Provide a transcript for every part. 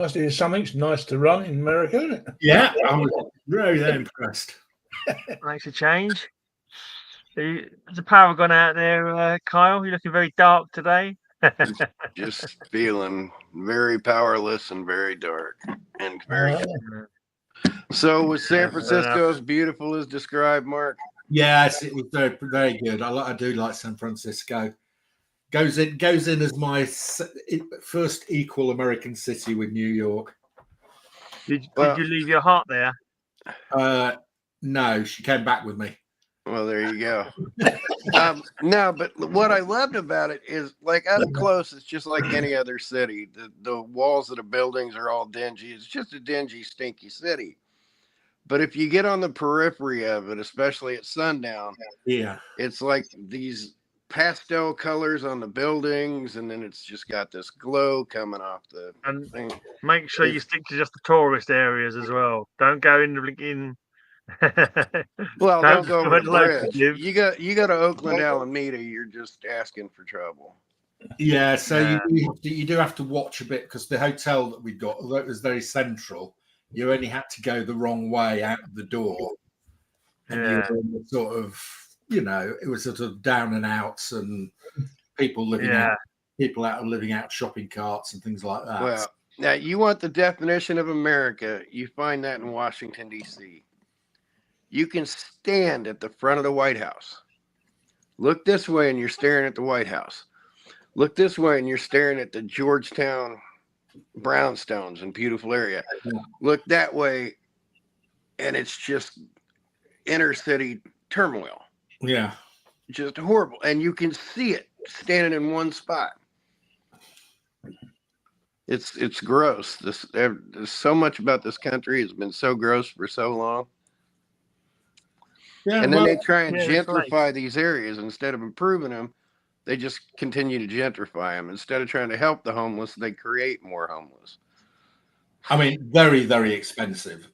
Must be something nice to run in America, isn't it? Yeah, I was very impressed. Makes a change. Has the power gone out there, Kyle? You're looking very dark today. Just feeling very powerless and very dark and very. So was San Francisco as beautiful as described, Mark? Yes, it was very, very good. I do like San Francisco. Goes in as my first equal American city with New York. Did you leave your heart there? No, she came back with me. Well, there you go. No, but what I loved about it is, like, up close, it's just like any other city. The walls of the buildings are all dingy. It's just a dingy, stinky city. But if you get on the periphery of it, especially at sundown, it's like these pastel colors on the buildings, and then it's just got this glow coming off the thing. Make sure you stick to just the tourist areas as well. Don't go in. Well, don't go over the bridge. You go to Oakland, Alameda, you're just asking for trouble. Yeah, so you do have to watch a bit, because the hotel that we got, although it was very central, you only had to go the wrong way out of the door. And you were sort of, it was sort of down and outs, and people living out shopping carts and things like that. Well, now you want the definition of America, you find that in Washington, D.C. You can stand at the front of the White House. Look this way and you're staring at the White House. Look this way and you're staring at the Georgetown brownstones and beautiful area. Look that way and it's just inner city turmoil. Yeah. Just horrible. And you can see it standing in one spot. It's gross. There's so much about this country. It's been so gross for so long. Yeah, and then they try and gentrify these areas. Instead of improving them, they just continue to gentrify them. Instead of trying to help the homeless, they create more homeless. I mean, very, very expensive.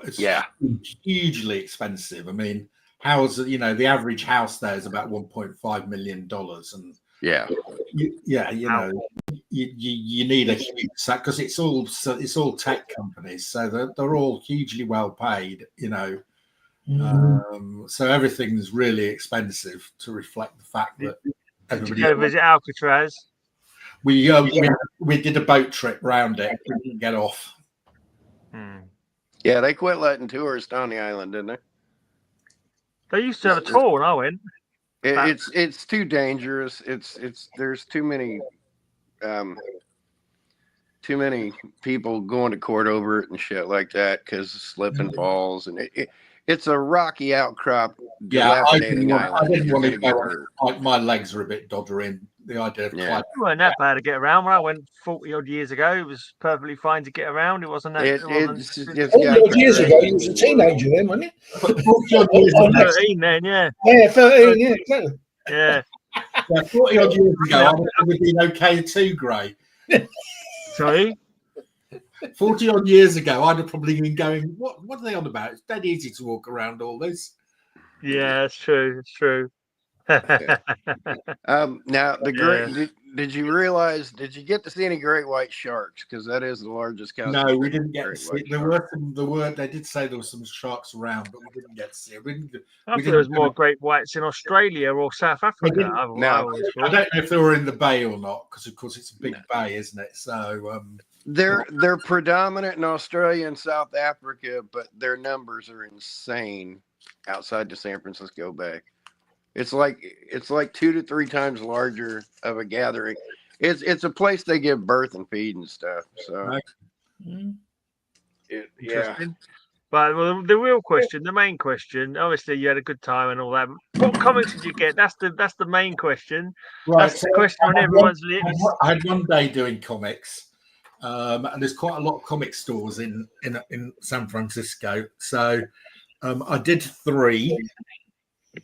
It's hugely expensive. I mean, the average house there is about $1.5 million, and you need a huge set, because it's all tech companies, so they're all hugely well paid. So everything's really expensive to reflect the fact that everybody. Did you go visit Alcatraz? We did a boat trip round it. We didn't get off. Yeah, they quit letting tourists on the island, didn't they? They used to have a tour when I went. It's too dangerous. There's too many people going to court over it and shit like that, because of slip and falls, and it's a rocky outcrop. I didn't want to go. My legs are a bit doddering. The idea of it weren't that bad to get around. When I went 40 odd years ago, it was perfectly fine to get around. It wasn't that. 40 odd years ago, you was a teenager then, wasn't you? 13 then, yeah. Yeah, 13, yeah, exactly. Yeah. 40 odd years ago, I would have been okay too, Gray. Sorry? 40 odd years ago, I'd have probably been going, what are they on about? It's dead easy to walk around all this. Yeah, it's true. It's true. Now, did you realize, did you get to see any great white sharks? Because that is the largest. No, we didn't get to see. They did say there were some sharks around, but we didn't get to see it. I think there was more great whites in Australia or South Africa. I don't know if they were in the bay or not, because of course it's a big bay, isn't it? So they're predominant in Australia and South Africa, but their numbers are insane outside the San Francisco Bay. It's like 2 to 3 times larger of a gathering. It's a place they give birth and feed and stuff. So But the real question, the main question, obviously you had a good time and all that. What comics did you get? That's the main question. Right. That's the question on everyone's lips. I had one day doing comics, and there's quite a lot of comic stores in San Francisco. So I did 3.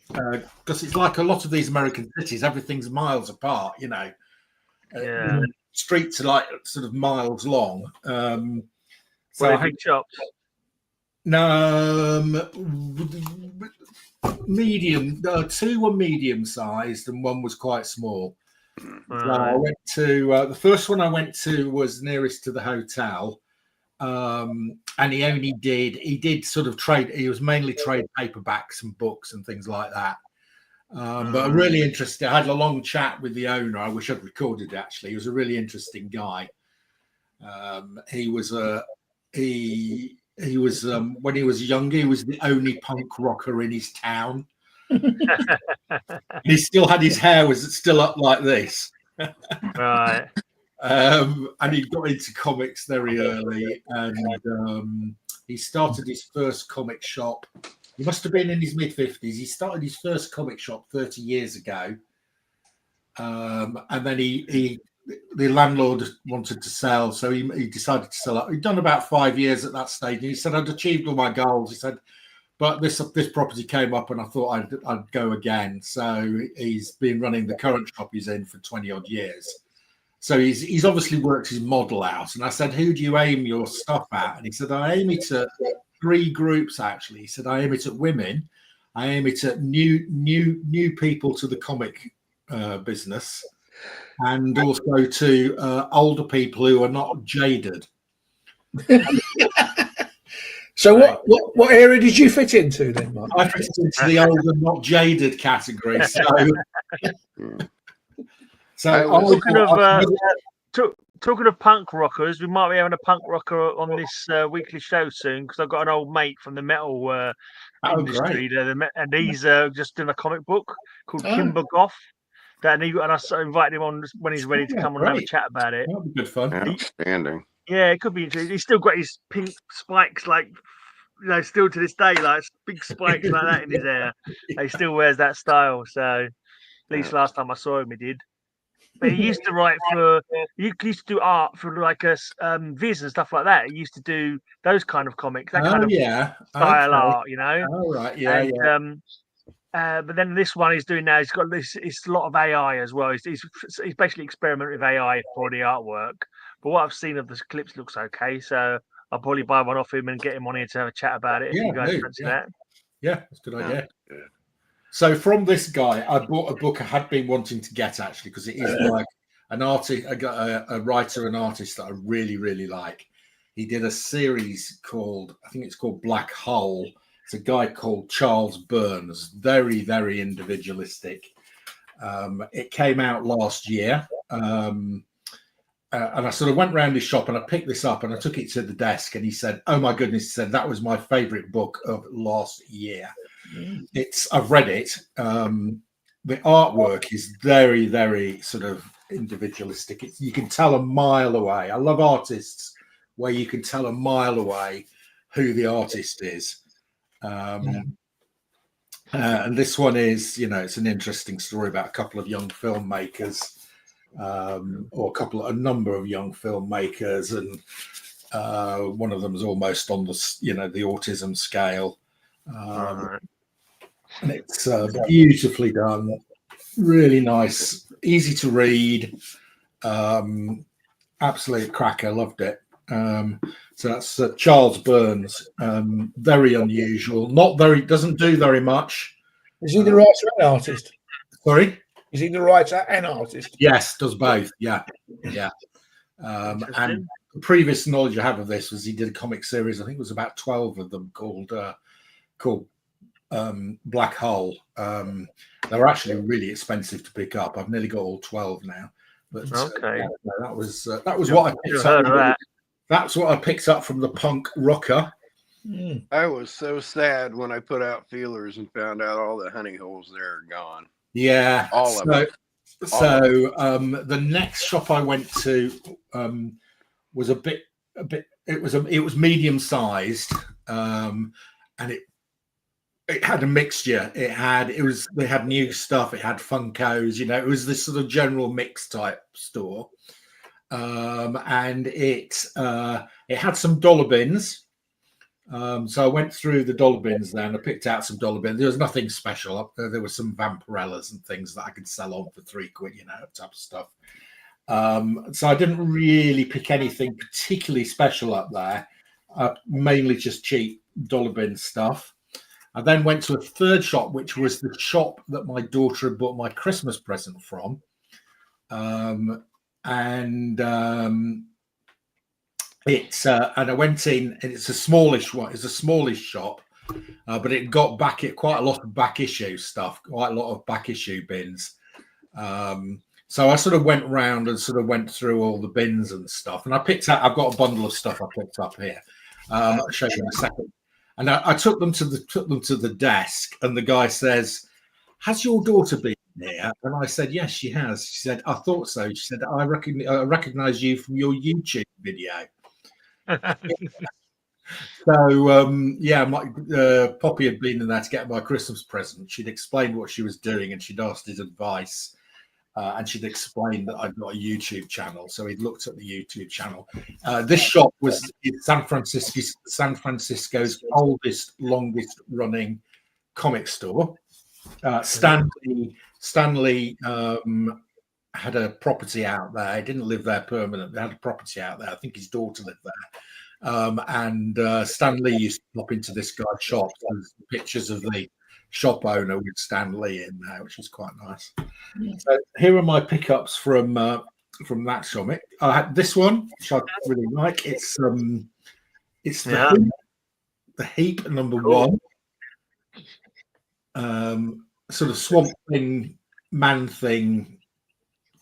Because it's like a lot of these American cities, everything's miles apart, streets are like sort of miles long. So I hate shops. No, medium. 2 were medium sized and 1 was quite small. So I went to the first one I went to was nearest to the hotel, and he did sort of trade. He was mainly trade paperbacks and books and things like that. But really interesting. I had a long chat with the owner. I wish I'd recorded it, actually. He was a really interesting guy. He was when he was younger, he was the only punk rocker in his town. He still had his hair was still up like this. Right. And he got into comics very early, and he started his first comic shop. He must have been in his mid-50s. He started his first comic shop 30 years ago, and then the landlord wanted to sell, so he decided to sell it. He'd done about 5 years at that stage, and he said, "I'd achieved all my goals." He said, "But this property came up, and I thought I'd go again." So he's been running the current shop he's in for 20 odd years. So he's obviously worked his model out. And I said, "Who do you aim your stuff at?" And he said, "I aim it at 3 groups, actually." He said, "I aim it at women, I aim it at new people to the comic business, and also to older people who are not jaded." So what area did you fit into then, Mark? I fit into the older, not jaded category. Talking of punk rockers, we might be having a punk rocker on this weekly show soon, because I've got an old mate from the metal industry, and he's just doing a comic book called Kimber Goth. And I invited him on when he's ready to come on and have a chat about it. That'll be good fun. Outstanding. Yeah, it could be interesting. He's still got his pink spikes, like, still to this day, like big spikes like that in his hair. He still wears that style. So at least last time I saw him, he did. But he used to write he used to do art for like Viz and stuff like that. He used to do those kind of comics, that kind of style art, you know. Oh, right, but then this one he's doing now, he's got this. It's a lot of AI as well. He's basically experimenting with AI for the artwork. But what I've seen of the clips looks okay, so I'll probably buy one off him and get him on here to have a chat about it. If you guys fancy that. Yeah, that's a good idea. Yeah. So from this guy, I bought a book I had been wanting to get, actually, because it is like an artist, a writer and artist that I really, really like. He did a series called, I think it's called Black Hole. It's a guy called Charles Burns, very, very individualistic. It came out last year. And I sort of went around his shop and I picked this up and I took it to the desk, and he said, "Oh my goodness," he said, "that was my favorite book of last year." I've read it. The artwork is very, very sort of individualistic. You can tell a mile away. I love artists where you can tell a mile away who the artist is. And this one is, it's an interesting story about a couple of young filmmakers. Or a number of young filmmakers, and one of them is almost on the autism scale, and it's beautifully done, really nice, easy to read, absolute cracker. Loved it. So that's Charles Burns. Very unusual, doesn't do very much. Is he the writer and artist? Sorry? Is he the writer and artist? Yes, does both. Yeah. And the previous knowledge I have of this was he did a comic series. I think it was about 12 of them called Black Hole. They were actually really expensive to pick up. I've nearly got all 12 now. But okay, that was what I picked up. That's what I picked up from the punk rocker. I was so sad when I put out feelers and found out all the honey holes there are gone. Yeah, all of it. The next shop I went to was a bit. It was medium sized, and it had a mixture. They had new stuff. It had Funkos. It was this sort of general mix type store, and it had some dollar bins. So I went through the dollar bins then. I picked out some dollar bins. There was nothing special. There were some Vampirellas and things that I could sell on for £3, type of stuff. So I didn't really pick anything particularly special up there. Mainly just cheap dollar bin stuff. I then went to a third shop, which was the shop that my daughter had bought my Christmas present from. and it's and I went in, and it's a smallish one. It's a smallish shop, but it got back quite a lot of back issue stuff, quite a lot of back issue bins. So I sort of went round and sort of went through all the bins and stuff, and I picked out. I've got a bundle of stuff I picked up here. I'll show you in a second. And I took them to the desk, and the guy says, "Has your daughter been here?" And I said, "Yes, she has." She said, "I thought so." She said, "I recognize you from your YouTube video." So yeah, Poppy had been in there to get my Christmas present. She'd explained what she was doing, and she'd asked his advice. And she'd explained that I've got a YouTube channel, so he'd looked at the YouTube channel. This shop was San Francisco's oldest, longest-running comic store. Stanley had a property out there. He didn't live there permanently. They had a property out there. I think his daughter lived there. And Stanley used to pop into this guy's shop. There's pictures of the shop owner with Stan Lee in there, which is quite nice. So here are my pickups from that shop. I had this one, which I really like. It's the heap number one. Sort of swamp thing, man thing.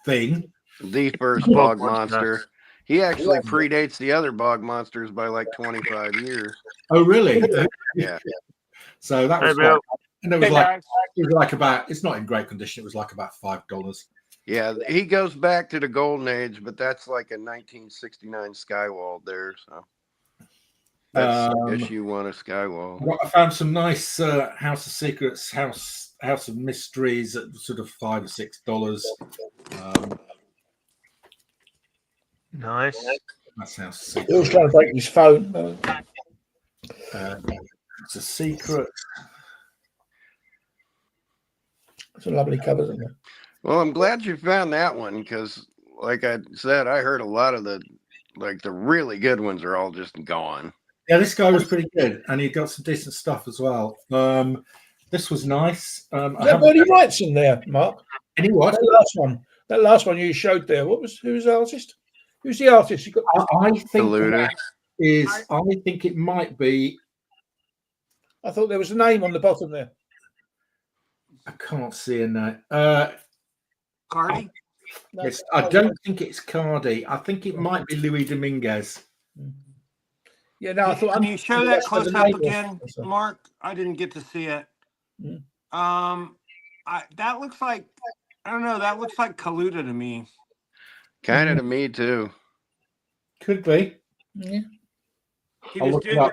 The first bog monster. He actually predates the other bog monsters by like 25 years. Oh, really? Yeah. So that was and it was like about, it's not in great condition. It was like about $5. Yeah, he goes back to the golden age, but that's like a 1969 Skywall there. So that's issue 1 of Skywall. I found some nice House of Secrets, House of Mysteries at sort of $5 or $6. Nice. That's House of Secrets. He was trying to break his phone. It's a secret. Some lovely covers in there. Well, I'm glad you found that one because, like I said, I heard a lot of the really good ones are all just gone. Yeah, this guy was pretty good, and he got some decent stuff as well. This was nice. Is that Bernie Wright's in there, Mark? Any what? That last one you showed there. Who's the artist? Who's the artist? You got? I think I think it might be. I thought there was a name on the bottom there. I can't see a name. Cardi? I don't think it's Cardi. I think it might be Louis Dominguez. Yeah, no, I thought. Can you show that close up again, Mark? I didn't get to see it. That looks like, I don't know. That looks like Kaluta to me. Kind of to me too. Could be. Yeah. I'll look it up.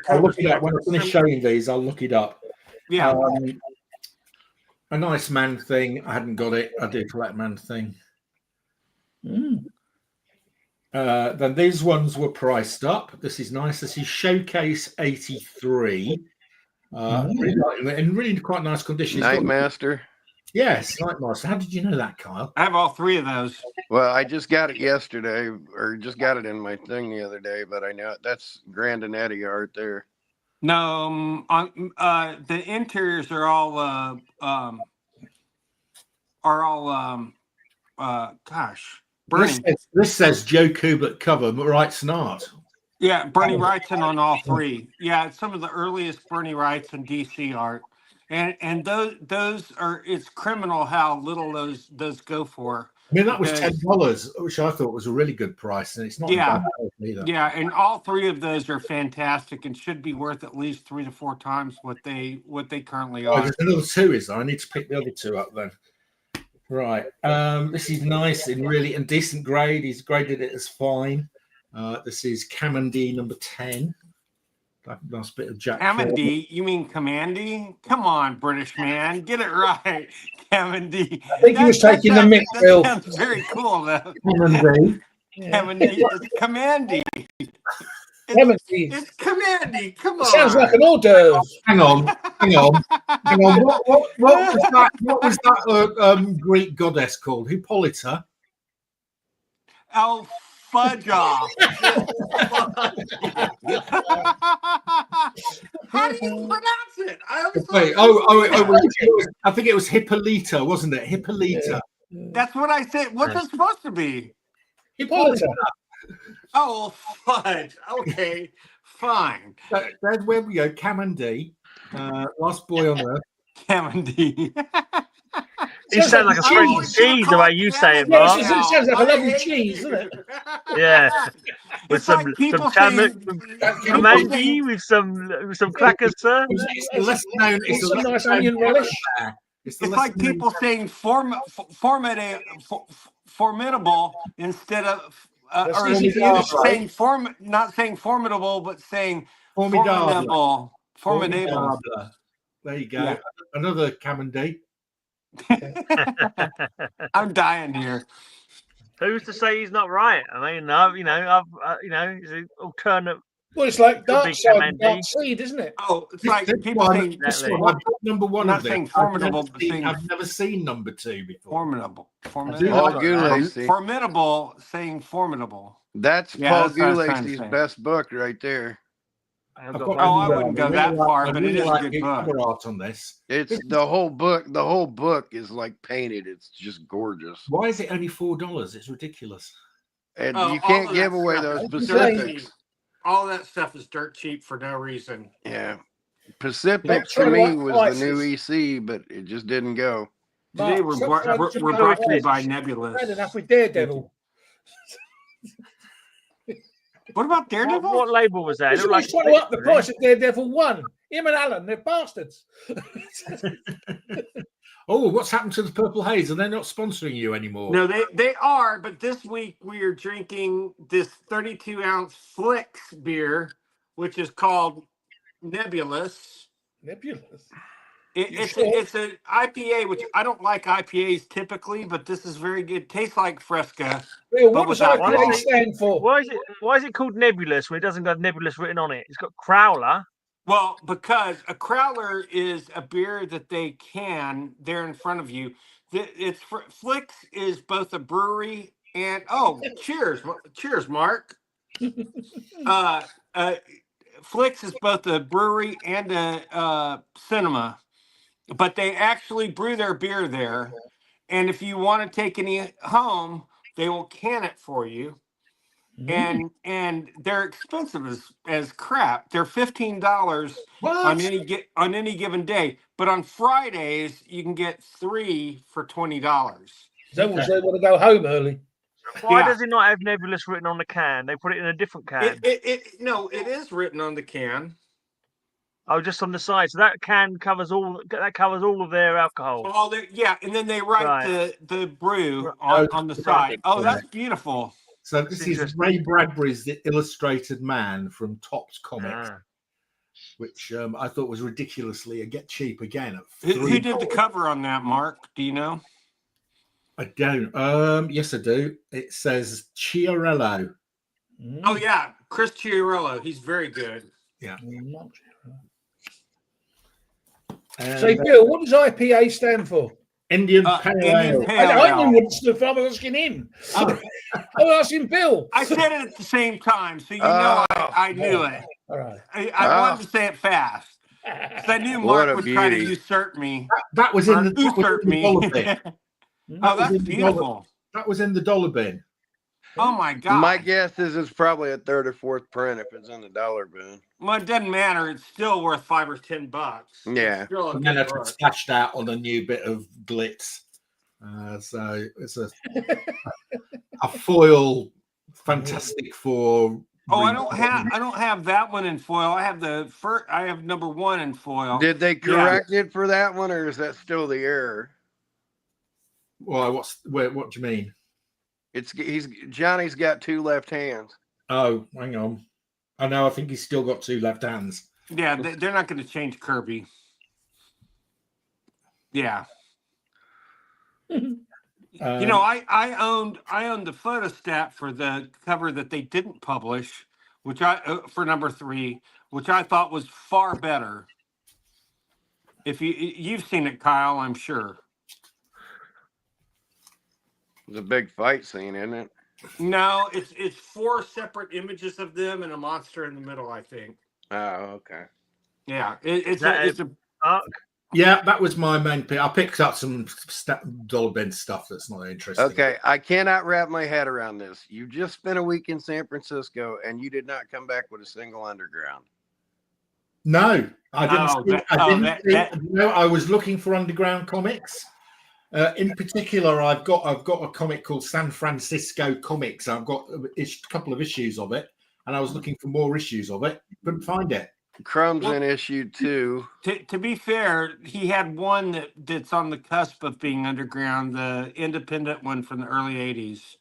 When I finish showing these, I'll look it up. Yeah. A nice man thing. I hadn't got it. I did collect man thing. Then these ones were priced up. This is nice. This is Showcase 83. In really quite nice condition. Nightmaster. Yes, Nightmaster. How did you know that, Kyle? I have all 3 of those. Well, I just got it yesterday, or just got it in my thing the other day, but I know that's Grandinetti art there. No, the interiors are all gosh, Bernie. This says Joe Kubert cover, but Wrightson art. Yeah, Bernie Wrightson on all 3. Yeah, it's some of the earliest Bernie Wrightson DC art, and those are, it's criminal how little those go for. I mean, that was $10, which I thought was a really good price, and it's not bad either. Yeah, and all 3 of those are fantastic and should be worth at least 3 to 4 times what they currently are. There's another 2, is there? I need to pick the other 2 up then. Right. This is nice and decent grade. He's graded it as fine. This is Kamandi number 10. Nice bit of Jack. Kamandi? You mean Kamandi? Come on, British man, get it right. Kamandi. I think he was taking the mix, Bill. That sounds very cool, though. Kamandi. Kamandi. It's Kamandi. It's Kamandi. Come on. It sounds like an hors d'oeuvre. Hang on. What was that Greek goddess called? Hippolyta? Oh, fudge off. How do you pronounce it? I think it was Hippolyta, wasn't it? Hippolyta. That's what I said. What's it supposed to be? Hippolyta. Oh, fudge. Okay, fine. There's where we go. Cam and D, last boy on earth. Cam and D. It sounds like a French cheese the way you say it, Mark. It sounds like a lovely cheese, doesn't it? Yeah. With It's some like people Camangi with some crackers, sir. It's the less known. It's the Some less nice known onion relish. It's, the It's less like known- people saying formidable instead of, or easy to use, saying not saying formidable, but saying Formidable. formidable. There you go. Yeah. Another Cam and D. I'm dying here. Who's to say he's not right? I mean, it's an alternate. Well, it's like dark big side and Camangi. dark seed, isn't it? Oh, it's like This people one, saying this one, I've got number one not of this. saying formidable, but I've saying never seen number two before. formidable. Paul Gulacy. Formidable, saying formidable. That's Yeah, Paul that's what I was trying to Gulacy's say. best book right there. I've I've got got- Oh, I wouldn't go that far, I but really it is a like good the book. cover art on this. It's the whole book. The whole book is like painted. It's just gorgeous. Why is it only $4? It's ridiculous. And Oh, you all can't of give that away stuff those is dirt Pacifics. cheap. All that stuff is dirt cheap for no reason. Yeah. Pacifics That's to right, me what was the new prices? EC, but it just didn't go. Today Mark, we're brought to you by Nebulous. Had enough with Daredevil. What about Daredevil? What label was that? It He's looked always like trying to up the price of Daredevil 1. Him and Alan, they're bastards. Oh, what's happened to the Purple Haze? And they're not sponsoring you anymore. No, they are, but this week we are drinking this 32-ounce Flicks beer, which is called Nebulous. Nebulous. It's an IPA, which I don't like IPAs typically, but this is very good. Tastes like Fresca. Bill, But what does without IPA alcohol. stand for? why is it called Nebulous when it doesn't got Nebulous written on it? It's got Crowler. Well, because a Crowler is a beer that they can there in front of you. It's Flicks is both a brewery and cheers, Mark. Flicks is both a brewery and a cinema, but they actually brew their beer there. And if you want to take any home, they will can it for you. And they're expensive as crap. They're $15 on any given day. But on Fridays, you can get 3 for $20. They want to go home early. Why does it not have Nebulous written on the can? They put it in a different can. It is written on the can. Oh, just on the side. So that can covers all of their alcohol. And then they write the brew on the side. Oh, that's beautiful. So this is Ray Bradbury's The Illustrated Man from Topps Comics, which I thought was ridiculously get cheap again. Who did the cover on that, Mark? Do you know? I don't. Yes, I do. It says Chiarello. Oh yeah, Chris Chiarello. He's very good. Yeah. So, Bill, what does IPA stand for? Indian Pale Ale. I knew what stuff I was asking him. I was asking Bill. I said it at the same time, so I knew it. All right. I wanted to say it fast. Because I knew Mark would try to usurp me. That was in the usurp me. dollar bin. That's beautiful. That was in the dollar bin. Oh my God. My guess is it's probably a third or fourth print if it's in the dollar bin. Well, it doesn't matter. It's still worth $5 or $10. Yeah. And then I've splashed out on a new bit of glitz. So it's a foil Fantastic Four. Oh, I don't have that one in foil. I have I have number 1 in foil. Did they correct it for that one, or is that still the error? Well, what do you mean? Johnny's got 2 left hands. Oh, hang on. I know. I think he's still got 2 left hands. Yeah, they're not going to change Kirby. Yeah. I owned the photostat for the cover that they didn't publish, which for number 3, which I thought was far better. If you've seen it, Kyle, I'm sure. It's a big fight scene, isn't it? No, it's 4 separate images of them and a monster in the middle, I think. Oh, okay. Yeah, it's a arc. Yeah, that was my main pick. I picked up some dollar bin stuff that's not interesting. Okay, I cannot wrap my head around this. You just spent a week in San Francisco and you did not come back with a single underground. No, I didn't. No, I was looking for underground comics. In particular, I've got a comic called San Francisco Comics. I've got a couple of issues of it, and I was looking for more issues of it. Couldn't find it. Crumb's in issue 2. To be fair, he had one that's on the cusp of being underground. The independent one from the early '80s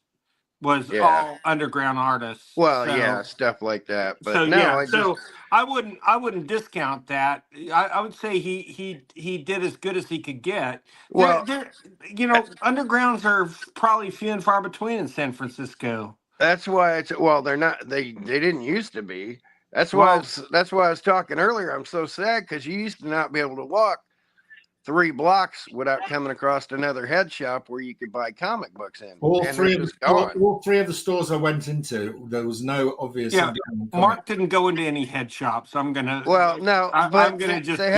was all underground artists. Well, yeah, stuff like that. But so, no, I wouldn't discount that. I would say he did as good as he could get. Well, undergrounds are probably few and far between in San Francisco. That's why they're not. They didn't used to be. That's why I was talking earlier. I'm so sad because you used to not be able to walk 3 blocks without coming across another head shop where you could buy comic books in. All three of the stores I went into, there was no obvious. Yeah, Mark didn't go into any head shops. I'm gonna. Well, no, I'm gonna just the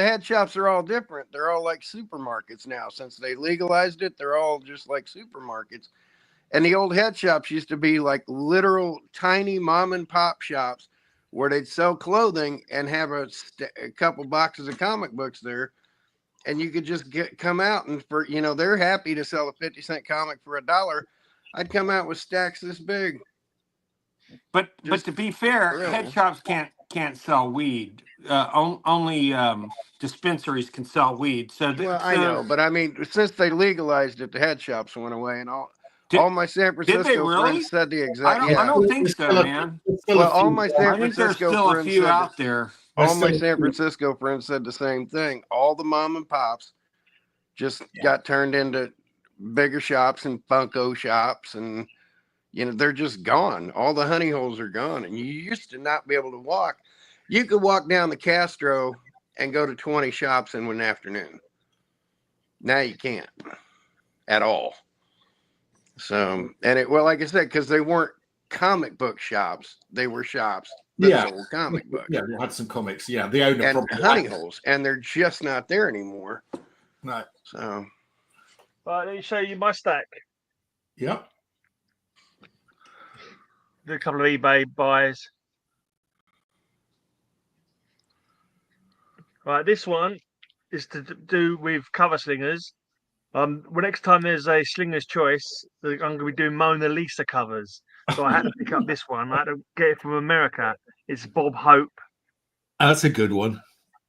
head shops are all different. They're all like supermarkets now. Since they legalized it, they're all just like supermarkets. And the old head shops used to be like literal tiny mom and pop shops where they'd sell clothing and have a couple boxes of comic books there. And you could just come out and they're happy to sell a 50-cent comic for $1. I'd come out with stacks this big. But to be fair, head shops can't sell weed. Only dispensaries can sell weed. I know, but I mean, since they legalized it, the head shops went away, and all my San Francisco friends said the exact. I don't think so, man. Well, all my San Francisco still friends a few said out there. All my San Francisco friends said the same thing. All the mom and pops just got turned into bigger shops and Funko shops, and they're just gone. All the honey holes are gone, and you used to not be able to walk. You could walk down the Castro and go to 20 shops in one afternoon. Now you can't at all. So, like I said, because they weren't comic book shops, they were shops that sold comic books. Yeah, they had some comics. Yeah, the owner and honey holes, and they're just not there anymore. No. So, let me show you my stack. Yep. Do a couple of eBay buys. Right, this one is to do with cover slingers. Well, next time there's a Slinger's Choice, I'm going to be doing Mona Lisa covers. So I had to pick up this one. I had to get it from America. It's Bob Hope. That's a good one.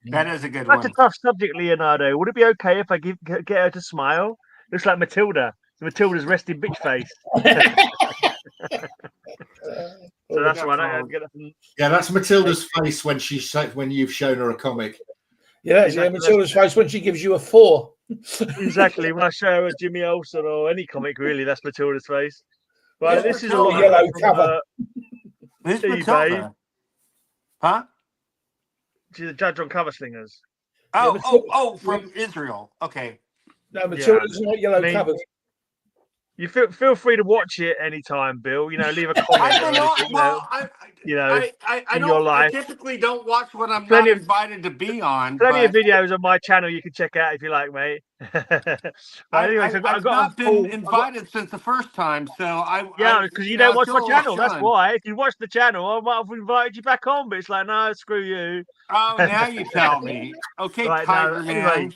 That is a good one. That's a tough subject, Leonardo. Would it be okay if I get her to smile? Looks like Matilda. Matilda's resting bitch face. So that's right. That's Matilda's face when you've shown her a comic. Yeah, Matilda's face when she gives you a 4. Exactly. When I show her Jimmy Olsen or any comic, really, that's Matilda's face. But this is a yellow cover. This is Matilda. Huh? She's a judge on cover slingers. From Israel. Okay. No, Matilda's not yellow covers. You feel free to watch it anytime, Bill. Leave a comment. I typically don't watch what I'm not invited to be on. Plenty of videos on my channel you can check out if you like, mate. I've not been invited since the first time, so because you don't watch my channel. That's why. If you watch the channel, I might have invited you back on, but it's like, no, screw you. Oh, now you tell me. Okay, right, Tiger Man. Anyway,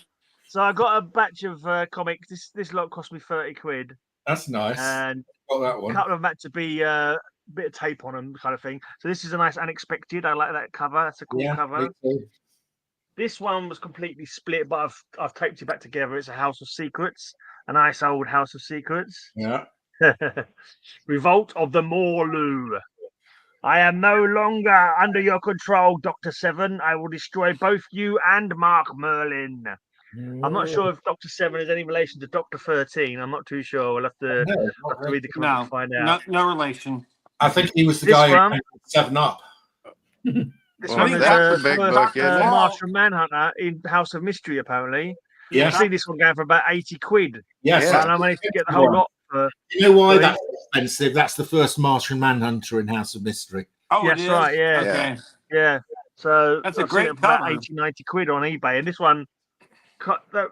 so I got a batch of comics. This lot cost me 30 quid. That's nice. And got that one. A couple of them had to be a bit of tape on them, kind of thing. So this is a nice Unexpected. I like that cover. That's a cool cover. This one was completely split, but I've taped it back together. It's a House of Secrets, a nice old House of Secrets. Yeah. Revolt of the Morlu. I am no longer under your control, Dr. Seven. I will destroy both you and Mark Merlin. I'm not sure if Dr. Seven is any relation to Dr. 13. I'm not too sure. We'll have to read the comments to find out. No relation. I think he was the guy who made 7 Up. This one is a big book, Martian Manhunter in House of Mystery, apparently. Yeah. I see this one going for about 80 quid. Yes. And I managed to get the whole lot for. You know why that's expensive? That's the first Martian Manhunter in House of Mystery. Oh, yes, right. Yeah. Okay. Yeah. So that's a great cover. about 80, 90 quid on eBay. And this one, cut that.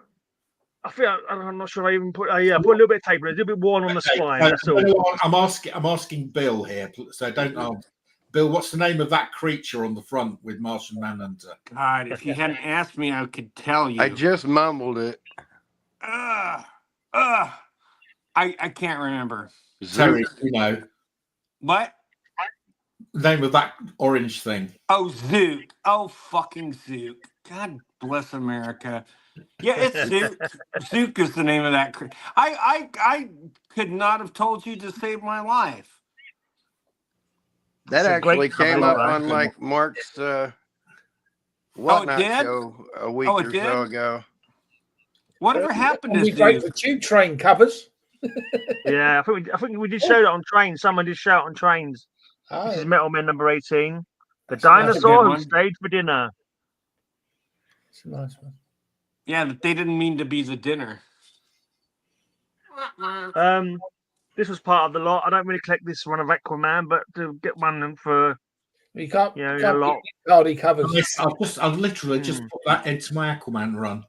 I feel I'm not sure I even put. Yeah, I put a little bit of tape, a little bit worn on the spine. That's all. I'm asking Bill here, so don't ask. Bill, what's the name of that creature on the front with Martian Manhunter? God, if you hadn't asked me, I could tell you. I just mumbled it. I can't remember. Terry, you know. What? Name of that orange thing. Oh, Zook. Oh, fucking Zook. God bless America. Yeah, it's Zook. Zook is the name of that creature. I could not have told you to save my life. That actually came up on like Mark's Whatnot show a week or so ago. Whatever happened to Zook? The tube train covers. Yeah, I think we did show that on trains. Someone did show it on trains. Oh. This is Metal Men number 18. The dinosaur who stayed for dinner. It's a nice one. Yeah, but they didn't mean to be the dinner. This was part of the lot. I don't really collect this one of Aquaman, but to get one for you can't, you know, a lot. Hardy covers. I've literally just put that into my Aquaman run.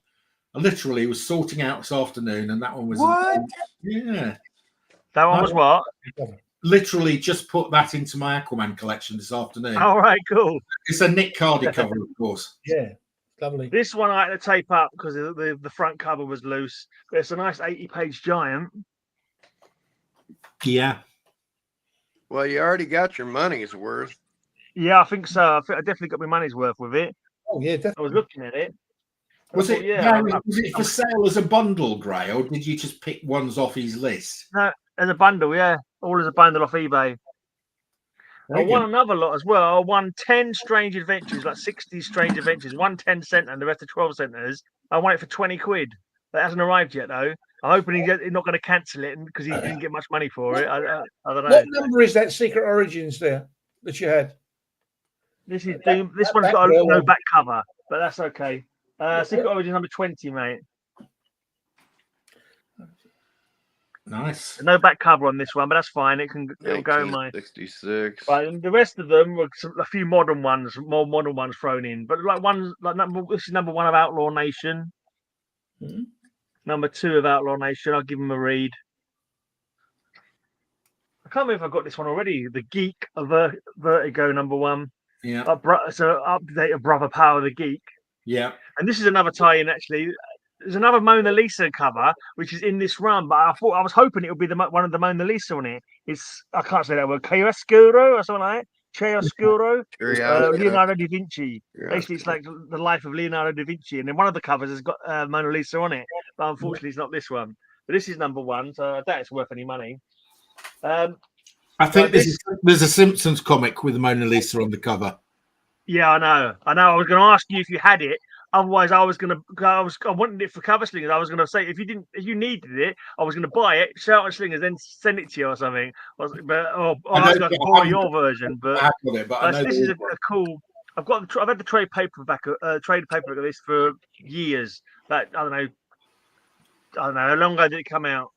I literally was sorting out this afternoon, and that one was what? Yeah, that one was what? Literally just put that into my Aquaman collection this afternoon. All right, cool. It's a Nick Cardy cover, of course. Yeah, lovely. This one I had to tape up because the front cover was loose. But it's a nice 80-page giant. Yeah. Well, you already got your money's worth. Yeah, I think so. I definitely got my money's worth with it. Oh yeah, definitely. I was looking at it. Was it for sale as a bundle, Gray, or did you just pick ones off his list? No, as a bundle, yeah. All as a bundle off eBay. I won another lot as well. I won 10 strange adventures, like 60 strange adventures, 1 10 cent and the rest of 12 centers. I won it for 20 quid. That hasn't arrived yet, though. I'm hoping he's not going to cancel it because he didn't get much money for it. I don't know. What number is that Secret Origins there that you had? This is Doom. This one's got no back cover, but that's okay. Secret Origins number 20, mate. Nice. No back cover on this one, but that's fine. It'll go in my 66. Right, and the rest of them were a few modern ones, more modern ones thrown in. But like ones like this is number 1 of Outlaw Nation. Mm-hmm. Number 2 of Outlaw Nation. I'll give them a read. I can't remember if I got this one already. The Geek of Vertigo number 1. Yeah. So update of Brother Power the Geek. Yeah. And this is another tie-in actually. There's another Mona Lisa cover which is in this run, but I was hoping it would be one of the Mona Lisa on it. I can't say that word. Chiaroscuro or something like that. Chiaroscuro. Leonardo da Vinci. Basically, it's like the life of Leonardo da Vinci, and then one of the covers has got Mona Lisa on it, but unfortunately, it's not this one. But this is number 1, so I doubt it's worth any money. I think there's a Simpsons comic with Mona Lisa on the cover. Yeah, I know. I was going to ask you if you had it. Otherwise, I wanted it for cover slingers. I was going to say if you needed it, I was going to buy it, shout at slingers, then send it to you or something. Or I was going to borrow your version. But this is a cool. I've had the trade paperback of this for years. But I don't know how long ago did it come out?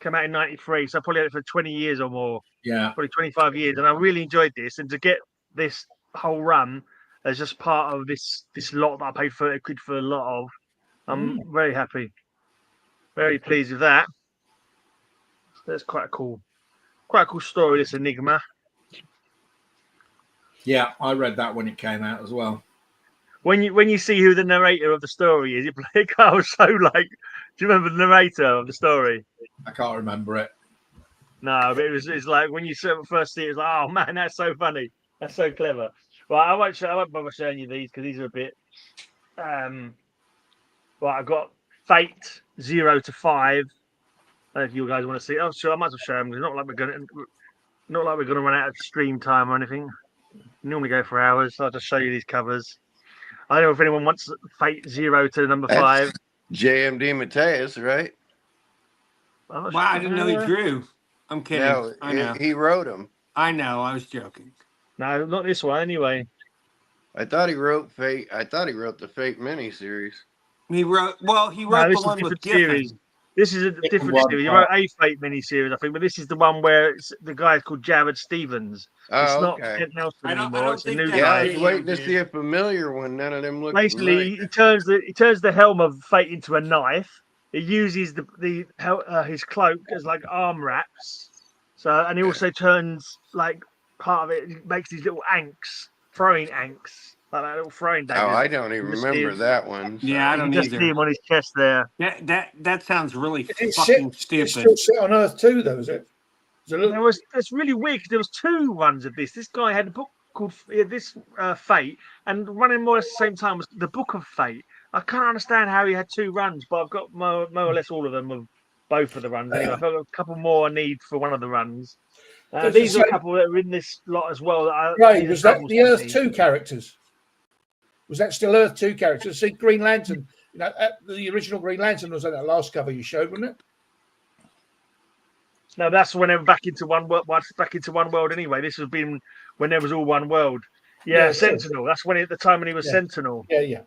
Came out in '93, so I probably had it for 20 years or more. Yeah, probably 25 years, and I really enjoyed this. And to get this whole run as just part of this lot that I paid 30 quid for a lot of, I'm very happy, very pleased with that. That's quite a cool story. This Enigma. Yeah, I read that when it came out as well. When you see who the narrator of the story is, I was so like, do you remember the narrator of the story? I can't remember it. No, but it's like when you first see it, it's like, oh man, that's so funny, that's so clever. Well, I won't bother showing you these because these are a bit. Well, I got Fate 0 to 5. I don't know if you guys want to see. Oh, sure, I might as well show them. It's not like we're gonna run out of stream time or anything. Normally go for hours, so I'll just show you these covers. I don't know if anyone wants Fate 0 to number 5. JMD Mateus, right? Wow, I didn't know he drew. I'm kidding. No, I know. He wrote them. I know. I was joking. No, not this one. Anyway, I thought he wrote Fate. I thought he wrote the Fate miniseries. He wrote the one with Giffen. This is a different one, series. You wrote a Fate miniseries, I think, but this is the one where the guy is called Jared Stevens. It's Oh, not okay. Kent Nelson I don't anymore. It's a think new that- Yeah, I guy. was waiting to see a familiar one. None of them look Basically, familiar. he turns the helm of Fate into a knife. He uses his cloak as like arm wraps. So, and he also turns like part of it. He makes these little throwing anks, like that little throwing daggers. Oh, I don't even You just remember see- that one. So. Yeah, I You don't can just see either. him on his chest there. That sounds really It's fucking It's stupid. still set on Earth too, though, is it? It's really weird. 'Cause there was 2 runs of this. This guy had a book called Fate, and running more or less at the same time was the Book of Fate. I can't understand how he had 2 runs, but I've got more or less all of them of both of the runs. Anyway, I've got a couple more I need for one of the runs. These are a couple that are in this lot as well. Right, was that the Earth 2 characters? Was that still Earth 2 characters? See, Green Lantern, the original Green Lantern was on that last cover you showed, wasn't it? No, that's when they were back into one world. Back into one world anyway. This has been when there was all one world. Yeah, Sentinel. That's when at the time when he was Sentinel. Yeah.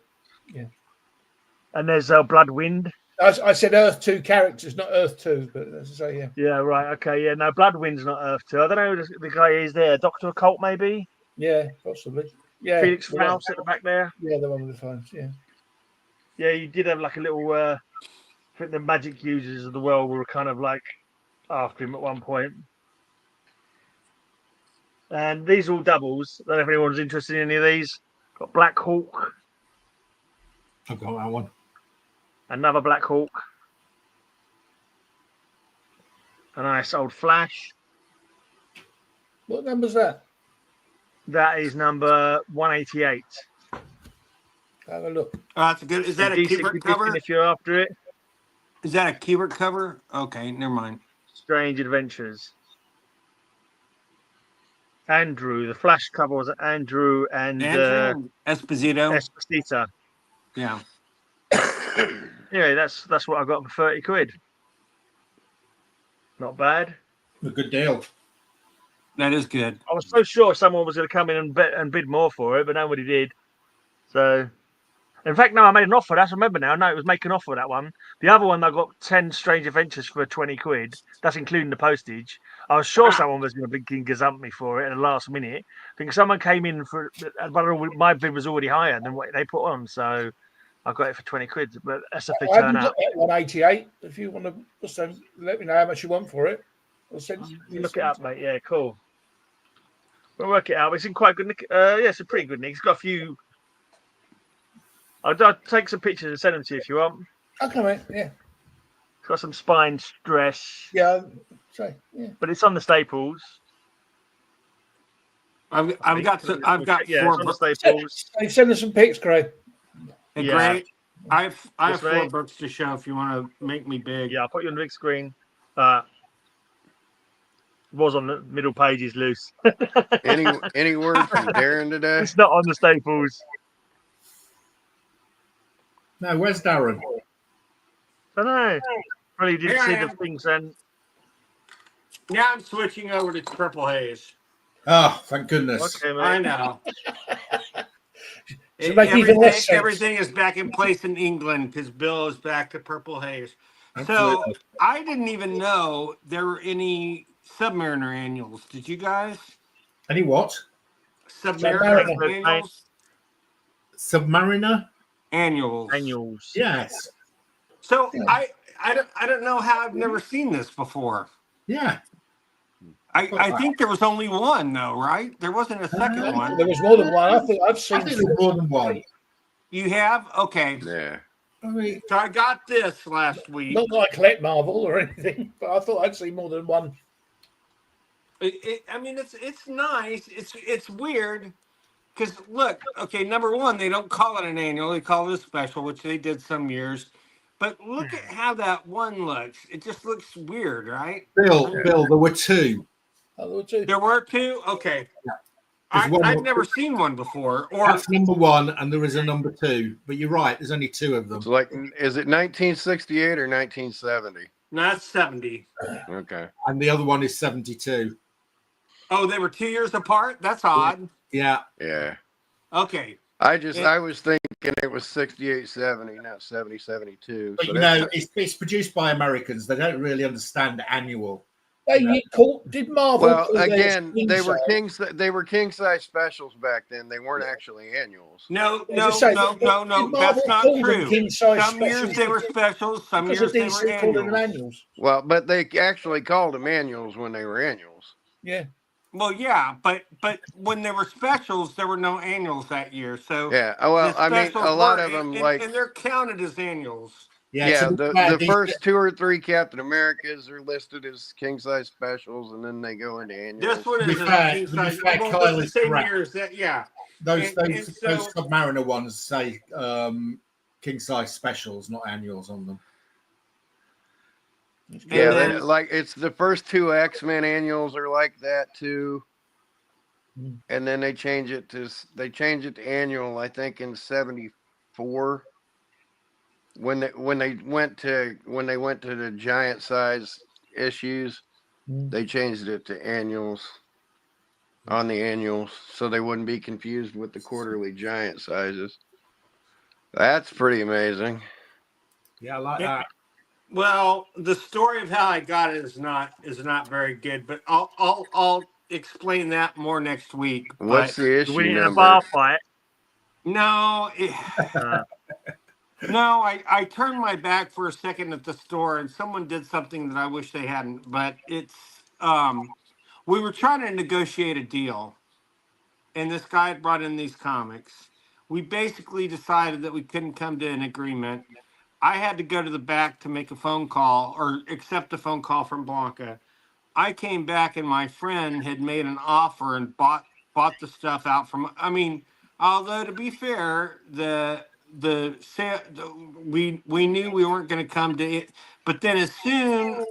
And there's Bloodwind. I said Earth 2 characters, not Earth 2, but as I say, yeah. Yeah, right. Okay, yeah. No, Bloodwind's not Earth 2. I don't know who the guy is there. Dr. Occult, maybe? Yeah, possibly. Yeah. Felix Faust at the back there. Yeah, the one with the phones, yeah. Yeah, you did have like a little. I think the magic users of the world were kind of like after him at one point. And these are all doubles. I don't know if anyone's interested in any of these. Got Black Hawk. I've got that one. Another Black Hawk. A nice old Flash. What number's that? That is number 188. Have a look. That's a good. Is that a Kubert cover? If you're after it. Is that a Kubert cover? Okay, never mind. Strange Adventures. Andrew. The Flash cover was Andrew and Esposito. Yeah. Yeah, that's what I got for 30 quid. Not bad. A good deal. That is good. I was so sure someone was going to come in and bid more for it, but nobody did. So, in fact, no, I made an offer. That's remember now. No, it was making an offer that one. The other one, I got 10 Strange Adventures for 20 quid. That's including the postage. I was sure someone was going to gazump me for it at the last minute. I think someone came in for, but my bid was already higher than what they put on, so I got it for 20 quid. But that's if they turn up. 188. If you want to, let me know how much you want for it. I'll send you look it up, mate. Yeah, cool. We'll work it out. It's in quite good nick. Yeah, it's a pretty good nick. It's got a few. I'll take some pictures and send them to you if you want. Okay, mate. Yeah. It's got some spine stress. Yeah. Sorry. Yeah. But it's on the staples. I've got 4 books. Staples. Hey, send us some pics, Craig. Hey, Craig. I have 4 books to show if you want to make me big. Yeah, I'll put you on the big screen. Was on the middle pages loose. Any word from Darren today? It's not on the staples. No, where's Darren? I don't know. Probably didn't see the things then. Now I'm switching over to Purple Haze. Oh, thank goodness. Okay, mate. I know. Everything is back in place in England because Bill is back to Purple Haze. Absolutely. So I didn't even know there were any Submariner annuals. Did you guys? Any what? Submariner annuals? Submariner? Annuals. Yes. So I don't know how I've never seen this before. Yeah. I think there was only one though, right? There wasn't a second one. There was more than one. I think there's more than one. You have? Okay. Yeah. So I got this last week. Not that I collect Marvel or anything, but I thought I'd see more than one. I mean, it's nice. It's weird because look, okay, number one, they don't call it an annual; they call it a special, which they did some years. But look at how that one looks. It just looks weird, right? Bill, there were 2. Oh, there were 2. There were 2. Okay. Yeah. I've never seen one before. Or that's number 1, and there is a number 2. But you're right. There's only 2 of them. It's like, is it 1968 or 1970? No, that's 70. Okay. And the other one is 72. Oh, they were 2 years apart? That's odd. Yeah. Yeah. Okay. I was thinking it was 6870, not 7072. But So you know, it's produced by Americans. They don't really understand annual. Did Marvel? Well, call theirs again, king they were size? they were king size specials back then. They weren't actually annuals. No, I was no, gonna say, no, no, no. did That's Marvel not call them true. king size Some years specials they were specials. Some because of years they were DC called them annuals. annuals? Well, but they actually called them annuals when they were annuals. Yeah. Well, yeah, but when there were specials, there were no annuals that year. So Yeah. the Well, I mean, specials a lot were, of them, and they're counted as annuals. Yeah, so the first 2 or 3 Captain Americas are listed as king size specials, and then they go into annuals. This one To be is a fair, king to be size. fair, Well, Kyle the is same correct. year as that. Yeah. Those So Submariner ones say king size specials, not annuals on them. Yeah, then, like it's the first 2 X-Men annuals are like that too. And then they change it to annual, I think, in 74 when they went to the giant size issues. They changed it to annuals on the annuals so they wouldn't be confused with the quarterly giant sizes. That's pretty amazing. Yeah, I like that. well, the story of how I got it is not very good, but I'll explain that more next week. What's But the issue winning a number? bar fight. no, no, I turned my back for a second at the store, and someone did something that I wish they hadn't. But it's we were trying to negotiate a deal, and this guy had brought in these comics. We basically decided that we couldn't come to an agreement. I had to go to the back to make a phone call or accept a phone call from Blanca. I came back and my friend had made an offer and bought the stuff out from. I mean, although to be fair, we knew we weren't going to come to it, but then as soon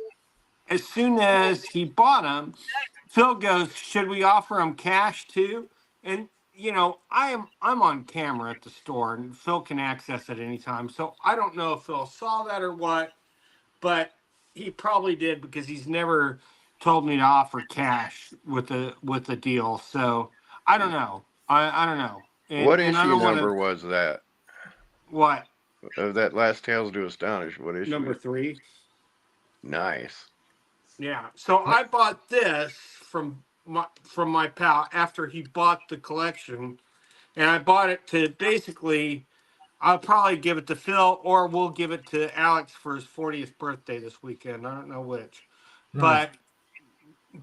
as he bought them, Phil goes, "Should we offer him cash too?" And I'm on camera at the store, and Phil can access it anytime. So I don't know if Phil saw that or what, but he probably did because he's never told me to offer cash with a deal. So I don't know. I don't know. What And I issue don't want number to. was that? What? Of that last Tales to Astonish? What issue? Number 3. Nice. Yeah. So I bought this from my pal after he bought the collection, and I bought it to basically. I'll probably give it to Phil, or we'll give it to Alex for his 40th birthday this weekend. I don't know which, Nice.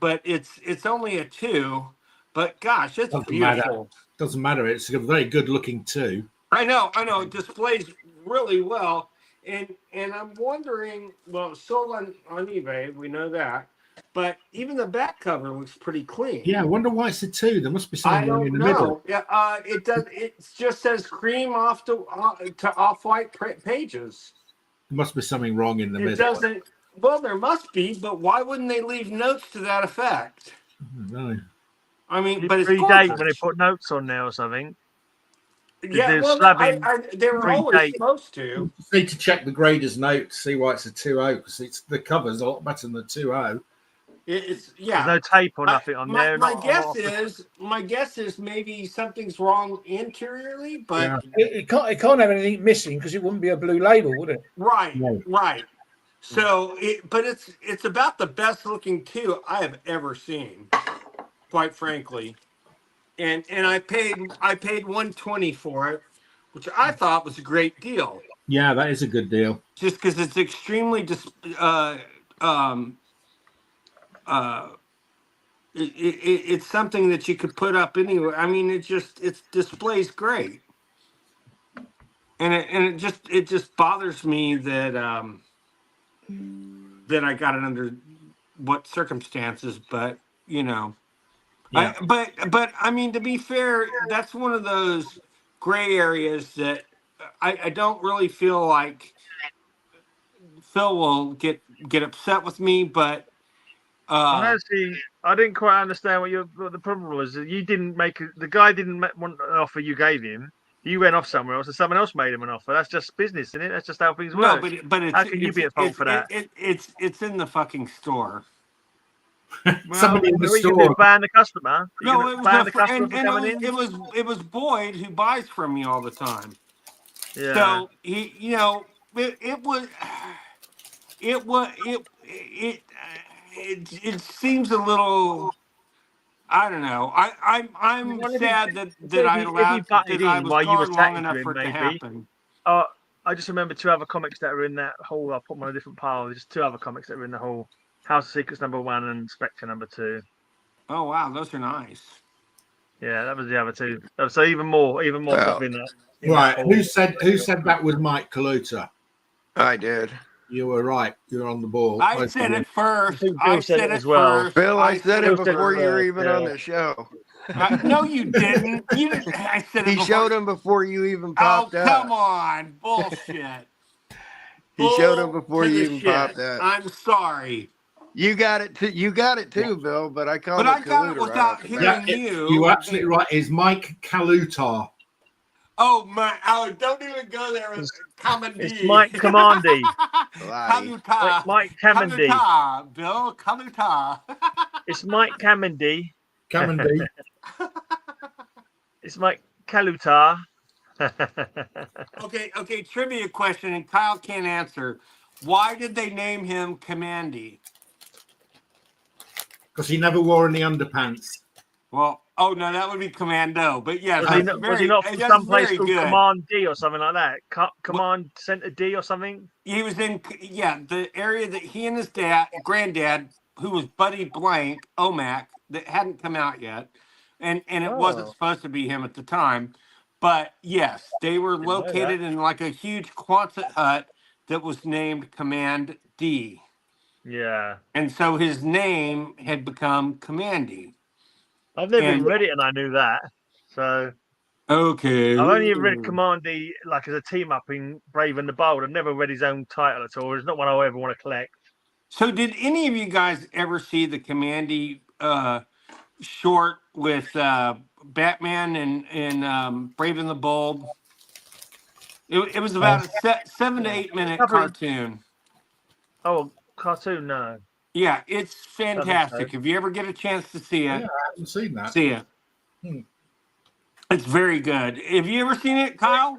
but it's only a 2. But gosh, it's Doesn't beautiful. matter. Doesn't matter. It's a very good looking 2. I know. It displays really well, and I'm wondering. Well, it's sold on eBay. We know that, but even the back cover looks pretty clean. Yeah, I wonder why it's a 2. There must be something wrong in the middle. Yeah, it does. It just says cream off to off-white pages. There must be something wrong in the It middle. doesn't. Well, there must be, but why wouldn't they leave notes to that effect? No. I mean, but it's predate gorgeous. when they put notes on there or something. Yeah, well, they were always supposed to. You need to check the grader's note to see why it's a 2.0 because the cover's a lot better than the 2.0. It's There's no tape or nothing on there. My guess is maybe something's wrong interiorly, but Yeah. It can't have anything missing because it wouldn't be a blue label, would it? right. No. So, but it's about the best looking 2 I have ever seen, quite frankly. And I paid $120 for it, which I thought was a great deal. Yeah, that is a good deal. Just because it's extremely it's something that you could put up anywhere. I mean, it displays great, and it just bothers me that I got it under what circumstances, but Yeah. but I mean, to be fair, that's one of those gray areas that I don't really feel like Phil will get upset with me, but honestly, I didn't quite understand what the problem was. You didn't the guy didn't want an offer you gave him. You went off somewhere else, and someone else made him an offer. That's just business, isn't it? That's just how things work. no, but How can you be at fault for that? It's in the fucking store. Somebody in the what you can do, store. ban the customer. You No, can it was ban a the fr- customer and, from and coming in. it was Boyd who buys from me all the time. Yeah. So he, it was it seems a little. I don't know. I'm Well, sad if he butted that I in was while you were gone long chatting to enough him, for it to maybe. happen. I just remember 2 other comics that are in that hall. I'll put them on a different pile. There's 2 other comics that are in the hall. House of Secrets #1 and Spectre #2. Oh wow, those are nice. Yeah, that was the other 2. So even more stuff in that. Right. Who said that was Mike Kaluta? I did. You were right. You're on the ball. I said it first. Bill I said said it it as well. first. Bill, I said it Bill said it before you were first, even on the show. No, you didn't. You didn't. I said it He before. showed him before you even Oh, popped out. come on. Bullshit. He showed him before you even Bullshit. popped out. I'm sorry. You got it too, Bill, but I called But it I got it Kaluta without right off the bat. hearing you. You were absolutely right. It's Mike Kalutar. Oh my! Oh, don't even go there with Commandy. It's Mike Commandy. Kaluta. Mike Commandy. Kaluta, Bill. Kaluta. It's Mike Commandy. Commandy. It's Mike Kalutar. Okay. Trivia question, and Kyle can't answer. Why did they name him Commandy? Because he never wore any underpants. Well, oh no, that would be Commando. But yes, was he not from some place called good. Command D or something like that? Command Center D or something? He was in the area that he and his granddad, who was Buddy Blank, OMAC, that hadn't come out yet, and it wasn't supposed to be him at the time. But yes, they were located in like a huge Quonset hut that was named Command D. Yeah. And so his name had become Commandy. I've never even read it and I knew that. So okay. I've only read Command D like as a team up in Brave and the Bold. I've never read his own title at all. It's not one I ever want to collect. So did any of you guys ever see the Commandy short with Batman and Brave and the Bold? It was about a 7 to 8 minute cartoon. Oh, cartoon? No. Yeah, it's fantastic. If you ever get a chance to see it, I haven't seen that. See it. It's very good. Have you ever seen it, Kyle?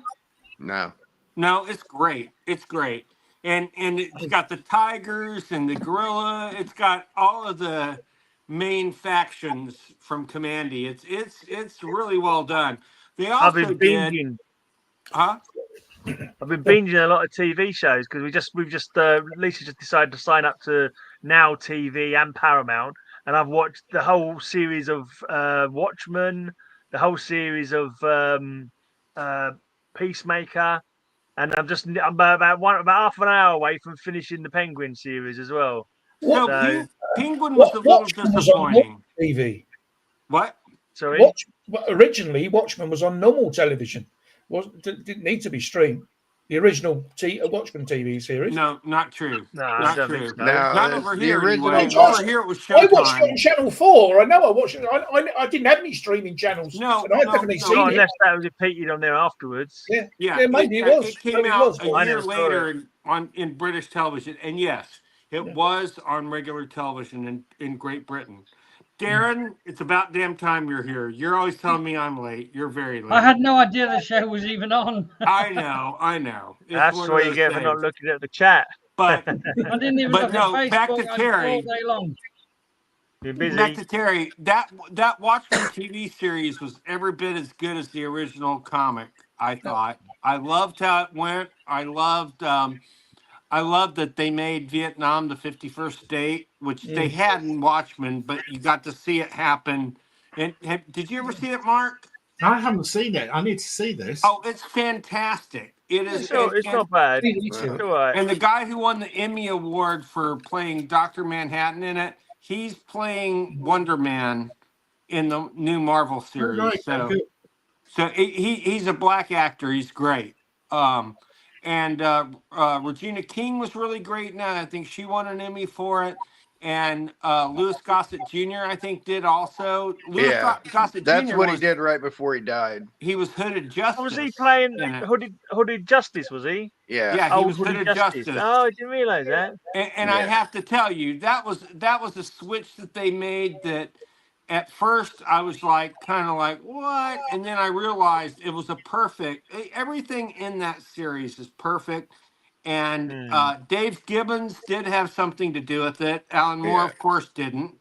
No. No, it's great. It's great. And it's got the tigers and the gorilla. It's got all of the main factions from Commandy. It's really well done. They also did. Huh? I've been binging a lot of TV shows because Lisa just decided to sign up to Now TV and Paramount, and I've watched the whole series of Watchmen, the whole series of Peacemaker, and I'm about half an hour away from finishing the Penguin series as well. So Penguin was a little disappointing. TV. What? Sorry. Originally, Watchmen was on normal television. Didn't need to be streamed. The original Watchmen TV series. No, not true. No, not true. So. No, not over the here. original. Anyway. Over here it was Showtime. I watched it on Channel 4. I know I watched it. I didn't have any streaming channels. No, and I've definitely seen it. Unless that was repeated on there afterwards. Yeah, maybe it was. It came out a year later in British television, and yes, it was on regular television in Great Britain. Darren, it's about damn time you're here. You're always telling me I'm late. You're very late. I had no idea the show was even on. I know. That's what you get for not looking at the chat. But I didn't even look at Facebook. back to Terry. All day long. You're busy. Back to Terry. That Watchmen TV series was every bit as good as the original comic. I thought. I loved how it went. I loved that they made Vietnam the 51st state, which they had in Watchmen, but you got to see it happen. And did you ever see it, Mark? I haven't seen it. I need to see this. Oh, it's fantastic. It is. It's not bad. And the guy who won the Emmy Award for playing Dr. Manhattan in it, he's playing Wonder Man in the new Marvel series. Right, So he's a black actor. He's great. And Regina King was really great. Now I think she won an Emmy for it. and Louis Gossett Jr. I think did also. Louis Gossett That's Jr. what he did right before he died. He was Hooded Justice. Oh, was he playing in it. Hooded Justice? Was he? Yeah. Yeah, he Oh, was Hooded Justice. Oh, I didn't realize that. And I have to tell you, that was a switch that they made that at first I was like, kind of like, what? And then I realized it was a perfect, everything in that series is perfect. And Dave Gibbons did have something to do with it. Alan Moore, of course, didn't.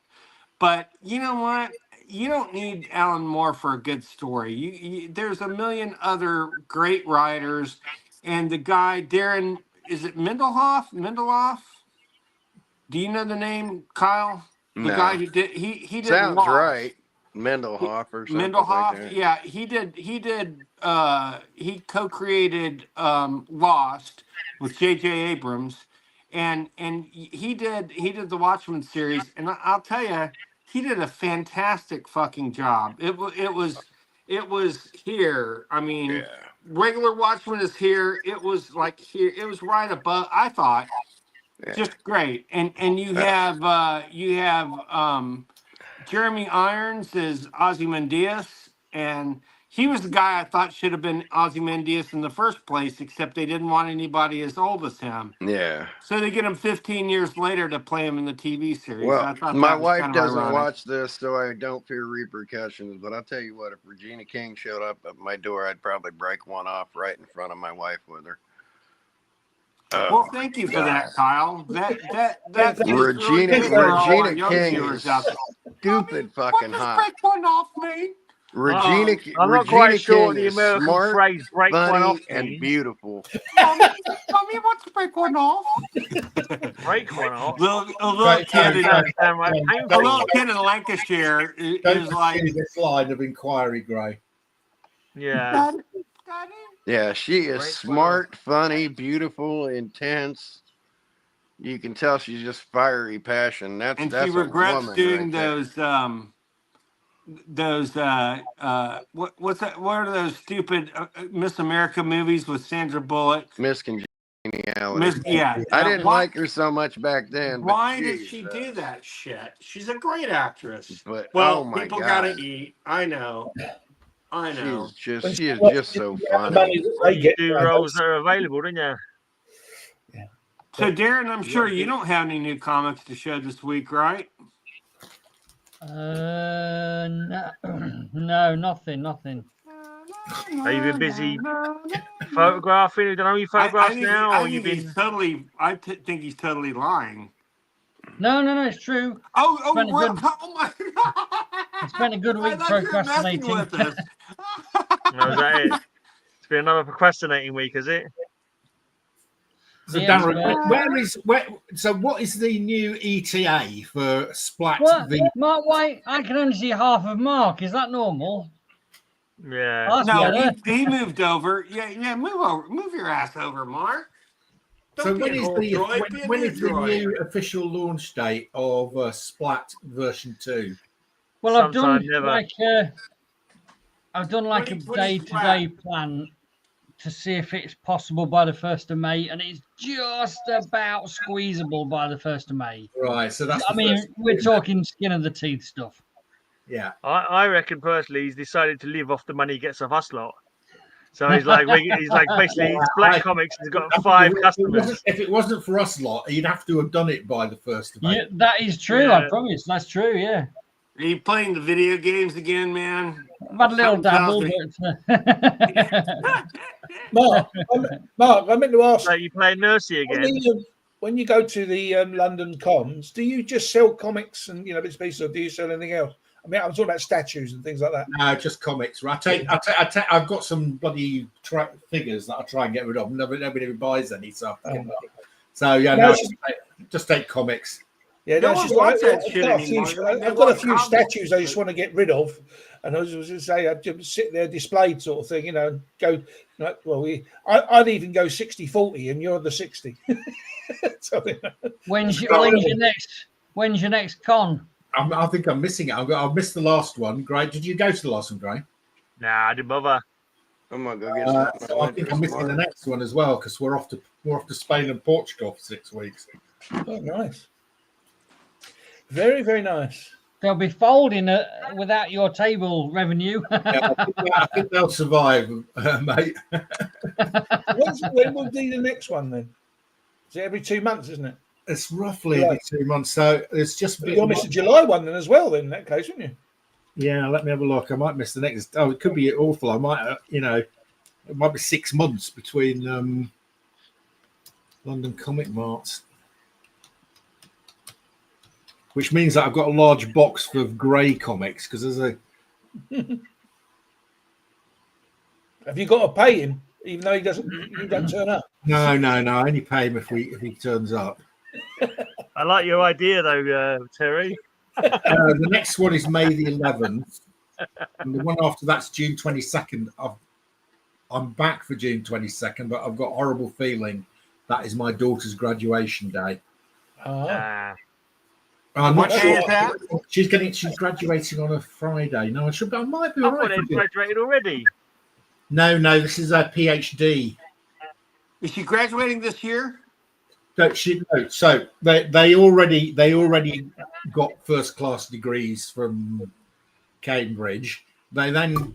But you know what? You don't need Alan Moore for a good story. There's a million other great writers. And the guy, Darren, is it Mendeloff? Do you know the name, Kyle? The guy who did he did Sounds Lost. right. Mendelhoff or something like that. Yeah, he co-created Lost with J.J. Abrams, and he did the Watchmen series, and I'll tell you, he did a fantastic fucking job. It was here. I mean, regular Watchmen is here. It was like here. It was right above. I thought. Just great, and you have Jeremy Irons is Ozymandias, and he was the guy I thought should have been Ozymandias in the first place, except they didn't want anybody as old as him. Yeah. So they get him 15 years later to play him in the TV series. Well, I thought my that was wife kind of doesn't ironic. watch this, so I don't fear repercussions. But I'll tell you what, if Regina King showed up at my door, I'd probably break one off right in front of my wife with her. Well, thank you for that, Kyle. That's Regina King is stupid fucking hot. Break one off me. Regina not quite sure King the is American smart, phrase "break one funny, off" and means. beautiful. Mommy wants to break one off. Break one off. A little kid in Lancashire is like this line of inquiry, Gray. Yeah. Yeah, she is smart, funny, beautiful, intense. You can tell she's just fiery passion. That's she regrets doing right those what's that? What are those stupid Miss America movies with Sandra Bullock? Miss Congeniality. Yeah, I didn't like her so much back then. Why did she do that shit? She's a great actress. But people gotta eat. I know. She is just so funny. You do roles that are available, don't you? Yeah. So, Darren, I'm sure you don't have any new comics to show this week, right? No, nothing. Have you been busy photographing? You don't know you photograph now, I or you've been totally. I think he's totally lying. No, it's true. Oh my God! I spent a good week procrastinating. No, is that it? It's been another procrastinating week, is it? So, Darren, so what is the new ETA for Splat? Mark White, I can only see half of Mark. Is that normal? Yeah. No, he moved over. Yeah, move your ass over, Mark. So when is the new official launch date of Splat version 2? Well, I've done like a day-to-day plan to see if it's possible by the 1st of May, and it's just about squeezable by the 1st of May. Right, so that's. We're talking skin of the teeth stuff. Yeah, I reckon personally he's decided to live off the money he gets off us lot. So he's like basically Black Comics has got 5 customers. If it wasn't for us lot, he'd have to have done it by the 1st of May. Yeah, that is true. Yeah. I promise. That's true. Yeah. Are you playing the video games again, man? I've had a little dabble. Mark, I meant to ask. So you playing Nursey again? When you go to the London cons, do you just sell comics and bits and pieces, or do you sell anything else? I mean, I'm talking about statues and things like that. No, just comics. I've got some bloody figures that I try and get rid of. Nobody buys any, so just take comics. Yeah, no one wants that shit anymore. I've got a few statues I just want to get rid of, and I was going to say I'd just sit there displayed sort of thing, and go. I'd even go 60-40, and you're the 60. So, when's your next con? I think I'm missing it. I've missed the last one. Gray, did you go to the last one, Gray? Nah, I didn't bother. I'm gonna go get so I think I'm missing the next one as well because we're off to Spain and Portugal for 6 weeks. Oh, nice. Very, very nice. They'll be folding without your table revenue. I think they'll survive, mate. When will be the next one then? Is it every 2 months, isn't it? It's roughly every 2 months, so it's just. You'll miss the July one then as well. Then in that case, wouldn't you? Yeah, let me have a look. I might miss the next. Oh, it could be awful. I might, it might be 6 months between London Comic Marts, which means that I've got a large box full of grey comics because there's a. Have you got to pay him even though he don't turn up? No. I only pay him if he turns up. I like your idea though, Terry. The next one is May the 11th, and the one after that's June 22nd. I'm back for June 22nd, but I've got a horrible feeling that is my daughter's graduation day. Ah. I'm What not day sure. is that? She's graduating on a Friday. No, I might be I all thought right. they'd graduated already. No, this is a PhD. Is she graduating this year? No, so they already got first class degrees from Cambridge. They then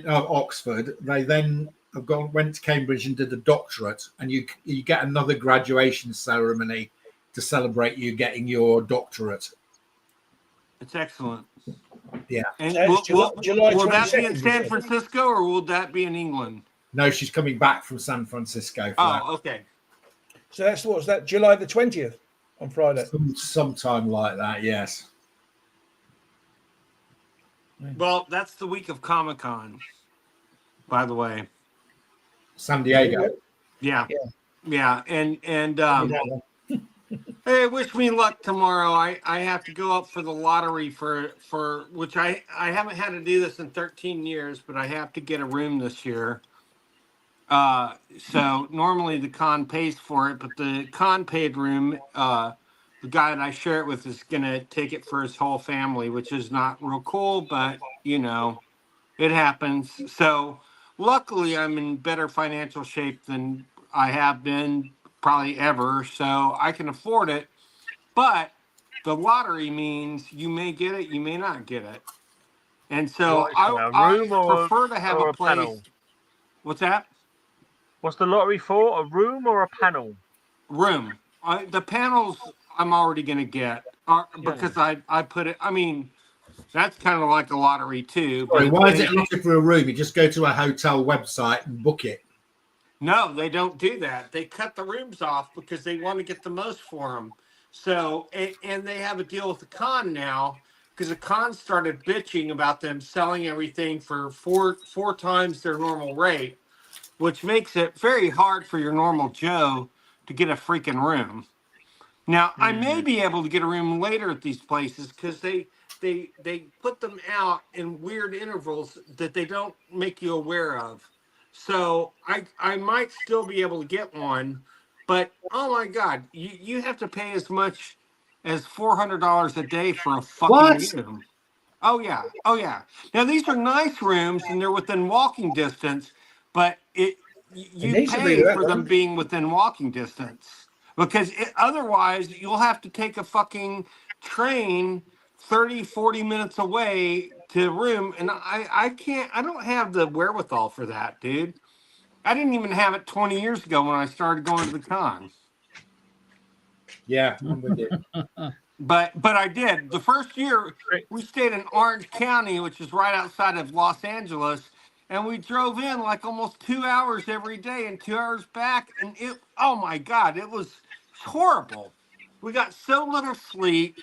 Oxford. They then went to Cambridge and did a doctorate, and you get another graduation ceremony to celebrate you getting your doctorate. It's excellent. Yeah. And So July will that be 22nd, in you San said? Francisco or will that be in England? No, she's coming back from San Francisco for that. Oh, okay. So what's that? July the 20th on Friday. Sometime like that, yes. Well, that's the week of Comic-Con, by the way. San Diego. Yeah. And hey, wish me luck tomorrow. I have to go up for the lottery for which I haven't had to do this in 13 years, but I have to get a room this year. So normally the con pays for it, but the con paid room, the guy that I share it with is going to take it for his whole family, which is not real cool, but it happens. So luckily I'm in better financial shape than I have been probably ever. So I can afford it, but the lottery means you may get it, you may not get it. And so I prefer to have a place. Panel? What's that? What's the lottery for? A room or a panel? Room. The panels I'm already going to get because I put it. I mean, that's kind of like a lottery too. Sorry, but why is it looking for a room? You just go to a hotel website and book it. No, they don't do that. They cut the rooms off because they want to get the most for them. So, and they have a deal with the con now because the con started bitching about them selling everything for four times their normal rate, which makes it very hard for your normal Joe to get a freaking room. Now, I may be able to get a room later at these places because they put them out in weird intervals that they don't make you aware of. So I might still be able to get one, but oh my God, you have to pay as much as $400 a day for a fucking room. Oh yeah. Now these are nice rooms and they're within walking distance, but you pay for them being within walking distance because otherwise you'll have to take a fucking train 30-40 minutes away to a room, and I don't have the wherewithal for that, dude. I didn't even have it 20 years ago when I started going to the con. Yeah, I'm with you. But I did. The first year we stayed in Orange County, which is right outside of Los Angeles, and we drove in like almost 2 hours every day and 2 hours back, and oh my God, it was horrible. We got so little sleep,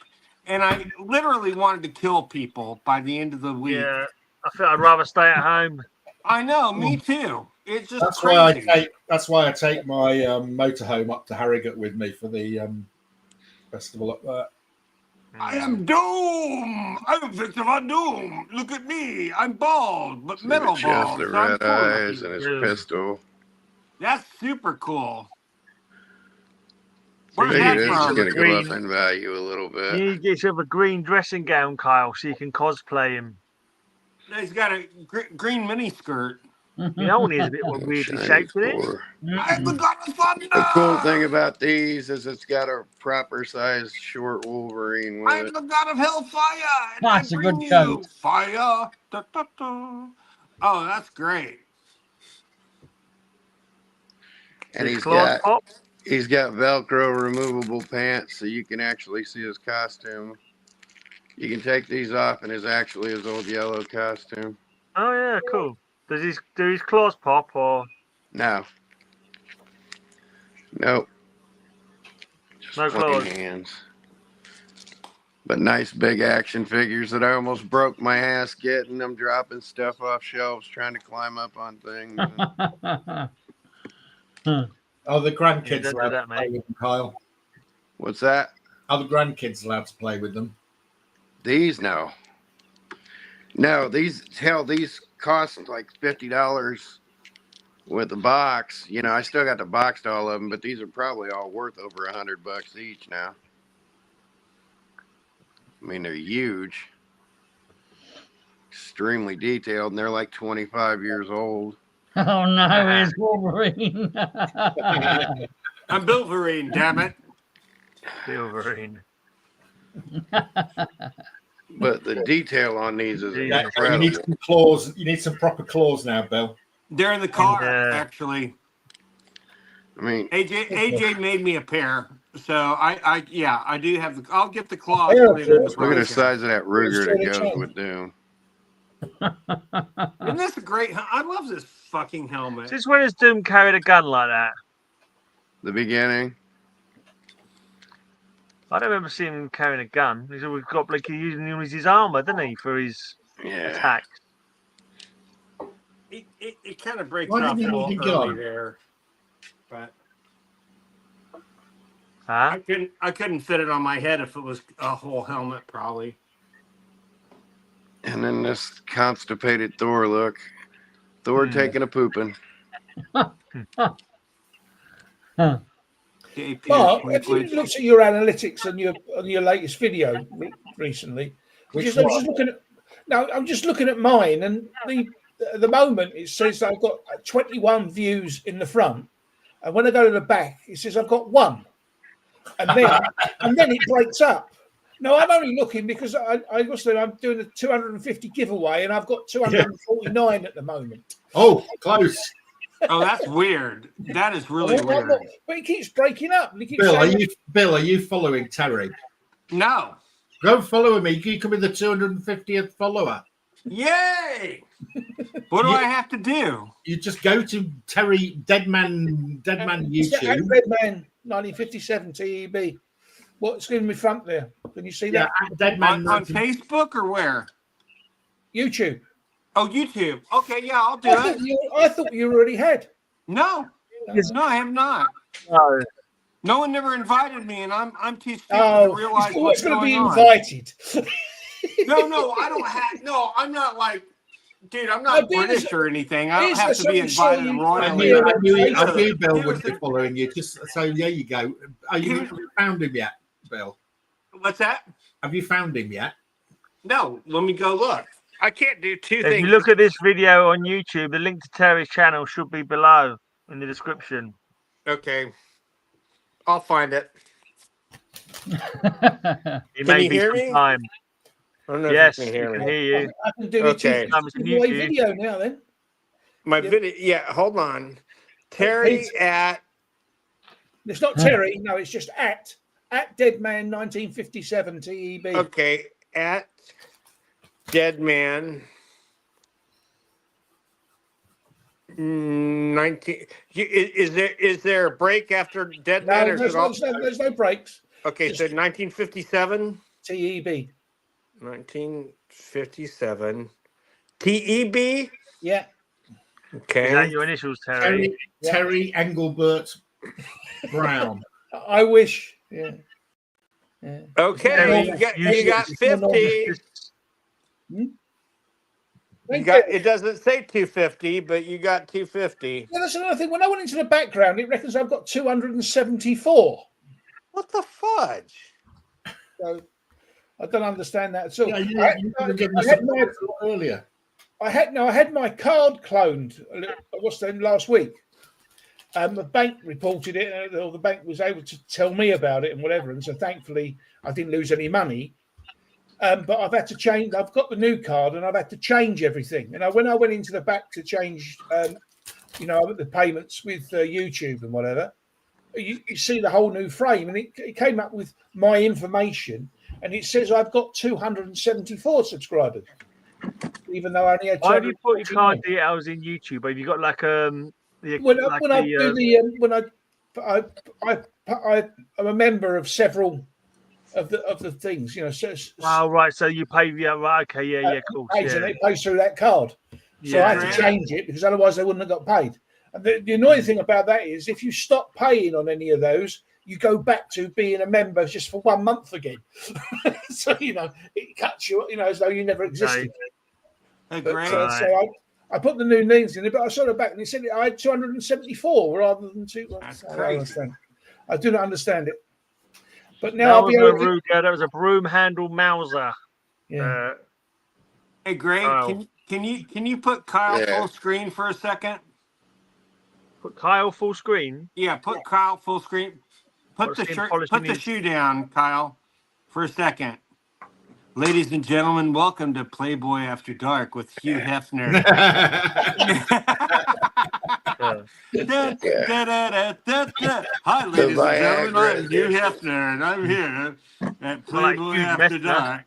and I literally wanted to kill people by the end of the week. Yeah, I feel I'd rather stay at home. I know, me too. It's just That's crazy. why I take my motorhome up to Harrogate with me for the festival up there. I am Doom. I'm a victim of Doom. Look at me. I'm bald, but metal Just bald. the so I'm red cool looking. eyes and his pistol. That's super cool. So Where's Maybe that it is from? going to go up in value a little You bit. need to get yourself a green dressing gown, Kyle, so you can cosplay him. He's got a green mini skirt. The old is a bit weirdly shaped, isn't it? I am the god of thunder. The cool thing about these is it's got a proper size short Wolverine with I am it. the god of hellfire. And That's I a bring good you coat. fire. Da, da, da. Oh, that's great. And His claws pop. he's got Velcro removable pants, so you can actually see his costume. You can take these off, and it's actually his old yellow costume. Oh yeah, cool. Do his claws pop or No. Nope. Just No plain claws. hands. But nice big action figures that I almost broke my ass getting them, dropping stuff off shelves, trying to climb up on things. Are the grandkids don't do allowed that, to play mate. with them, Kyle? What's that? Are the grandkids allowed to play with them? These no. No, these cost like $50 with the box. You know, I still got the box to all of them, but these are probably all worth over $100 each now. I mean, they're huge, extremely detailed, and they're like 25 years old. Oh no, it's Wolverine. I'm Wolverine, damn it. Wolverine? But the detail on these is Yeah, You incredible. need some claws. You need some proper claws now, Bill. They're in the car, Yeah. actually. I mean, AJ made me a pair. So I do have the. I'll get the claws. Yeah, put it in the look at the process. size of that Ruger that It's goes with Doom. Isn't this a great? I love this fucking helmet. Since when has Doom carried a gun like that? The beginning. I don't remember seeing him carrying a gun. He's always got like he uses his armor, doesn't he, for his Yeah. attacks? It kind of breaks Why off a didn't you little use a early gun? there, but Huh? I couldn't fit it on my head if it was a whole helmet, probably. And then this constipated Thor look. Thor taking a pooping. Mark, have you looked at your analytics on your latest video recently? I'm just looking at. Now I'm just looking at mine, and at the moment it says I've got 21 views in the front, and when I go to the back, it says I've got 1, and then it breaks up. No, I'm only looking because I'm doing a 250 giveaway, and I've got 249 at the moment. Oh, close. Oh, that's weird. That is really weird. But it keeps breaking up. It keeps Bill, are you following Terry? No. Go follow me. You can be the 250th follower. Yay! What do I have to do? You just go to Terry Deadman YouTube. Deadman 1957 TEB. What's in my front there? Can you see that? Deadman On Facebook or where? YouTube. Oh, YouTube. Okay, yeah, I'll do it. I thought you already had. No, I have not. No. No one never invited me, and I'm too stupid Oh, to realize who's what's going to be going on. invited? No, I don't have. No, I'm not like, dude. I'm not British or anything. I don't have to be something invited showing- royally. I knew Bill would be following you. Just so there you go. Have you found him yet, Bill? What's that? Have you found him yet? No, let me go look. I can't do two If things. you look at this video on YouTube, the link to Terry's channel should be below in the description. Okay, I'll find it. It Can may you be hear some me? time. I don't know Yes, if you you can can hear me. hear you. I can do Okay. it. It's a video now then. My video. Yeah, hold on. Terry at. It's not Terry. No, it's just at Deadman 1957 TEB. Okay, at Deadman 19. Is there a break after Deadman? No, or is it all- there's no breaks. Okay, so 1957. TEB. 1957. TEB. Yeah. Okay. Is that your initials, Terry? Terry Engelbert Brown. I wish. Yeah. Okay, you got 50. It doesn't say 250, but you got 250. Yeah, that's another thing. When I went into the background, it reckons I've got 274. What the fudge? So I don't understand that at all. Yeah, you were getting I had my- earlier. I had my card cloned. Last week. The bank reported it, or the bank was able to tell me about it and whatever. And so thankfully, I didn't lose any money. But I've had to change. I've got the new card, and I've had to change everything. And when I went into the back to change, the payments with YouTube and whatever, you see the whole new frame, and it came up with my information, and it says I've got 274 subscribers, even though I only had. Why have you put your card details in YouTube? Have you got like I'm a member of several of the things, right. So you pay, right? Okay, yeah, cool. And it pays through that card, so I had to change it because otherwise they wouldn't have got paid. And the annoying thing about that is if you stop paying on any of those, you go back to being a member just for 1 month again. So it cuts you, as though you never existed. Great. So I put the new names in it, but I saw it back and it said I had 274 rather than 2. That's crazy. I do not understand it. But now that was a broom handle Mauser. Yeah. Hey, Greg, can you put Kyle full screen for a second? Put Kyle full screen. Yeah, put Kyle full screen. Put the shoe down, Kyle, for a second. Ladies and gentlemen, welcome to Playboy After Dark with Hugh Hefner. Hi, ladies and gentlemen. I'm Hugh Hefner, and I'm here at Playboy After Dark.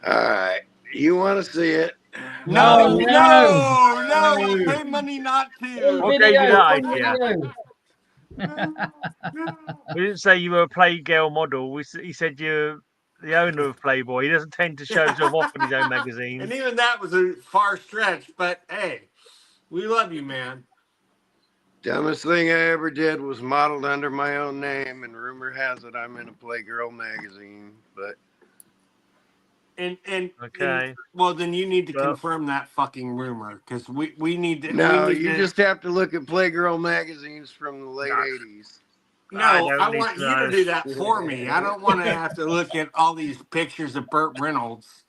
All right. You want to see it? No. Pay money not to. What gave you that idea? We didn't say you were a Playgirl model. He said you're the owner of Playboy. He doesn't tend to show himself off in his own magazine. And even that was a far stretch, but hey, we love you, man. Dumbest thing I ever did was modeled under my own name, and rumor has it I'm in a Playgirl magazine, but well, then you need to confirm that fucking rumor because we need to. No, you just have to look at Playgirl magazines from the late '80s. No, I want you to do that for me. I don't want to have to look at all these pictures of Burt Reynolds,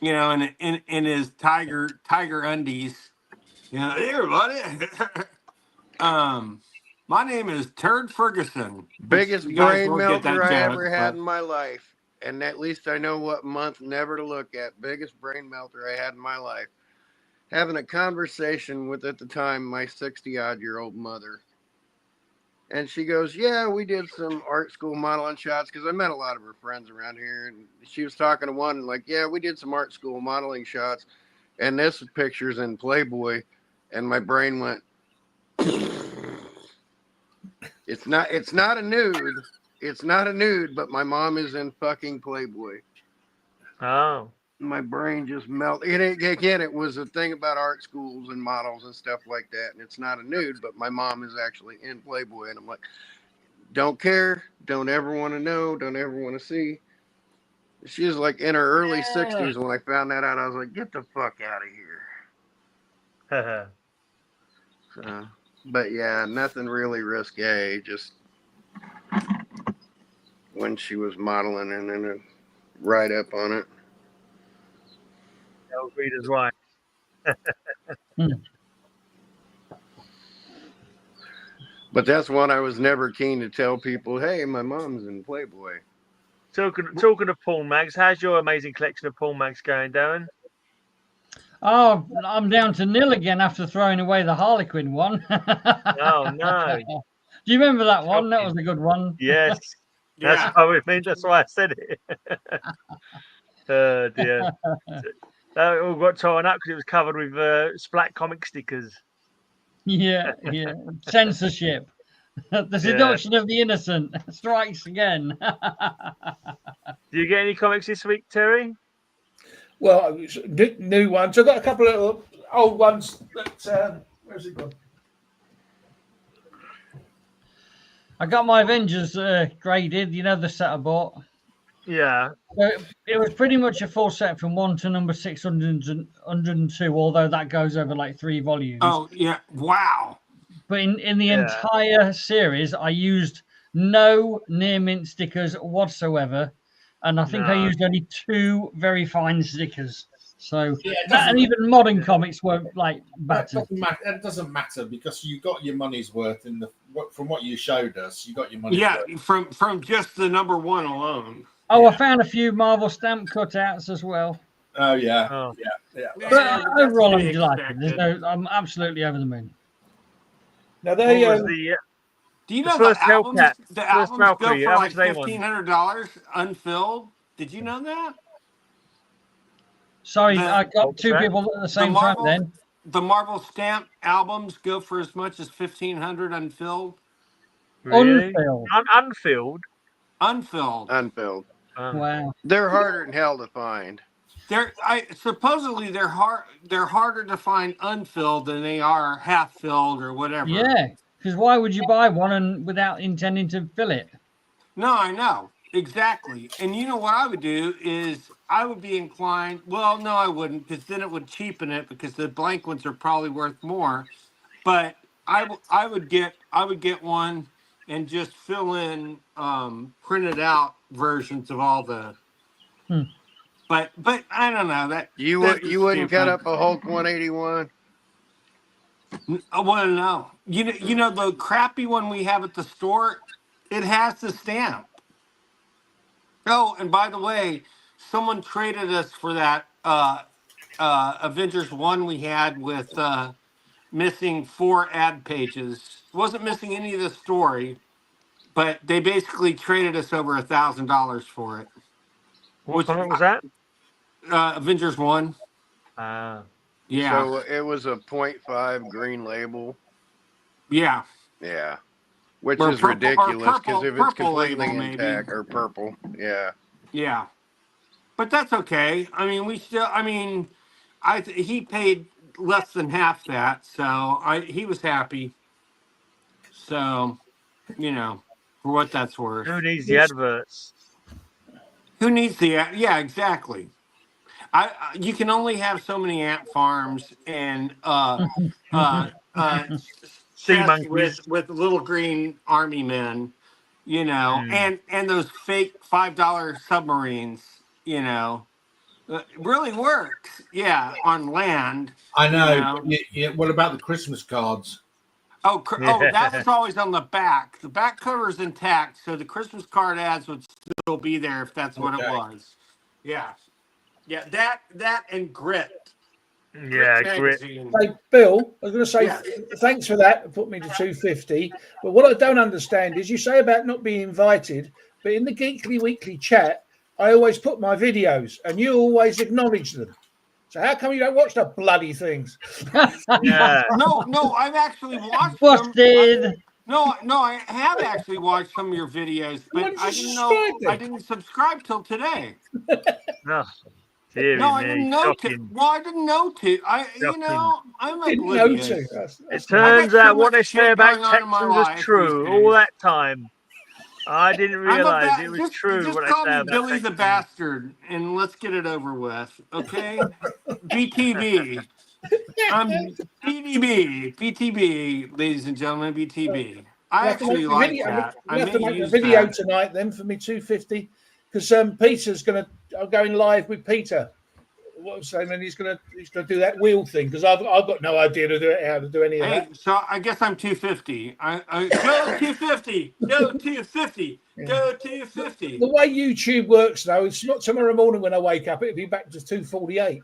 in his tiger undies. Here, buddy. My name is Turd Ferguson. Biggest brain melter I ever had in my life. And at least I know what month never to look at. Biggest brain melter I had in my life. Having a conversation with, at the time, my 60-odd-year-old mother. And she goes, yeah, we did some art school modeling shots because I met a lot of her friends around here. And she was talking to one, like, yeah, we did some art school modeling shots. And this picture's in Playboy. And my brain went, it's not a nude. It's not a nude, but my mom is in fucking Playboy. Oh. My brain just melted. Again, it was a thing about art schools and models and stuff like that. And it's not a nude, but my mom is actually in Playboy. And I'm like, don't care. Don't ever want to know. Don't ever want to see. She was like in her early 60s when I found that out. I was like, get the fuck out of here. But yeah, nothing really risque. Just when she was modeling and then a write up on it. I'll read as right. But that's one I was never keen to tell people, hey, my mom's in Playboy. Talking of porn mags, how's your amazing collection of porn mags going, Darren? Oh, I'm down to nil again after throwing away the Harlequin one. Oh, no. Do you remember that one? That was a good one. Yes. That's why I said it. Oh, dear. That all got torn up because it was covered with Splat comic stickers. Yeah. Censorship. The seduction of the innocent strikes again. Do you get any comics this week, Terry? Well, new ones. I've got a couple of old ones that where's it gone? I got my Avengers graded, the set I bought. Yeah. So it was pretty much a full set from 1 to number 602, although that goes over like 3 volumes. Oh, yeah. Wow. But in the entire series, I used no near mint stickers whatsoever. And I think I used only 2 very fine stickers. So Yeah, it and doesn't, even modern comics won't like it batter. doesn't matter because you got your money's worth in the from what you showed us. You got your money's Yeah, worth. from just the number one alone. Oh, Yeah. I found a few Marvel stamp cutouts as well. Oh yeah, Oh. yeah. But Yeah, but that's overall, to I'm be delighted. There's expected. no, I'm absolutely over the moon. Now they What was the Do you The know first the albums? Hellcat, The first albums go Valkyrie, for how like much they want? $1,500 unfilled. Did you know that? Sorry, The- I got two Okay. people at the The same time. Marvel, Then the Marvel stamp albums go for as much as $1,500 unfilled. Really? unfilled. Unfilled. Unfilled. Unfilled. Wow. They're harder than hell to find. Supposedly they're harder to find unfilled than they are half filled or whatever. Yeah, because why would you buy one and without intending to fill it? No, I know. Exactly. And you know what I would do is I would be inclined, well, no, I wouldn't, because then it would cheapen it because the blank ones are probably worth more. But I would get one and just fill in printed out versions of all the but I don't know that You that's wouldn't cut stupid. up a Hulk 181. I want to know. You know the crappy one we have at the store, it has the stamp. Oh, and by the way, someone traded us for that Avengers 1 we had with missing 4 ad pages. Wasn't missing any of the story, but they basically traded us over $1,000 for it. What comic was that? Avengers 1. Ah. Yeah. So it was a 0.5 green label. Yeah. Yeah. Which Or is purple- or ridiculous because purple- if it's purple completely label, maybe. intact or purple, yeah. Yeah. But that's okay. I mean, he paid less than half that, so he was happy. So, for what that's worth. Who needs the adverts? Who needs the yeah, exactly. You can only have so many ant farms and Sea chests monkeys. with little green army men, and those fake $5 submarines, it really works. Yeah, on land. I know. What about the Christmas cards? Oh, that was always on the back. The back cover is intact, so the Christmas card ads would still be there if that's what it was. Yeah. Yeah, that and Grit. Yeah, Grit. magazine. Hey, Bill, I was going to say Yeah. thanks for that. Put me to 250. But what I don't understand is you say about not being invited, but in the Geekly Weekly chat, I always put my videos, and you always acknowledge them. So how come you don't watch the bloody things? Yeah. No, I've actually watched them. Busted. No, I have actually watched some of your videos, Why but didn't you I didn't subscribe know. then? I didn't subscribe till today. No. Dear No, I me, didn't know to. shocking. Well, I didn't know to. Shocking. I'm Didn't know oblivious. to. It That's turns so out what much they shit say about going on in my Texans is life these true days. all that time. I didn't I'm a realize it was just true what they call say me about Billy the Texans. Bastard, and let's get it over with, okay? BTB. I'm BTB, ladies and gentlemen, BTB. I actually like that. I have may to make a use video that. tonight then for me 250 because Peter's I'm going live with Peter. What I'm saying, and he's gonna do that wheel thing because I've got no idea how to do any of Hey, that. so I guess I'm 250. I go 250. Go 250. Go 250. The way YouTube works though, it's not tomorrow morning when I wake up; it'll be back to 248.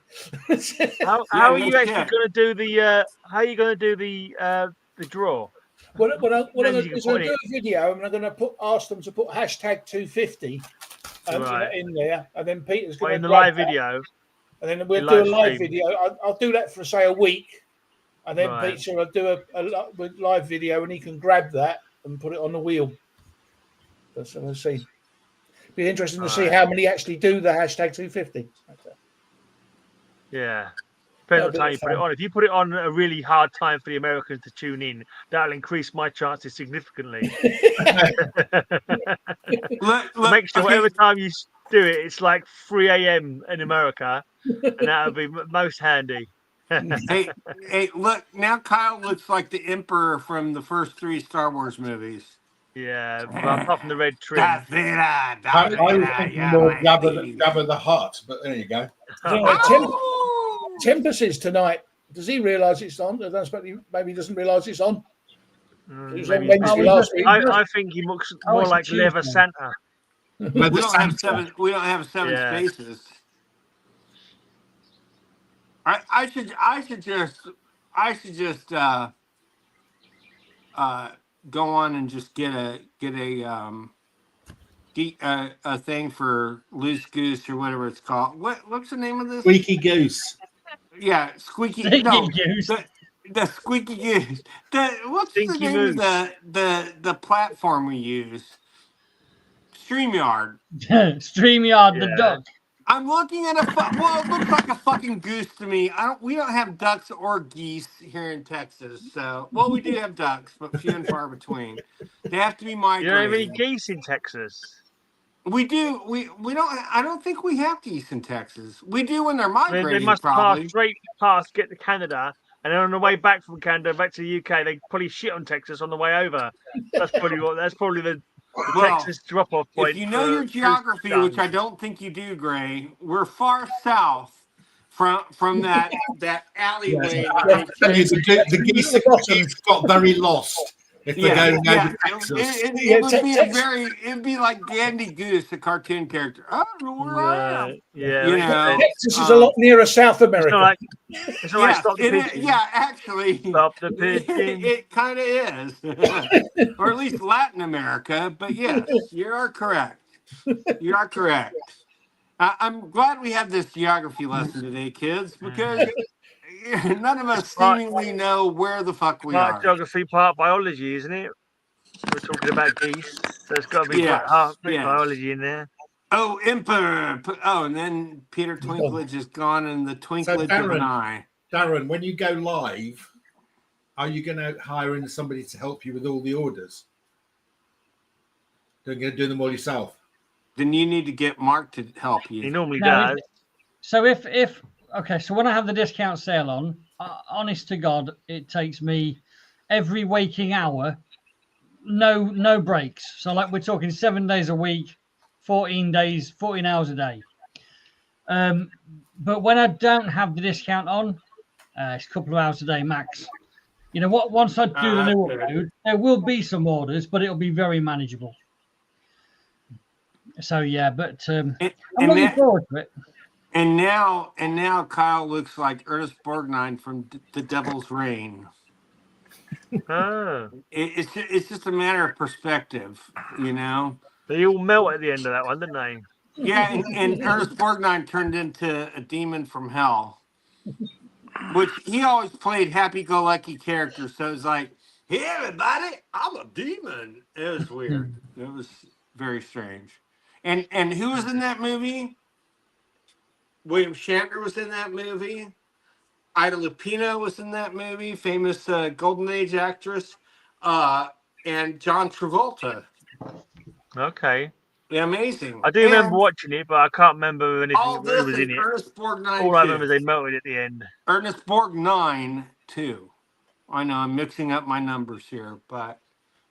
How Yeah, are no you actually shit. going to do the? How are you going to do the draw? What I'm Then going you to can do put is a video, and I'm going to ask them to put hashtag 250 Right. in there, and then Peter's Well, going in to the live video. and then we'll in do a live live stream. video. I'll do that for say a week, and then Right. Peter will do a live video, and he can grab that and put it on the wheel. That's what we'll see. Be interesting to see Right. how many actually do the hashtag 250. Yeah. Depends what time you put it on. If you put it on a really hard time for the Americans to tune in, that'll increase my chances significantly. Look, Make sure okay. whatever time you do it, it's like 3 a.m. in America, and that'll be most handy. Hey, look, now Kyle looks like the Emperor from the first 3 Star Wars movies. Yeah, but apart from the red trim. Darth Vader, I Darth was Vader, thinking yeah, more my Jabba please. the Hutt, but there you go. Tim, Tempest is tonight. Does he realise it's on? I don't expect maybe he doesn't realise it's on. It was on Maybe- Wednesday last week. I think he looks more it's a like Leather Tuesday. Santa. We don't have seven. We don't have seven Yeah. spaces. I should just go on and just get a thing for loose goose or whatever it's called. What's the name of this? Squeaky goose. Yeah, squeaky. Squeaky No, goose. the squeaky goose. What's Stinky the name moose. of the platform we use? StreamYard. StreamYard, the Yeah. duck. I'm looking at well, it looks like a fucking goose to me. We don't have ducks or geese here in Texas. So, well, we do have ducks, but few and far between. They have to be You don't have any migrating. geese in Texas. We do. We don't. I don't think we have geese in Texas. We do when they're They migrating, must probably. pass straight past, get to Canada, and then on the way back from Canada back to the UK, they probably shit on Texas on the way over. That's probably the Well, Texas drop-off point. if you know for your goose geography, which dung. I don't think you do, Gray, we're far south from that alleyway. that they take- The geese got very lost if they're going over Texas. It would be it'd be like Dandy Goose, a cartoon character. I don't know where I am. Yeah, You makes know, sense. Texas is a lot nearer South It's America. not like it's not like Yes, stop the it is, pigeon. yeah, actually, Stop the pigeon. it kind of is, or at least Latin America. But yes, you are correct. You are correct. I'm glad we have this geography lesson today, kids, because none of us seemingly know where the fuck we Part are. geography, part biology, isn't it? We're talking about geese. There's got to be Yes, yes. biology in there. Oh, Emperor. Oh, and then Peter Twinklage is gone in the twinkling of an eye. Darren, when you go live, are you going to hire in somebody to help you with all the orders? You're going to do them all yourself? Then you need to get Mark to help you. He normally No, does. So so when I have the discount sale on, honest to God, it takes me every waking hour, no breaks. So like we're talking 7 days a week, 14 hours a day. But when I don't have the discount on, it's a couple of hours a day max. You know what? Once I do the new upload, there will be some orders, but it'll be very manageable. So yeah, but I'm looking forward to it. And now Kyle looks like Ernest Borgnine from The Devil's Reign. It's just a matter of perspective, you know. They all melt at the end of that one, didn't they? Yeah, and Ernest Borgnine turned into a demon from hell, which he always played happy-go-lucky characters. So it's like, hey everybody, I'm a demon. It was weird. It was very strange. And who was in that movie? William Shatner was in that movie. Ida Lupino was in that movie, famous Golden Age actress, and John Travolta. Okay. Yeah, amazing. I do remember watching it, but I can't remember anything All who this was is in it. Ernest Borgnine. All I remember is they melted at the end. Ernest Borgnine 2. I know I'm mixing up my numbers here, but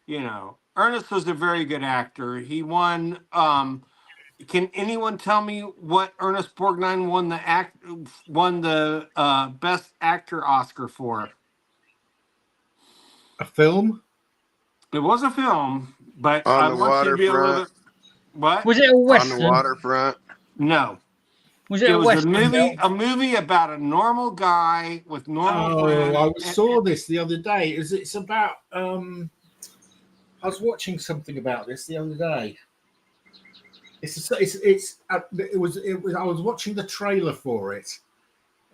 you know, Ernest was a very good actor. He won. Can anyone tell me what Ernest Borgnine won the Best Actor Oscar for? A film? It was a film, but On I the want you to be a little waterfront. bit. What? Was it a On western? the waterfront. No. Was it It a was western? a movie about a normal guy with normal friends. I saw this the other day. It's about I was watching something about this the other day. I was watching the trailer for it,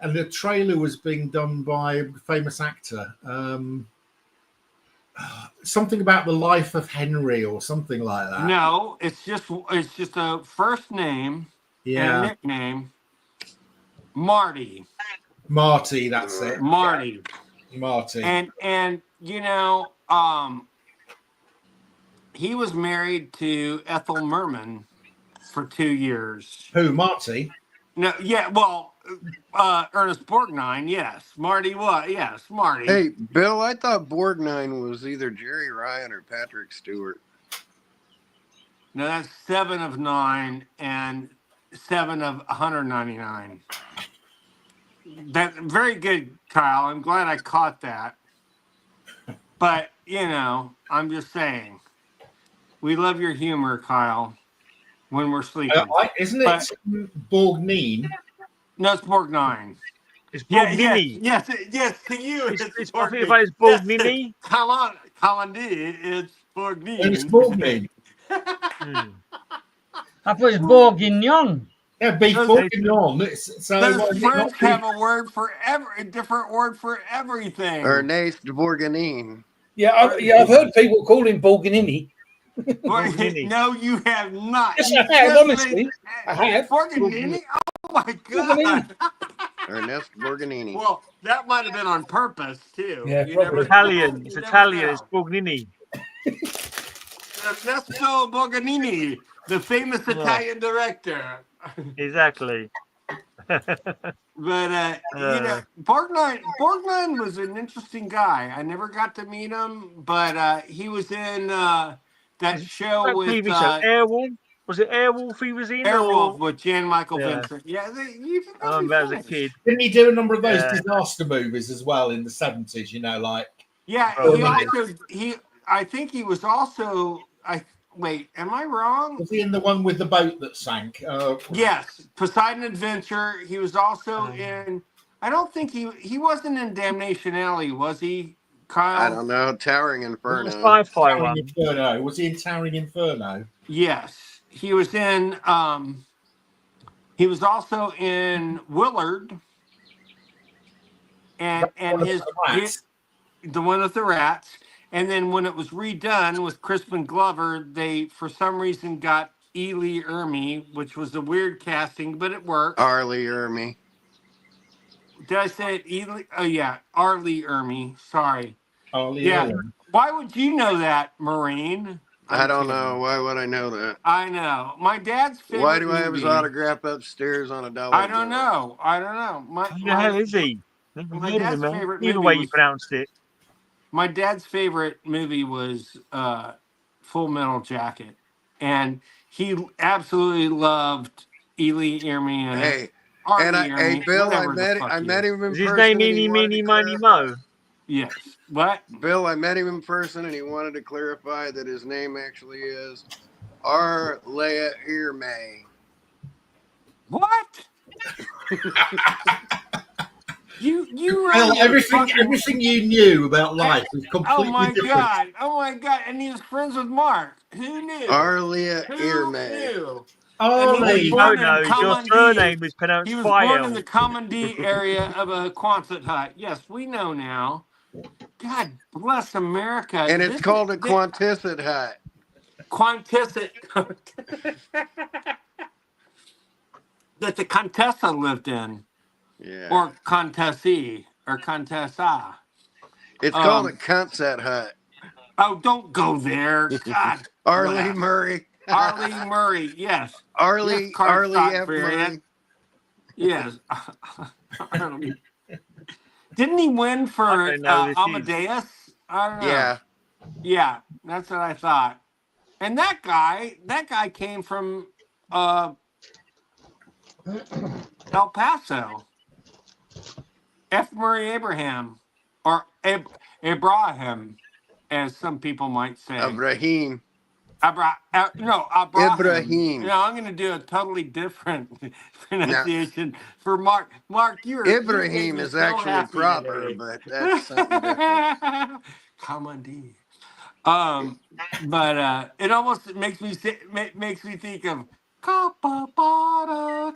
and the trailer was being done by a famous actor. Something about the life of Henry or something like that. No, it's just a first name and a nickname. Marty. Marty, that's it. Marty. And you know, he was married to Ethel Merman for 2 years. Who, Marty? No, yeah, well, Ernest Borgnine, yes. Marty what? Yes, Marty. Hey, Bill, I thought Borgnine was either Jerry Ryan or Patrick Stewart. No, that's 7 of 9 and 7 of 199. That very good, Kyle. I'm glad I caught that. But I'm just saying, we love your humor, Kyle. When we're sleeping, Isn't it Borgnine? No, it's Borgnine. It's Yes. Borgnini. Yes. To you, I it's think Borgnine. it's Borgnini. Colin D, it's Borgnine. And it's Borgnine. I thought it's Bourguignon. Yeah, beef bourguignon. Those French have a word for a different word for everything. Ernest Bourguignon. Yeah, I've heard people call him Borgnini. No, you have not. Yes, I have, honestly. I have. Borgnini? Oh my God. Ernest Bourguignon. Well, that might have been on purpose too. Yeah, Italian. It's Italian. It's Borgnini. Ernesto Borgnini, the famous Italian director. Exactly. But Borgnine was an interesting guy. I never got to meet him, but he was in that show with Airwolf. Was it Airwolf he was in? Airwolf with Jan Michael Vincent. Yeah, I remember as a kid. Didn't he do a number of those disaster movies as well in the 70s? Like. Yeah, I think he was also. Wait, am I wrong? Was he in the one with the boat that sank? Yes, Poseidon Adventure. He was also in. I don't think he wasn't in Damnation Alley, was he, Kyle? I don't know. Towering Inferno. Sci-fi one. Inferno. Was he in Towering Inferno? Yes, he was in. He was also in Willard, and the one with the rats. And then when it was redone with Crispin Glover, they, for some reason, got E. Lee Ermey, which was a weird casting, but it worked. R. Lee Ermey. Did I say it? E. Lee? Oh, yeah. R. Lee Ermey. Sorry. Ermey. Why would you know that, Marine? I don't know. Why would I know that? I know. My dad's favorite Why do I have his autograph upstairs on a dollar? I don't know. Who the hell is he? My dad's favorite Either movie way you pronounced it. My dad's favorite movie was Full Metal Jacket, and he absolutely loved Ely Ermey and Bill, I met him in person. Is his name Eeny, Meeny, Miny, Mo? Yes. What? Bill, I met him in person, and he wanted to clarify that his name actually is Arlea Ermey. What? You well, everything you knew about life was completely different. Oh my god! And he was friends with Mark. Who knew? Arlea Ermey. Your surname is pronounced He was born in the Common D area of a Quonset hut. Yes, we know now. God bless America. And it's called a Quonset hut. Quonset. That the Contessa lived in. Yeah. Or Contessie or Contessa. It's called a Quonset hut. Oh, don't go there. God. Arlie Murray. Arlie Murray, yes. Arlie F. Murray. Yes. Didn't he win for Amadeus? I don't know. Yeah. Yeah, that's what I thought. And that guy came from El Paso. F. Murray Abraham, or Abraham, as some people might say. Ibrahim. Ibrahim. No, I'm going to do a totally different pronunciation for Mark. Mark, Ibrahim is actually proper, today. But that's something different. Commandee. But it almost makes me think of capybara.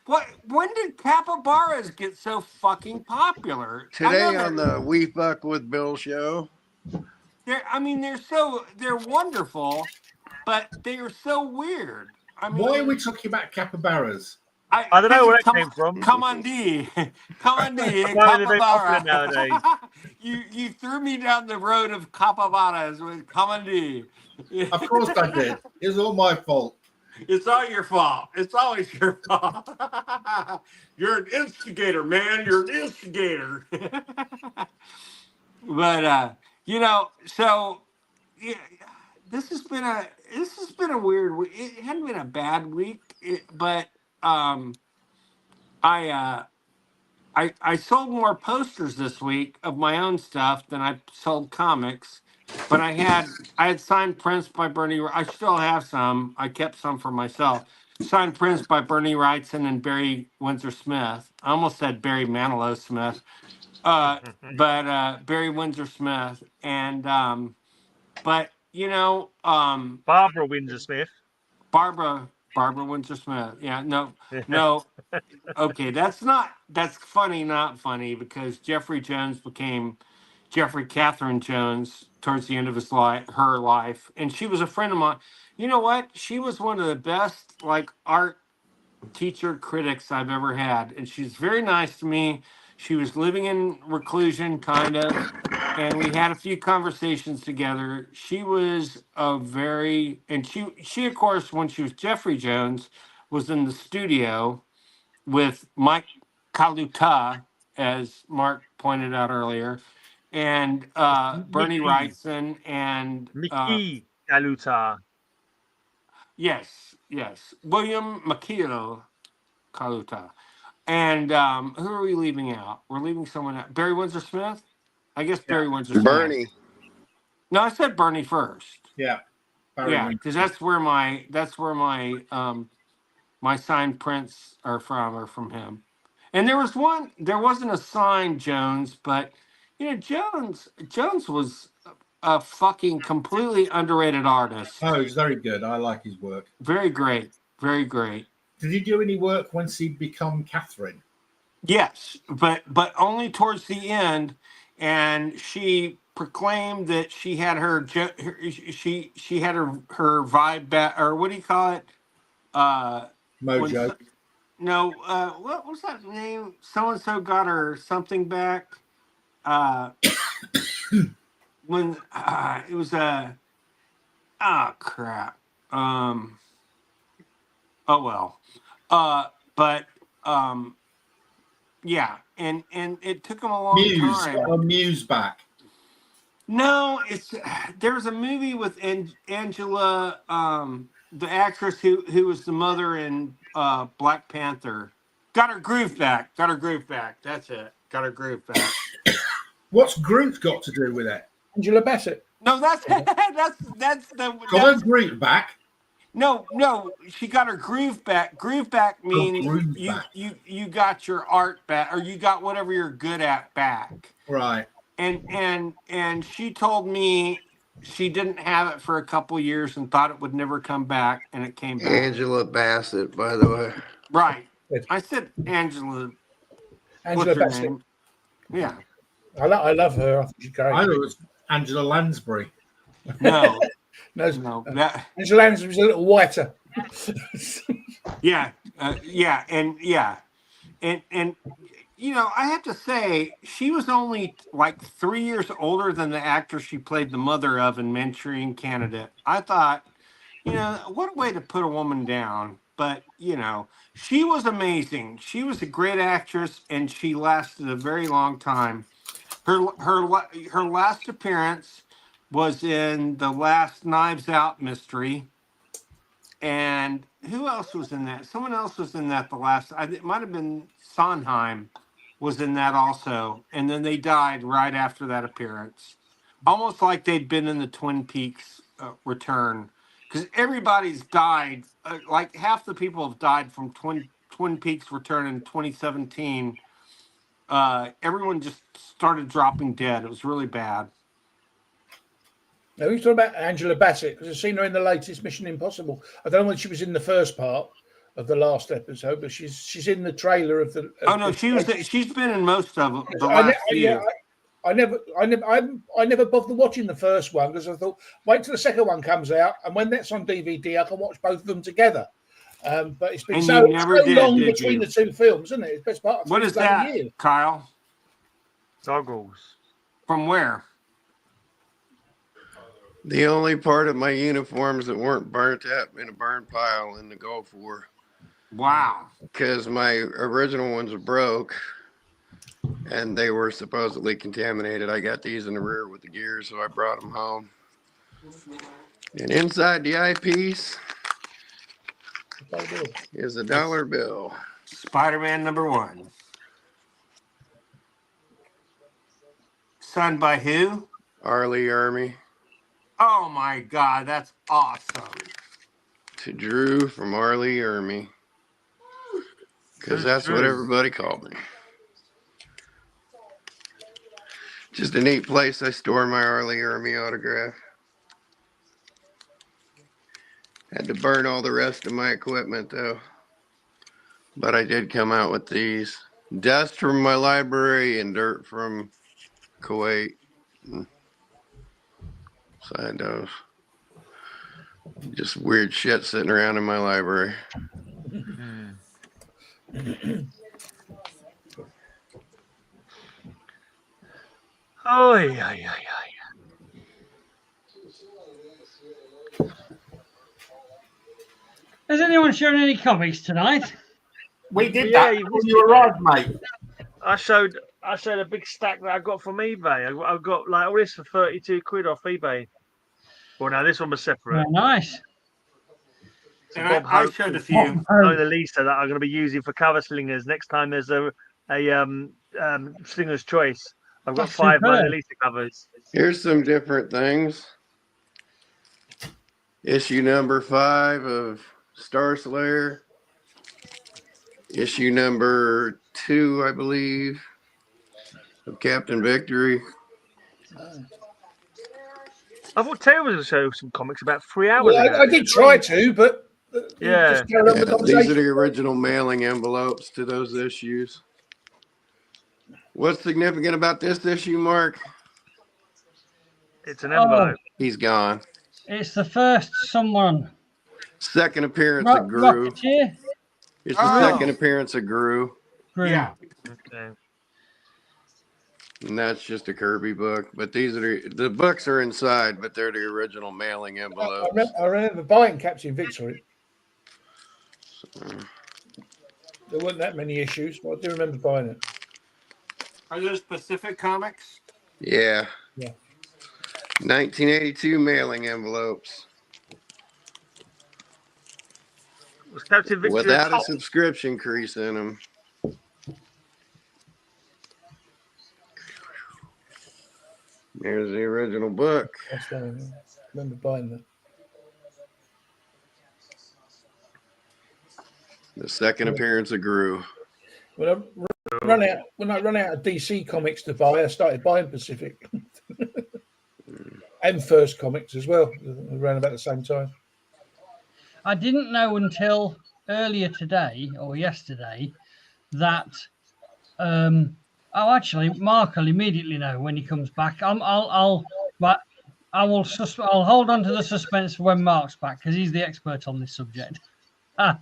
What? When did capybaras get so fucking popular? Today on the We Fuck with Bill show. They're wonderful, but they are so weird. Why are we talking about capybaras? I don't know where that came from. Commandee, capybara. Nowadays. You threw me down the road of capybaras with Commandee. Of course I did. It's all my fault. It's all your fault. It's always your fault. You're an instigator, man. You're an instigator. But so yeah, this has been a weird week. It hadn't been a bad week, but I sold more posters this week of my own stuff than I sold comics, but I had signed prints by Bernie. I still have some. I kept some for myself. Signed prints by Bernie Wrightson and Barry Windsor Smith. I almost said Barry Manilow Smith, but Barry Windsor Smith. And but Barbara Windsor Smith. Barbara Windsor Smith. Yeah, no. Okay, that's funny, not funny, because Jeffrey Jones became Jeffrey Catherine Jones towards the end of her life, and she was a friend of mine. You know what? She was one of the best art teacher critics I've ever had, and she's very nice to me. She was living in reclusion, kind of, and we had a few conversations together. She was she of course, when she was Jeffrey Jones, was in the studio with Mike Kaluta, as Mark pointed out earlier, and Bernie Mickey. Wrightson, and Mickey Kaluta. yes, William Makilo Kaluta. And who are we leaving out? We're leaving someone out. Barry Windsor Smith? I guess Barry Windsor Smith. Bernie. No, I said Bernie first. Yeah. Because that's where my my signed prints are from him. And there wasn't a signed Jones, but Jones was a fucking completely underrated artist. Oh, he's very good. I like his work. Very great. Very great. Did he do any work once he'd become Catherine? Yes, but only towards the end, and she proclaimed that she had her vibe back, or what do you call it? Mojo. No, what was that name? So and so got her something back. When it was crap. Oh well. But yeah, and it took him a long time. Muse back. No, there's a movie with Angela, the actress who was the mother in Black Panther. Got her groove back. That's it. Got her groove back. What's groove got to do with it? Angela Bassett. No, that's the. Got her groove back. No, she got her groove back. Groove back means you got your art back, or you got whatever you're good at back. Right. And she told me she didn't have it for a couple years and thought it would never come back, and it came back. Angela Bassett, by the way. Right. I said Angela. Angela Bassett. Name? Yeah. I love her. I think she's great. I thought it was Angela Lansbury. No. No. Angela Lansbury was a little whiter. Yeah. And I have to say, she was only 3 years older than the actor she played the mother of in Manchurian Candidate. I thought, what a way to put a woman down. But, she was amazing. She was a great actress, and she lasted a very long time. Her last appearance was in the last Knives Out mystery. And who else was in that? Someone else was in that it might have been Sondheim was in that also. And then they died right after that appearance. Almost like they'd been in the Twin Peaks return. Because everybody's died. Half the people have died from Twin Peaks return in 2017. Everyone just started dropping dead. It was really bad. Now, we're talking about Angela Bassett, because I've seen her in the latest Mission Impossible. I don't know when she was in the first part of the last episode, but she's in the trailer of the. She's been in most of them. The last few. I never bothered watching the first one because I thought, wait till the second one comes out, and when that's on DVD, I can watch both of them together. But it's been so long between the two films, isn't it? It's the best part of what is that, year. Kyle? Goggles. From where? The only part of my uniforms that weren't burnt up in a burn pile in the Gulf War. Wow. Because my original ones were broke and they were supposedly contaminated. I got these in the rear with the gears, so I brought them home. And inside the eyepiece is a dollar bill. Spider-Man #1. Signed by who? Arlie Ermy. Oh my God, that's awesome. To Drew from Arlie Ermy. Because Who's that's what Drew? everybody called me. Just a neat place I store my Arlie Ermy autograph. Had to burn all the rest of my equipment though. But I did come out with these. Dust from my library and dirt from Kuwait. So I had those. Just weird shit sitting around in my library. Oh, yeah. Has anyone shown any comics tonight? We did Yeah, that you when missed you it. arrived, mate. I showed a big stack that I got from eBay. I got like all this for 32 quid off eBay. Well, now this one was separate. Very nice. And Bob I Hope. showed a few. Mona Lisa that I'm going to be using for cover slingers next time there's a slinger's choice. I've got That's 5 Mona superb. Lisa covers. Here's some different things. Issue number 5 of Star Slayer. Issue number 2, I believe, of Captain Victory. I thought Taylor was going to show some comics about 3 hours Well, ago. I did try to, but Yeah. just carried on the These are conversation. the original mailing envelopes to those issues. What's significant about this issue, Mark? It's an envelope. He's gone. It's the first someone. Second appearance of Gru. Rocketeer. It's the Oh. second appearance of Gru. Gru. Yeah. Okay. And that's just a Kirby book. But these are the books are inside, but they're the original mailing envelopes. I remember buying Captain Victory. There weren't that many issues, but I do remember buying it. Are those Pacific comics? Yeah. Yeah. 1982 mailing envelopes. Was Captain Victory Without a top? subscription crease in them. Here's the original book. That's what I remember buying that. The second appearance of Gru. When I run out of DC comics to buy, I started buying Pacific and First comics as well, around about the same time. I didn't know until earlier today or yesterday that. Actually, Mark will immediately know when he comes back. I'll hold on to the suspense for when Mark's back because he's the expert on this subject. Yeah,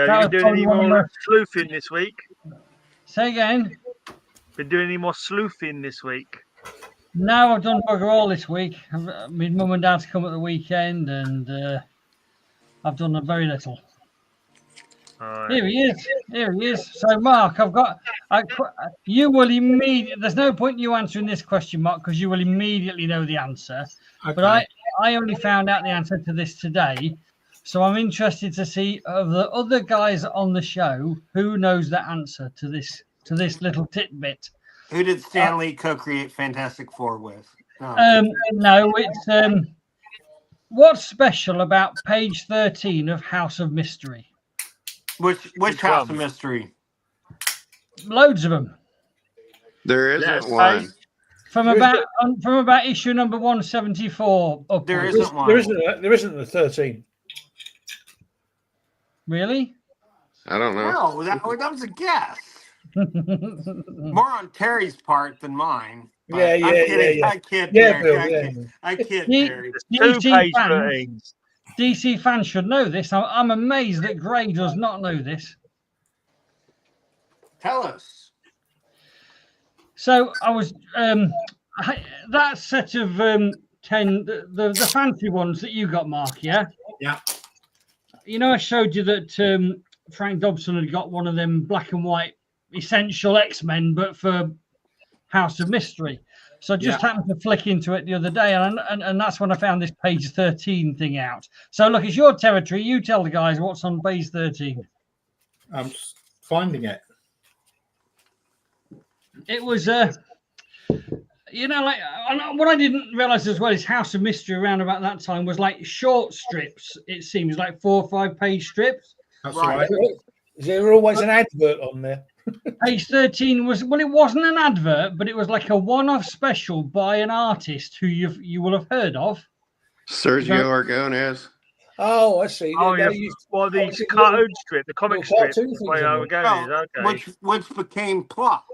That you been was doing any probably one of more the- sleuthing this week? Say again. Been doing any more sleuthing this week? No, I've done bugger all this week. My mum and dad's come at the weekend, and I've done very little. All right. Here he is. Here he is. So, Mark, you will immediately. There's no point in you answering this question, Mark, because you will immediately know the answer. Okay. But I only found out the answer to this today, so I'm interested to see of the other guys on the show who knows the answer to this little tidbit. Who did Stan Lee co-create Fantastic Four with? Oh. No, it's what's special about page 13 of House of Mystery? Which House of Mystery? Loads of them. There isn't Yes, one. From about issue number 174 upwards. There isn't one. There isn't a 13. Really? I don't know. No, that was a guess. More on Terry's part than mine. But Yeah, I'm yeah, kidding. yeah. I kid, Yeah, Terry. Bill, I yeah. kid, I kid He- Terry. Two page fans, 13. DC fans should know this. I'm amazed that Gray does not know this. Tell us. So I was that set of 10, the fancy ones that you got, Mark. Yeah. Yeah. You know, I showed you that Frank Dobson had got one of them black and white essential X-Men, but for House of Mystery. So I just happened to flick into it the other day, and that's when I found this page 13 thing out. So look, it's your territory. You tell the guys what's on page 13. I'm just finding it. It was you know, like what I didn't realize as well is House of Mystery around about that time was like short strips. It seems like 4 or 5 page strips. That's Right. right. Is there always an advert on there? Page 13 was, well, it wasn't an advert, but it was like a one-off special by an artist who you will have heard of. Sergio Aragonés. Oh, I see. Oh, yeah. Well, the cartoon strip, the comic strip by Aragonés. Okay. Which became Plot.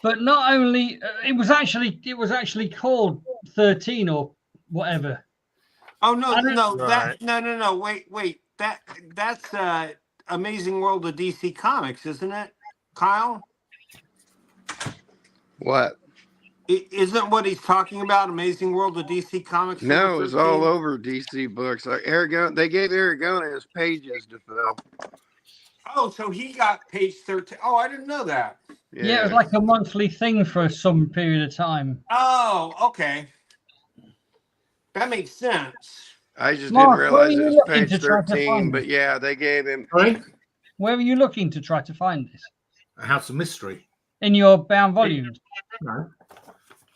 But not only it was actually called 13 or whatever. Oh no, Right. no. Wait. That's Amazing World of DC Comics, isn't it, Kyle? What? Isn't what he's talking about Amazing World of DC Comics? No, it's all over DC books. They gave Aragonés pages to fill. Oh, so he got page 13. Oh, I didn't know that. Yeah, it was like a monthly thing for some period of time. Oh, okay. That makes sense. I just Mark, didn't where are realize it you was looking page to try to 13, find but it? yeah, they gave him. Sorry? Where were you looking to try to find this? A House of Mystery. In your bound volumes? No.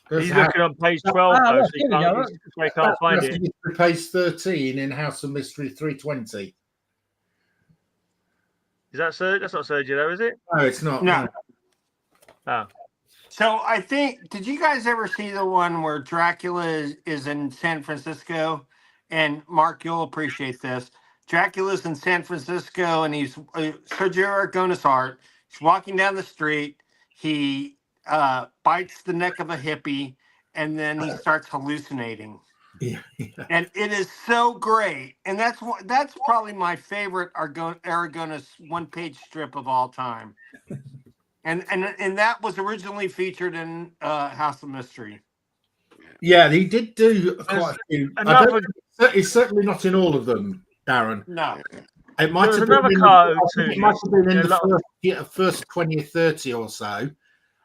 He's looking on page 12, though, look, so here we go, he can't find it. Page 13 in House of Mystery 320. Is that Sergio? That's not Sergio, though, is it? No, it's not. No. Oh. So I think, did you guys ever see the one where Dracula is in San Francisco? And Mark, you'll appreciate this. Dracula's in San Francisco, and he's Sergio Aragonés art. He's walking down the street. He bites the neck of a hippie, and then he starts hallucinating. Yeah. And it is so great. And that's probably my favorite Aragonés one-page strip of all time. And that was originally featured in House of Mystery. Yeah, he did do quite a few. He's certainly not in all of them, Darren. No. It might have another been cartoon. it might have been in the first 20 or 30 or so.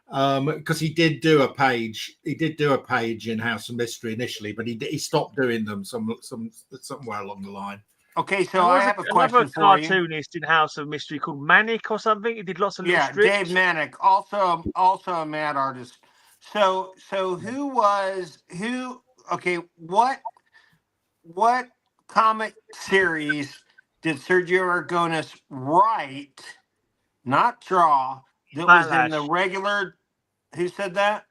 Because he did do a page. He did do a page in House of Mystery initially, but he stopped doing them somewhere along the line. Okay, so I have a question for you. Another cartoonist in House of Mystery called Manic or something. He did lots of little strips. Dave Manic, also a mad artist. So what comic series did Sergio Aragonés write, not draw, that was in the regular? Who said that?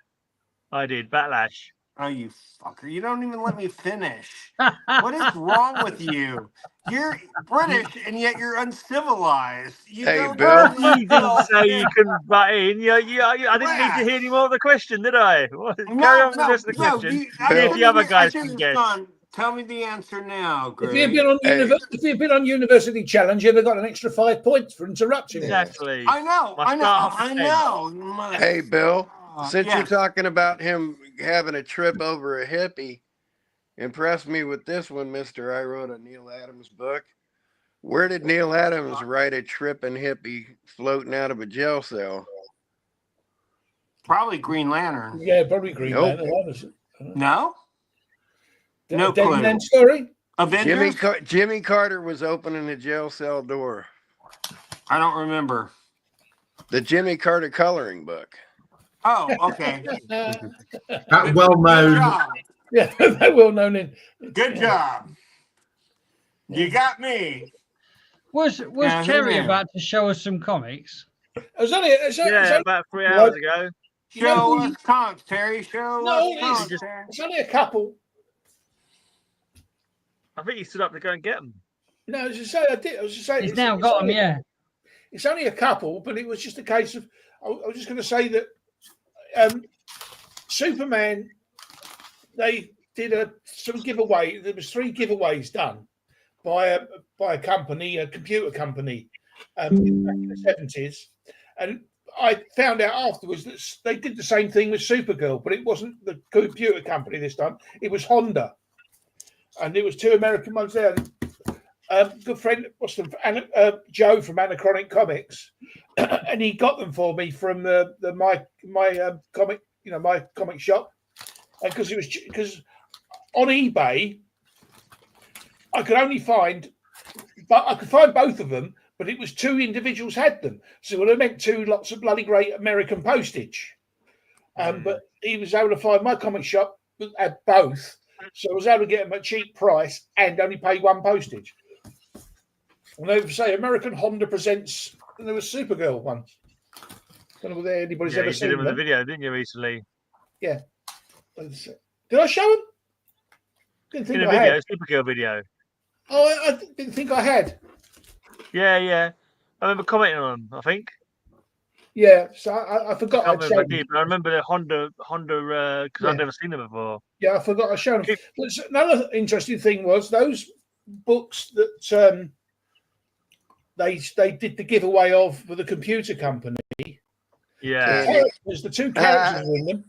I did. Backlash. Oh, you fucker. You don't even let me finish. What is wrong with you? You're British and yet you're uncivilized. Hey, Bill. You didn't say you couldn't butt in. I didn't need to hear any more of the question, did I? Carry on with the rest of the question. See if the other guys can guess. Tell me the answer now, Greg. If you've been on University Challenge, you've got an extra 5 points for interrupting. Exactly. I know. Hey, Bill. Since you're talking about him having a trip over a hippie, impress me with this one, mister. I wrote a Neil Adams book. Where did Neil Adams write a tripping hippie floating out of a jail cell? Probably Green Lantern. Yeah, probably Green Lantern. No? No clue. Deadman story? Avengers? Jimmy Carter was opening the jail cell door. I don't remember. The Jimmy Carter coloring book. Oh, okay. That well known. Yeah, that well known. Good job. You got me. Was Terry about to show us some comics? It was only about 3 hours ago. Show us comics, Terry. Show us comics. It's only a couple. I think he stood up to go and get them. No, I was just saying. He's now got them, yeah. It's only a couple, but it was just a case of. I was just going to say that Superman. They did some giveaway. There was 3 giveaways done by a company, a computer company, back in the 70s, and I found out afterwards that they did the same thing with Supergirl, but it wasn't the computer company this time. It was Honda, and there was 2 American ones there. good friend, Joe from Anachronic Comics, and he got them for me from my comic, my comic shop, because on eBay I could only find, but I could find both of them, but it was two individuals had them, so it meant two lots of bloody great American postage. But he was able to find my comic shop had both, so I was able to get them at a cheap price and only pay one postage. And they would say American Honda presents, and there was Supergirl once. Don't know whether anybody's ever seen them in the them. video, didn't you, recently? Yeah. Did I show them? Didn't think In a I video, had. Supergirl video. Oh, I didn't think I had. Yeah. I remember commenting on them, I think. Yeah, so I forgot I I'd can't remember if shown I them. did, but I remember the Honda, because I'd never seen them before. Yeah, I forgot I showed them. But another interesting thing was those books that they did the giveaway of for the computer company. Yeah. There's the two characters in them.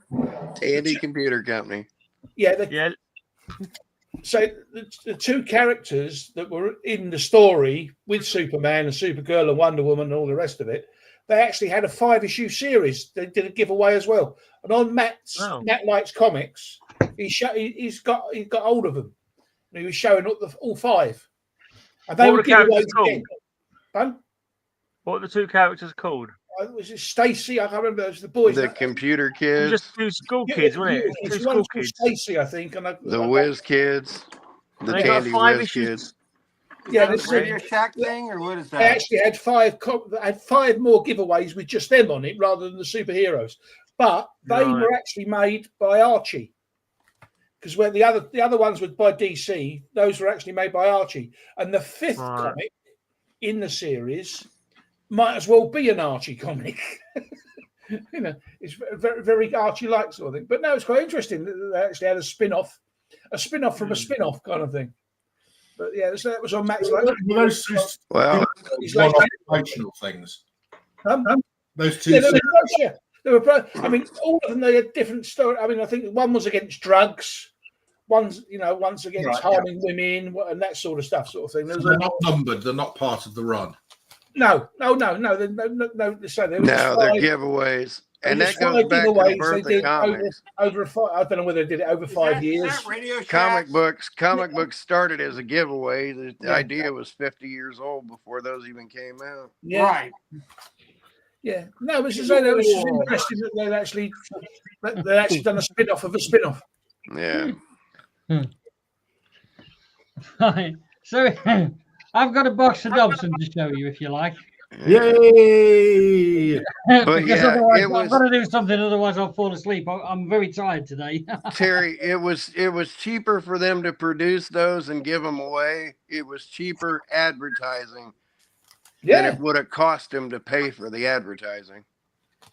Andy Computer Company. Yeah. So the two characters that were in the story with Superman and Supergirl and Wonder Woman and all the rest of it, they actually had a 5-issue series. They did a giveaway as well. And on Matt Light's comics, he's got hold of them. And he was showing all 5. And they were giveaways again. What were the two characters called? Was it Stacy? I can't remember. It was the boys. The computer kids. Just two school kids, wasn't it? Two school kids. Stacy, I think. And the Whiz kids. The Tandy Whiz kids. Yeah, this Radio Shack thing, or what is that? They actually had 5 more giveaways with just them on it rather than the superheroes. But they were actually made by Archie. Because where the other ones were by DC, those were actually made by Archie. And the 5th comic in the series might as well be an Archie comic. It's very, very Archie-like sort of thing. But no, it's quite interesting that they actually had a spin-off from a spin-off kind of thing. But yeah, that was on Matt's. Those two, functional things. Those two. They were. I mean, all of them. They had different story. I mean, I think one was against drugs. One's against harming women and that sort of stuff, sort of thing. They're not numbered. They're not part of the run. No. They're giveaways. And that goes back to the birth of comics. Over 5, I don't know whether they did it over 5 years. Comic books started as a giveaway. The idea was 50 years old before those even came out. Yeah. Right. Yeah. No, it was just interesting that they'd actually done a spin-off of a spin-off. Yeah. Right. So I've got a box of Dobson to show you if you like. Yay! But I've got to do something, otherwise I'll fall asleep. I'm very tired today. Terry, it was cheaper for them to produce those and give them away. It was cheaper advertising than it would have cost them to pay for the advertising.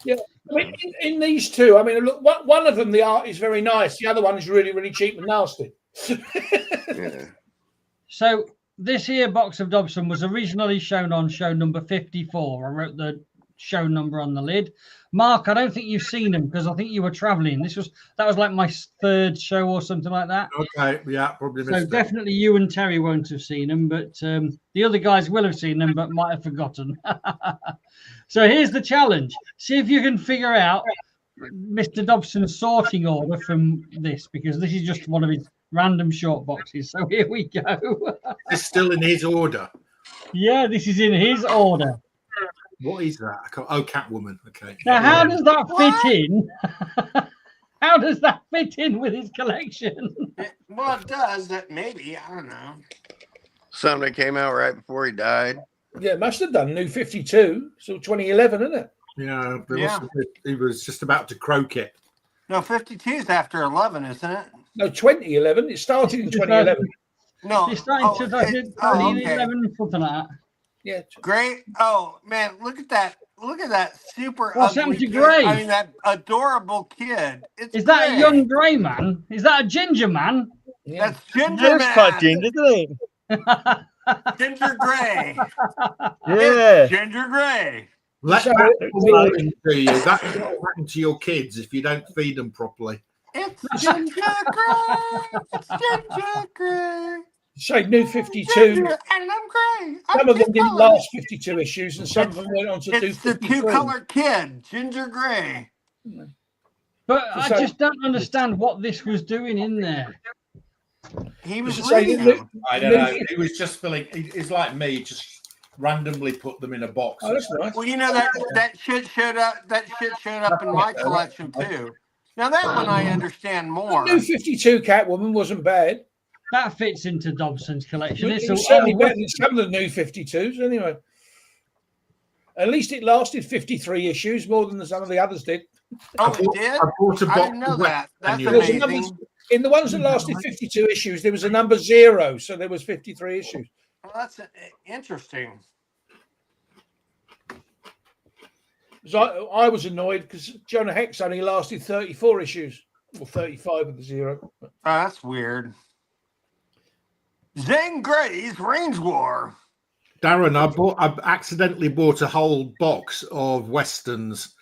Yeah, I mean, in these two, I mean, look, one of them, the art is very nice. The other one is really, really cheap and nasty. Yeah. So this here box of Dobson was originally shown on show number 54. I wrote the show number on the lid. Mark, I don't think you've seen them because I think you were traveling. That was like my 3rd show or something like that. Okay, yeah, probably missed So definitely you and Terry won't have seen them, but the other guys will have seen them, but might have forgotten. So here's the challenge. See if you can figure out Mr. Dobson's sorting order from this, because this is just one of his random short boxes. So here we go. It's still in his order. Yeah, this is in his order. What is that? Catwoman. Okay. Now, how does that fit in? How does that fit in with his collection? Well, it does. That maybe. I don't know. Something that came out right before he died. Yeah, must have done. New 52. So 2011, isn't it? Yeah, he was just about to croak it. No, 52 is after 11, isn't it? No, 2011. It started in 2011. No. It started in 2011, something like that. Yeah. Great. Oh, man, look at that. Look at that super What's ugly happened to kid. Gray? I mean, that adorable kid. Is that a young grey man? Is that a ginger man? Yeah. That's Ginger Man. quite ginger, isn't it? Ginger Gray. Yeah. Ginger Gray. Let that happen to you. That's what will happen to your kids if you don't feed them properly. It's Ginger Gray. It's Ginger Gray. Say New 52. Ginger and I'm gray. Some of them didn't last 52 issues, and some of them went on to do It's the 53. two-color kid, Ginger Gray. But I So- just don't understand what this was doing in there. He was It's the same, reading isn't it? them. I don't know. He was just filling. He's like me, just randomly put them in a box. Oh, that's nice. Well, you know that shit showed up. That shit showed up in my collection too. Now that one I understand more. The New 52 Catwoman wasn't bad. That fits into Dobson's collection. It It's was certainly better than some of the New 52s, anyway. At least it lasted 53 issues, more than some of the others did. Oh, it did? I bought a box. I didn't know of that. That's annuals. There was amazing. numbers, in the ones that lasted 52 issues, there was a number 0, so there was 53 issues. Well, that's interesting. So I was annoyed because Jonah Hex only lasted 34 issues, or 35 with the 0. Oh, that's weird. Zane Grey's Range War. Darren, I accidentally bought a whole box of westerns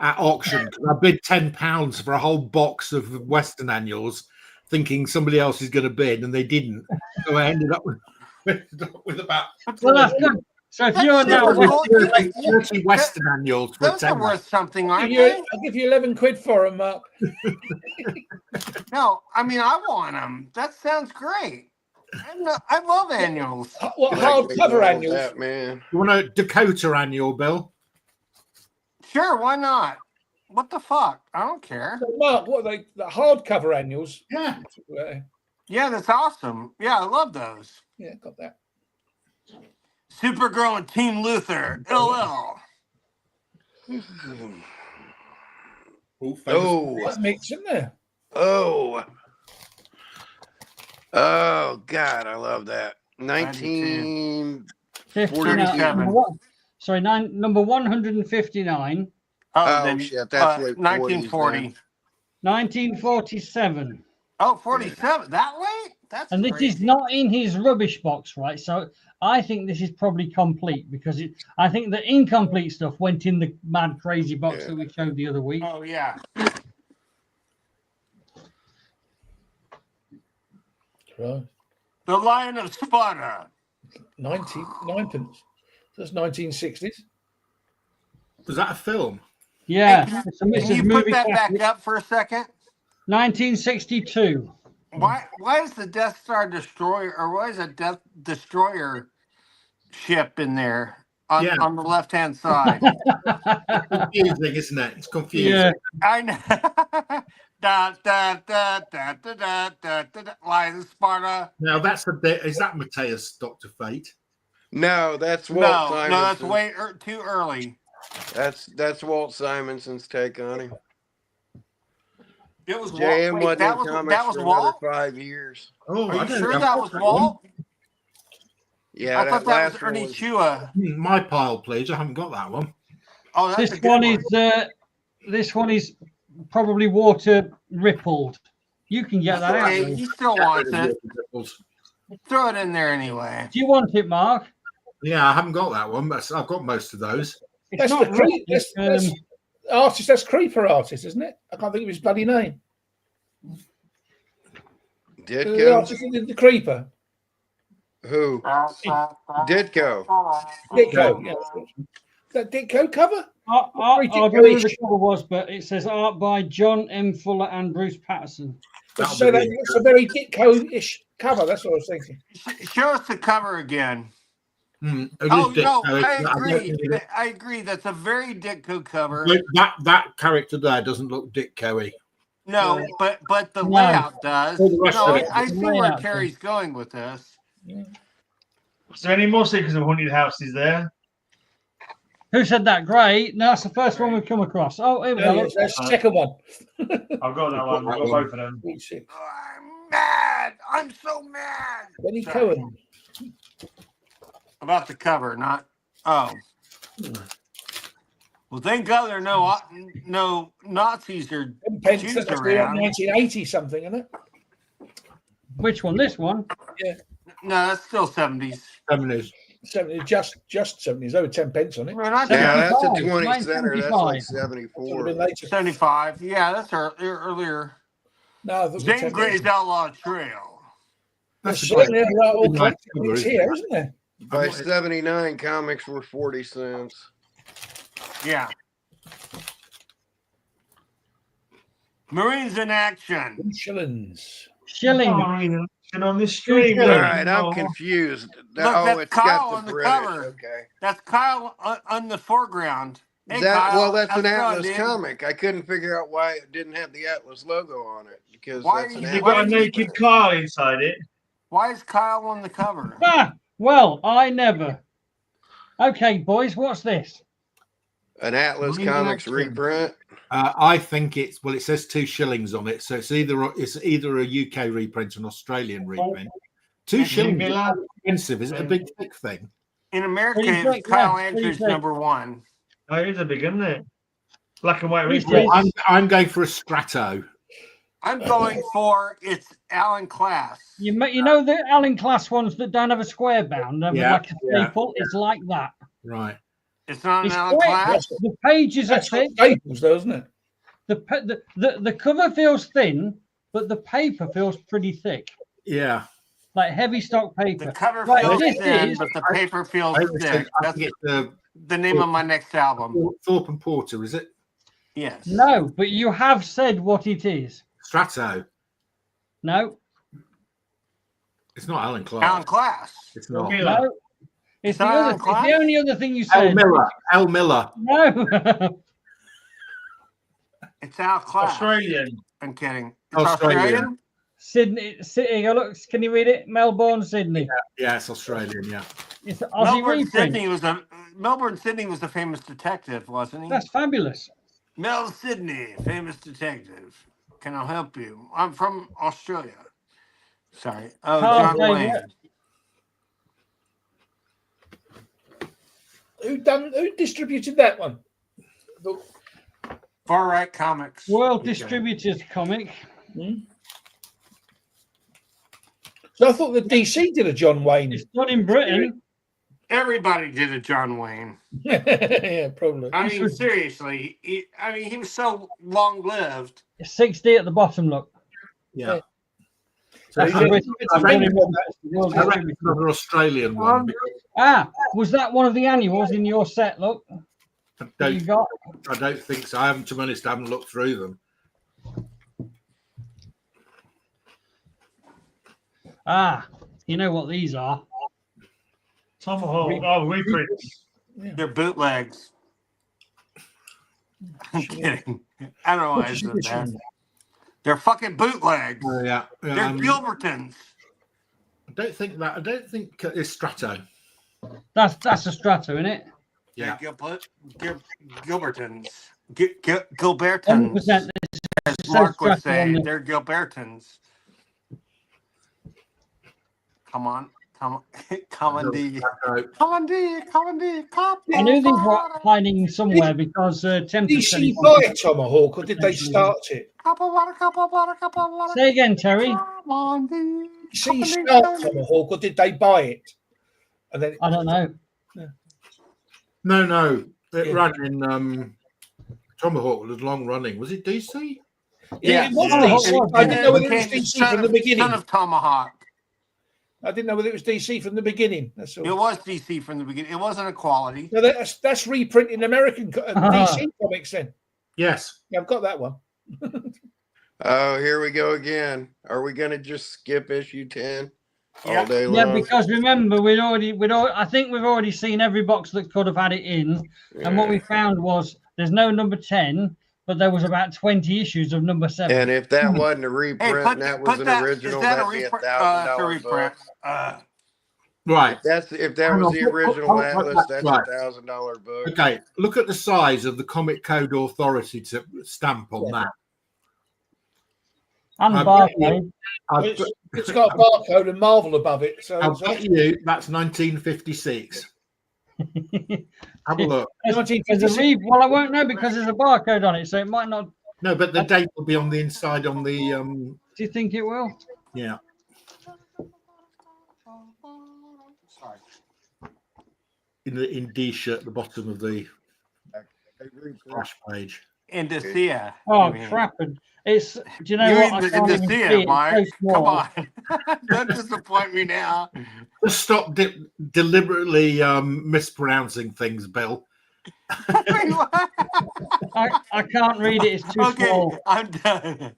at auction. I bid £10 for a whole box of Western annuals, thinking somebody else is going to bid, and they didn't. So I ended up with about Well, that's good. So if you're now That's with, 30 Western annuals for Those are £10. worth something, aren't I'll they? give you 11 quid for them, Mark. No, I mean I want them. That sounds great. I love annuals. What Like me hardcover love annuals? that, man. You want a Dakota annual, Bill? Sure, why not? What the fuck? I don't care. So Mark, what are they? The hardcover annuals? Yeah. Yeah, that's awesome. Yeah, I love those. Yeah, got that. Supergirl and Team Luther, LL. Oh, That mix, isn't there? oh, oh, God, I love that. 19. 47. Number 159, Oh, then, shit, that's late 1940. 1947. Oh, 47. That late? That's And this crazy. is not in his rubbish box, right? So I think this is probably complete because I think the incomplete stuff went in the mad crazy box that we showed the other week. Oh, yeah. Right. The Lion of Sparta. 99 pence. That's 1960s. Was that a film? Yeah. Hey, it's a Can Mrs. you put Movie that back Cabinet. up for a second? 1962. Why is the Death Star destroyer, or why is a Death Destroyer ship in there on, Yeah. on the left-hand side? Confusing, isn't it? It's confusing. Yeah. I know. Da, da, da, da, da, da, da, da. Lion of Sparta. Now that's a bit. Is that Mateus, Dr. Fate? No, that's Walt No, Simonson. no, that's way too early. That's Walt Simonson's take on him. It was JM Walt. Wait, wasn't that in was comics for Walt? another 5 years. Oh, Are I you don't sure know. that was Walt? Yeah, I thought that last was one Ernie was- Chua. My pile, please. I haven't got that one. Oh, that's a This good one. This one is probably water rippled. You can get that out. Okay, though. he still wants it. Ripples. Throw it in there anyway. Do you want it, Mark? Yeah, I haven't got that one, but I've got most of those. It's That's not the creep. ripped, it's, That's artist. That's Creeper artist, isn't it? I can't think of his bloody name. The Ditko? artist in the Creeper. Who? Ditko. Ditko. Yeah. That Ditko cover? I don't know who the cover was, but it says art by John M. Fuller and Bruce Patterson. That'll So be that's a very Ditko-ish cover. That's what I was thinking. Show us the cover again. It Oh is no, Ditko. I don't agree. think it- I agree. That's a very Ditko cover. That character there doesn't look Ditko-y. No, but the No. layout does. All the rest No, of I, it. I see where Layout Terry's going with this. Is there any more Secrets of Haunted Houses there? Who said that? Gray? No, that's the first one we've come across. Oh, here we No, go. yes, that's the second one. I've got that one. I've got both of them. I'm mad. I'm so mad. Benny Sorry. Cohen. About the cover, not. Oh. Well, thank God there are no Nazis or Pence, Jews that's around. 1980 something, isn't it? Which one? This one? No, that's still 70s. 70s. 70, just 70s. Over 10 pence on it. Well, not Yeah, that's a 75. 20 center. That's like 75. Would have 74. been later. 75. Yeah, that's earlier. No, I thought it was Zane 10 Grey's pence. Outlaw Trail. That's certainly a lot all nice collectibles cover, isn't here, it? isn't there? By 79, comics were 40 cents. Yeah. Marines in action. 2 shillings. Shilling. On this stream. All look. right, I'm confused. Look, Oh, that's it's Kyle got on the the British. cover. Okay. That's Kyle on the foreground. Hey, That Kyle, that's how's an it going, Atlas dude? comic. I couldn't figure out why it didn't have the Atlas logo on it because Why that's are an you- They've Atlas. got a naked car inside it. Why is Kyle on the cover? Ah, well, I never. Okay, boys, what's this? An Atlas Marine in Comics action. reprint. I think it says 2 shillings on it, so it's either a UK reprint or an Australian reprint. 2 shillings is Miller. expensive. Is it a big thick thing? In America, Pretty it's thick, Kyle yeah, pretty Andrews thick. #1. Oh, it is a big, isn't it? Black and white Pretty reprint. thick. I'm going for a Strato. I'm going for it's Alan Class. You know the Allen class ones that don't have a square bound, have Yeah, like a yeah. staple. It's like that. Right. It's not an It's Alan quite, Class. the pages are That's thick. staples, though, isn't it? The cover feels thin, but the paper feels pretty thick, Yeah. like heavy stock The paper. cover Right, feels this thin, is- but the paper feels I thick. That's think it's the name of my next album. Thorpe and Porter, is it? Yes. No, but you have said what it is. Strato. No, It's not Alan Clark. Alan Class. It's not. Miller. no. It's the not other. Allen It's Class? the only other thing you L said. Miller. L Miller. No. It's Alan Class. Australian. I'm kidding. It's Australian. Australian. Sydney. Look, can you read it? Melbourne, Sydney. Yeah, it's Australian. Yeah. It's an Aussie reprint. Melbourne Sydney was a famous detective, wasn't he? That's fabulous. Mel Sydney, famous detective. Can I help you? I'm from Australia. Sorry. Oh, Carl John Taylor. Wayne. Who distributed that one? Far Right Comics. World Okay. Distributors comic. So I thought the DC did a John Wayne. It's done in Britain. Everybody did a John Wayne. Yeah, probably. I mean, seriously. He was so long-lived. It's 60 at the bottom. Look. Yeah. So That's he the did- British- it's a done in very- World I reckon Distributors. another Australian one. Was that one of the annuals in your set? Look, I that you don't, got. I don't think so. I haven't, to be honest, I haven't looked through them. You know what these are? Tomahawk. Oh, reprints. They're bootlegs. I'm kidding. I don't know why I said that. They're fucking bootlegs. Yeah. They're Gilbertons. I don't think it's Strato. That's a Strato, isn't it? Yeah. Gilbertons. Gilbertons. 100%. As says Mark would Strato on say, the- they're Gilbertons. Come on. Come on, D. Come on, D. I knew these were hiding somewhere because Tempest said DC he buy wanted- Tomahawk, or did they start it? Cup of water. Say again, Terry. Come on, D. DC start Tomahawk, or did they buy it? And then I don't know. No. It Yeah. ran in Tomahawk was long running. Was it DC? yeah, it was Yeah. DC. I didn't know whether it was Became DC from the beginning. Son of Tomahawk. I didn't know whether it was DC from the beginning. That's all. It was DC from the beginning. It wasn't a quality. No, that's reprinting American DC comics. Then Yes. yeah, I've got that one. Oh, here we go again. Are we going to just skip issue 10 all day long? Yeah, because remember, I think we've already seen every box that could have had it in, and what we found was there's no number 10, but there was about 20 issues of number 7. And if that wasn't a reprint, and that was an original, that'd be $1,000 book. Right. If that was the original Atlas, that's $1,000 book. Okay. Look at the size of the Comic Code Authority to stamp on that. And the I barcode. It's got a barcode and Marvel above it. So I'll bet you that's 1956. Have a look. Well, I won't know because there's a barcode on it, so it might not. No, but the date will be on the inside on the Do you think it will? yeah. Sorry. In D shirt at the bottom of the splash page. Indicia. Oh, crap. It's. Do you know You what? I need can't to even see see it, it. Mike. It's so Come small. on. Don't disappoint me now. Just stop deliberately mispronouncing things, Bill. Wait, what? I can't read it. It's too Okay, small. I'm done.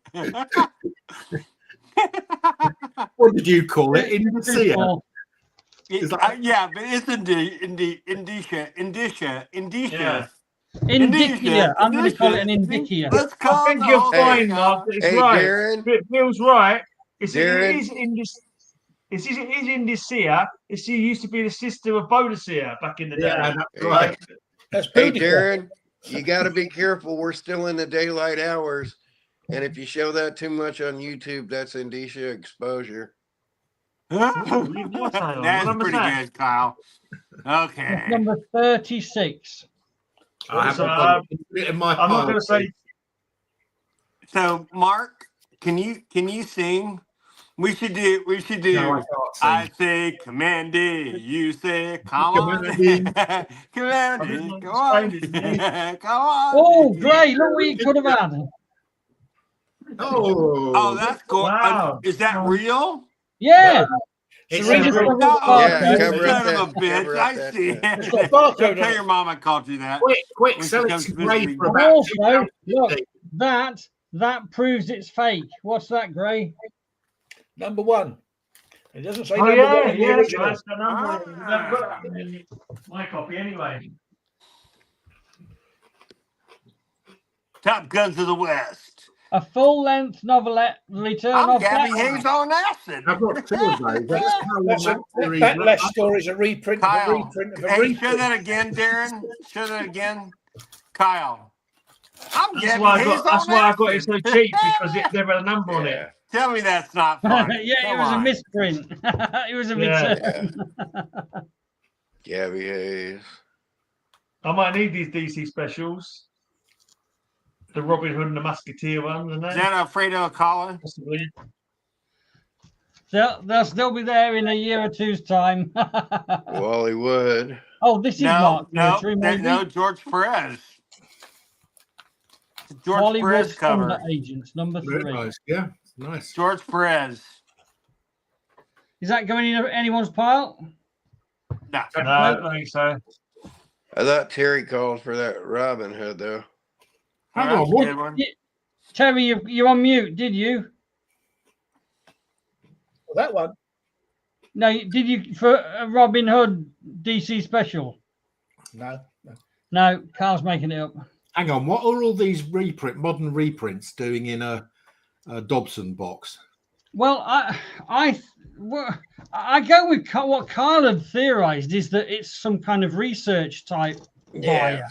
What did you call it? Too Indicia. small. Is that- Yeah, but it's indicia. Indicia. Indicia. I'm going to call it an indicia. Let's I call think the you'll whole Hey, find, thing Mark, out. that it's Hey, right. Darren. Bill's right. It Darren. is Indicia. She used to be the sister of Bodicea back in the day. Yeah, that's Hey, right. That's Hey, beautiful. Darren, you got to be careful. We're still in the daylight hours. And if you show that too much on YouTube, that's indicia exposure. That's What pretty good, Kyle. Okay. That's number 36. I haven't So, got it in my I'm not pile. going to say. So, Mark, can you sing? We should do. No, I can't I sing. say Commandy, you say come on. Commandy. Commandy, I come on. didn't explain it, Come on. Oh, great. Look what you could have had. Oh, that's cool. Wow. Is that real? Yeah. It's Read us a- the Oh, Yeah, you cover up son of a that- bitch. cover up I that see. stuff. It's got a barcode Don't on tell it. your mom I called you that. quick, When sell she it comes to to visit Gray me. for And about also, look, 2,050. that proves it's fake. What's that, Gray? Number one. It doesn't say Oh, number yeah, one in the yeah. original. That's the number. We haven't got that in my copy anyway. Top Guns of the West. A full-length novelette, Return I'm of Gabby Batman. Hayes on acid. I've got two of those. That's how long That's that series Backlash lasts. story is a reprint of a Kyle. reprint of a Hey, reprint. show that again, Darren. Show that again. Kyle. I'm That's Gabby why I Hayes got. That's on why I got it acid. so cheap because it never had a number on it. Yeah. Tell me that's not funny. Yeah, it Come was on. a misprint. It was a Yeah. return. Gabby Hayes. I might need these DC specials. The Robin Hood and the Musketeer one, and Is that Alfredo Colin? possibly. They'll still be there in a year or two's time. Wally Wood. Oh, this is Mark territory, maybe. No, George Perez. George Hollywood Perez cover. Thunder Agents, number Very 3. nice. Yeah, nice. George Perez. Is that going in anyone's pile? No. No, I don't think so. I thought Terry called for that Robin Hood, though. Hang That's on, a what? good one. Terry, you're on mute, did you? Well, that one. No, did you for a Robin Hood DC special? No. No, Carl's making it up. Hang on, what are all these modern reprints doing in a Dobson box? Well, I go with what Carl had theorized is that it's some kind of research type buyer.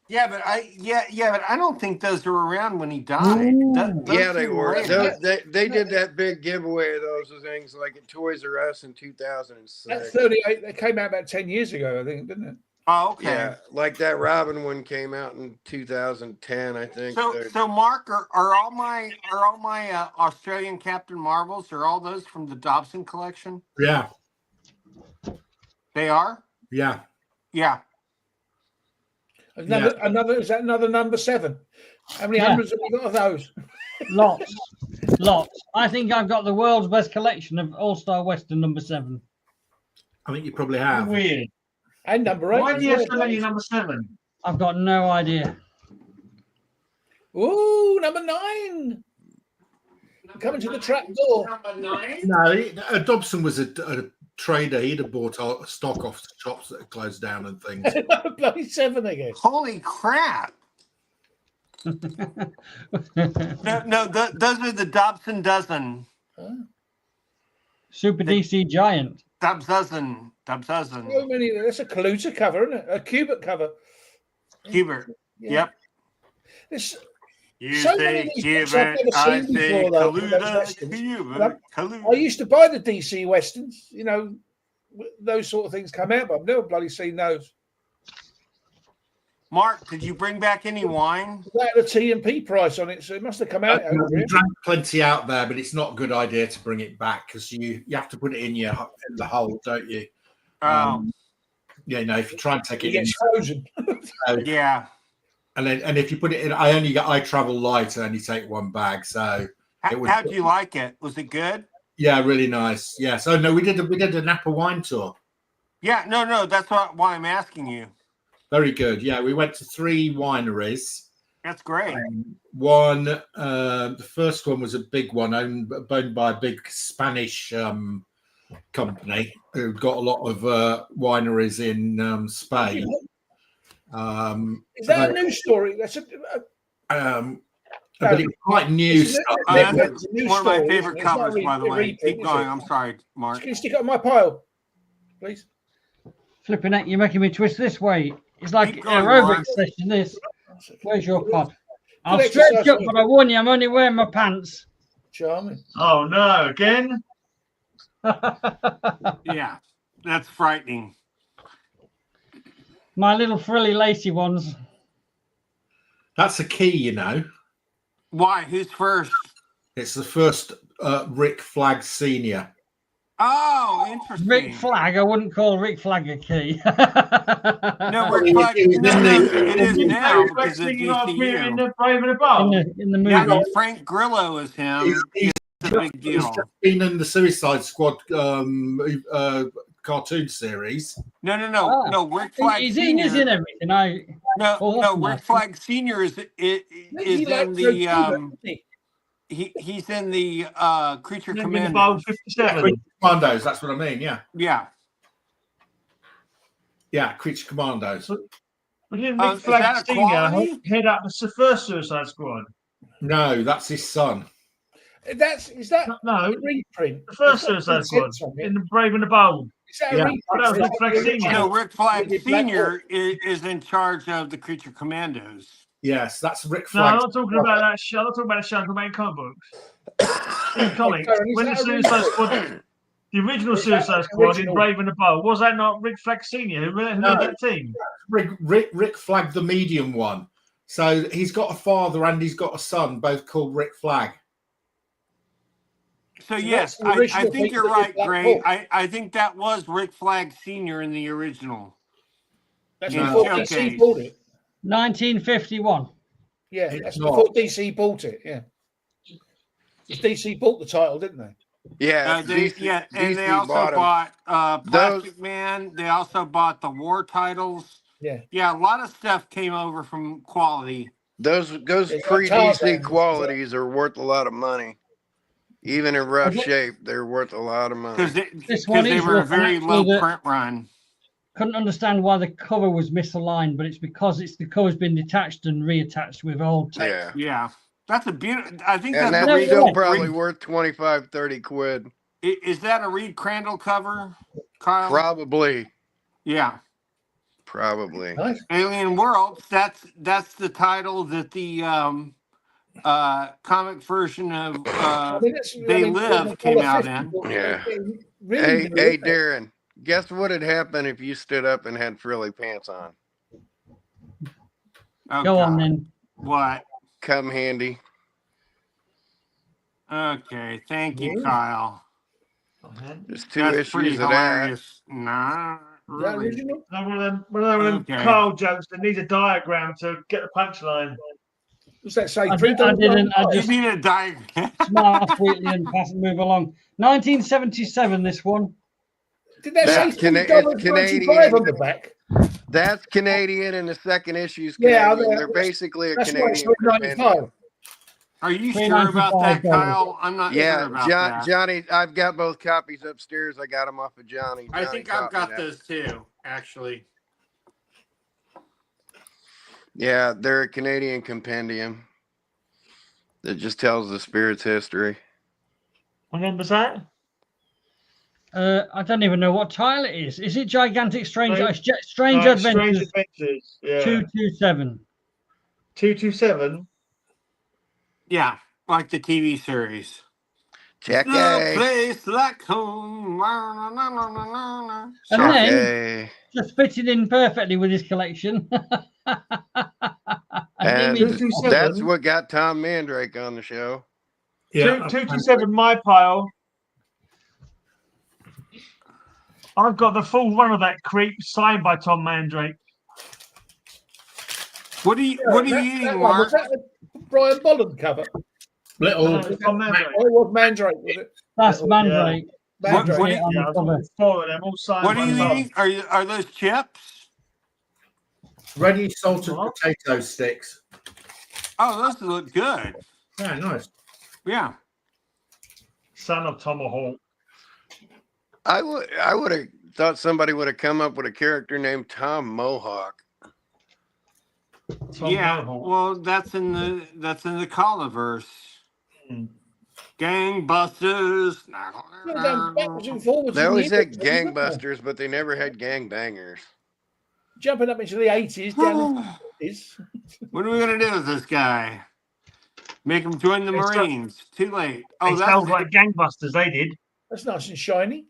Yeah, but I don't think those were around when he died. Those Yeah, they seem were. later. They did that big giveaway of those things like at Toys R Us in 2006. That 38, they came out about 10 years ago, I think, didn't it? Oh, okay. Yeah, like that Robin one came out in 2010, I think. So Mark, are all my Australian Captain Marvels, are all those from the Dobson collection? Yeah, They are? yeah. Yeah. Is that another number 7? How many hundreds have we got of those? Lots. I think I've got the world's best collection of All-Star Western number 7. I think you probably have. Weird. And number 8. Why do you have so many number 7? I've got no idea. Ooh, number 9. Coming to the trap door. Number 9? No, Dobson was a trader. He'd have bought stock off shops that had closed down and things. Bloody 7 again. Holy crap. No, those are the Dobson dozen. Super DC Giant. Dobson. So many. That's a Kaluta cover, isn't it? A Cubit cover. Hubert. Yeah. Yep. It's, You So say many of these books I've Hubert, never I seen say before, though, those Kaluta, westerns. Hubert, I Kaluta. used to buy the DC Westerns, those sort of things come out, but I've never bloody seen those. Mark, did you bring back any wine? That had a T&P price on it, so it must have come out. over We here. drank plenty out there, but it's not a good idea to bring it back because you have to put it in the hole, don't you? Oh, If you try and take It it in, gets frozen. yeah. and if you put it in, I travel light. I only take one bag, so it was. How'd you like it? Was it good? Yeah, really nice. Yeah. So no, we did a Napa wine tour. Yeah, no, that's why I'm asking you. Very good. Yeah, we went to 3 wineries. That's great. One, the first one was a big one owned by a big Spanish company who got a lot of wineries in Spain. Is that a news story? That's but it's quite new stuff. That's one of my favorite covers, by the way. Keep going. I'm sorry, Mark. Can you stick it on my pile, please? Flipping it, you're making me twist this way. It's like Keep an going, aerobic Mark. session. This. Where's your pod? I'll Good stretch exercise, up, but I warn you, I'm only wearing my pants. Charming. Oh no, again? Yeah, that's frightening. My little frilly lacy ones. That's a key, you know. Why? Who's first? It's the first Rick Flag Senior. Oh, interesting. Rick Flag, I wouldn't call Rick Flag a key. No, Rick Flag. It is now because of in DCU. the Brave and the Bold. in the movie. Now that Frank Grillo is him, it's a big He's deal. just been in the Suicide Squad cartoon series. No. Rick Flag He's Senior. in everything. No. Rick Flag Senior is in the he's in the Creature Commandos. 57. Commandos, that's what I mean. Yeah. Yeah, Creature Commandos. But didn't Is Rick Flag that a Senior quality? head up the first Suicide Squad? No, that's his son. Is that No, a reprint? the first Suicide Squad in the Brave and the Bold. Is that a Yeah. reprint? That was Rick Flag Senior. No, Rick Flag Senior is in charge of the Creature Commandos. Yes, that's Rick No, Flag. I'm not talking about that show. I'm not talking about the show. I'm talking about comic books. In comics, Karen, is when the that a Suicide reprint? Squad, the original Is that Suicide Squad in original? Brave and the Bold, was that not Rick Flag Senior who led that team? Rick Flag, the medium one. So he's got a father and he's got a son, both called Rick Flag. So So yes, that's the I original think thing you're that right, Black Gray. Hawk. I think that was Rick Flag Senior in the original. That's Yeah, before showcase. DC bought it. 1951. Yeah, It's that's not. before DC bought it. Yeah. 'Cause DC bought the title, didn't they? Yeah, And DC they also bought 'em. bought Plastic Man. They also bought the war titles. Yeah. Yeah, a lot of stuff came over from Quality. Those It's pre like DC Tarzan. qualities are worth a lot of money. Even in rough shape, they're worth a lot of money. This one Because they is were a rough, very and low actually the- print run. Couldn't understand why the cover was misaligned, but it's because the cover's been detached and reattached with old tape. Yeah. Yeah. That's a beautiful. I think And that's that's a No, still yeah. probably worth 25, 30 quid. Is that a Reed Crandall cover, Kyle? Probably. Yeah. Probably. Nice. Alien Worlds. That's the title that the comic version of They Live came out in. Yeah. Really Hey, good, hey, isn't it? Darren. Guess what would happen if you stood up and had frilly pants on? Oh, Go on God. then. What? Come handy. Okay. Thank you, Yeah. Kyle. There's 2 That's pretty issues of that. hilarious. Nah, Is that really. original? One of them Okay. Carl jokes that needs a diagram to get the punchline. What's that say? I didn't. I You just need a diagram. smart quickly and pass and move along. 1977. This one. Did that say That's Cana- $3.95 it's Canadian. on the back? That's Canadian, and the second issue's Yeah, Canadian. I mean, They're basically a That's why it's Canadian. $3.95. Are you sure about that, $3.95. Kyle? I'm not sure Yeah, about that. Johnny, I've got both copies upstairs. I got them off of Johnny. I Johnny think I've taught me got that. those too, actually. Yeah, they're a Canadian compendium that just tells the spirit's history. What number's that? I don't even know what tile it is. Is it Gigantic Strange? Strange- Strange Strange Adventures Adventures. Yeah. 227. 227. Yeah, like the TV series. Check No A. place like home. Na, na, na, na, na, na. And Check then A. just fitted in perfectly with his collection. And 227. that's what got Tom Mandrake on the show. Yeah, 227, my pile. I've got the full run of that creep signed by Tom Mandrake. What are you eating, that one, Mark? was that a Brian Bolland cover? Little. It's on Mandrake. Oh, it was Mandrake, was it? That's Little- Mandrake. Mandrake. What Yeah, on the Yeah, cover. it's four of them all signed. What are by you Tom. eating? Are those chips? Ready salted What? potato sticks. Oh, those look good. Yeah, nice. Yeah. Son of Tomahawk. I would have thought somebody would have come up with a character named Tom Mohawk. Tom Yeah. Mohawk. Well, that's in the Coliverse. Hmm. Gangbusters. They're going backwards and forwards. They in always the had years, haven't they? gangbusters, but they never had gangbangers. Jumping up into the 80s, down into the 50s. What are we gonna do with this guy? Make him join the It's Marines. Too late. Oh, They that's sound like gangbusters. They did. That's nice and shiny.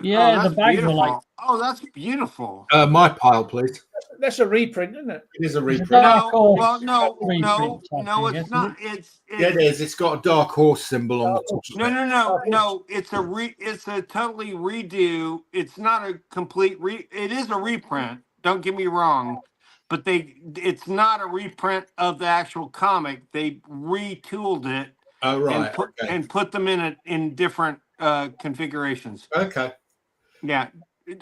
Yeah, oh, the that's bags are beautiful. like- Oh, that's beautiful. My pile, please. That's a reprint, isn't it? It is a It's a reprint. dark No, horse well, no, reprint type no, thing, it's isn't not. it? It's Yeah, it is. It's got a dark horse symbol on the top. no, no, no. It's a totally redo. It's not a complete it is a reprint. Don't get me wrong, but it's not a reprint of the actual comic. They retooled it Oh, right. and put them in different configurations. Okay. Yeah,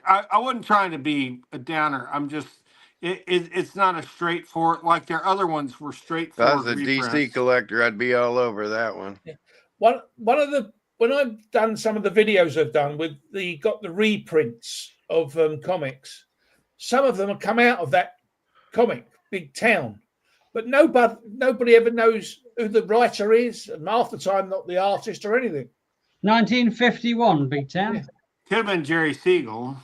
I wasn't trying to be a downer. I'm just it's not a straightforward like their other ones were If I straightforward. was a DC reprints. collector, I'd be all over that one. One of the when I've done some of the videos I've done with got the reprints of comics, some of them have come out of that comic, Big Town, but nobody ever knows who the writer is, and half the time not the artist or anything. 1951, Big Town. Yeah. Could have been Jerry Siegel.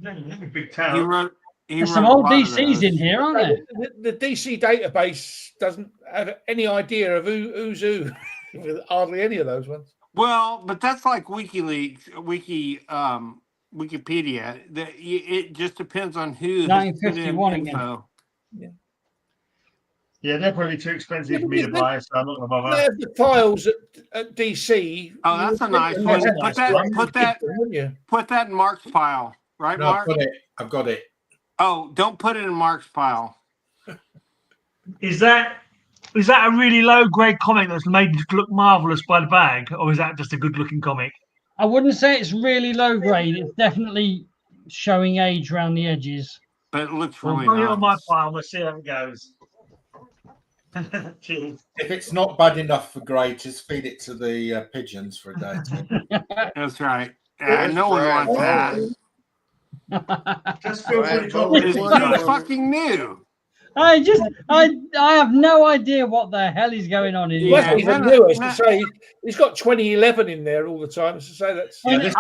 Big He town. wrote. There's some old DCs in here, aren't there? The DC database doesn't have any idea of who's who. With hardly any of those ones. Well, but that's like WikiLeaks, Wikipedia. It just depends on who. 1951 again. info. Yeah, they're probably too expensive for me to buy, so I'm not going to They bother. have the files at DC. Oh, that's a nice one. Put that in Mark's pile, right, No, Mark? I've got it. Oh, don't put it in Mark's pile. Is that a really low grade comic that's made to look marvelous by the bag, or is that just a good looking comic? I wouldn't say it's really low grade. It's definitely showing age around the edges. But it looks Well, really put it nice. on my pile. Let's see how it goes. Cheers. If it's not bad enough for grade, just feed it to the pigeons for a day. That's right. That's No one right. wants Just feel Right, pretty vote that. confident. It's one too vote. fucking new. I have no idea what the hell is going on in Yeah, Well, here. even no, newer, no. to say he's got 2011 in there all the time. So say that's I mean,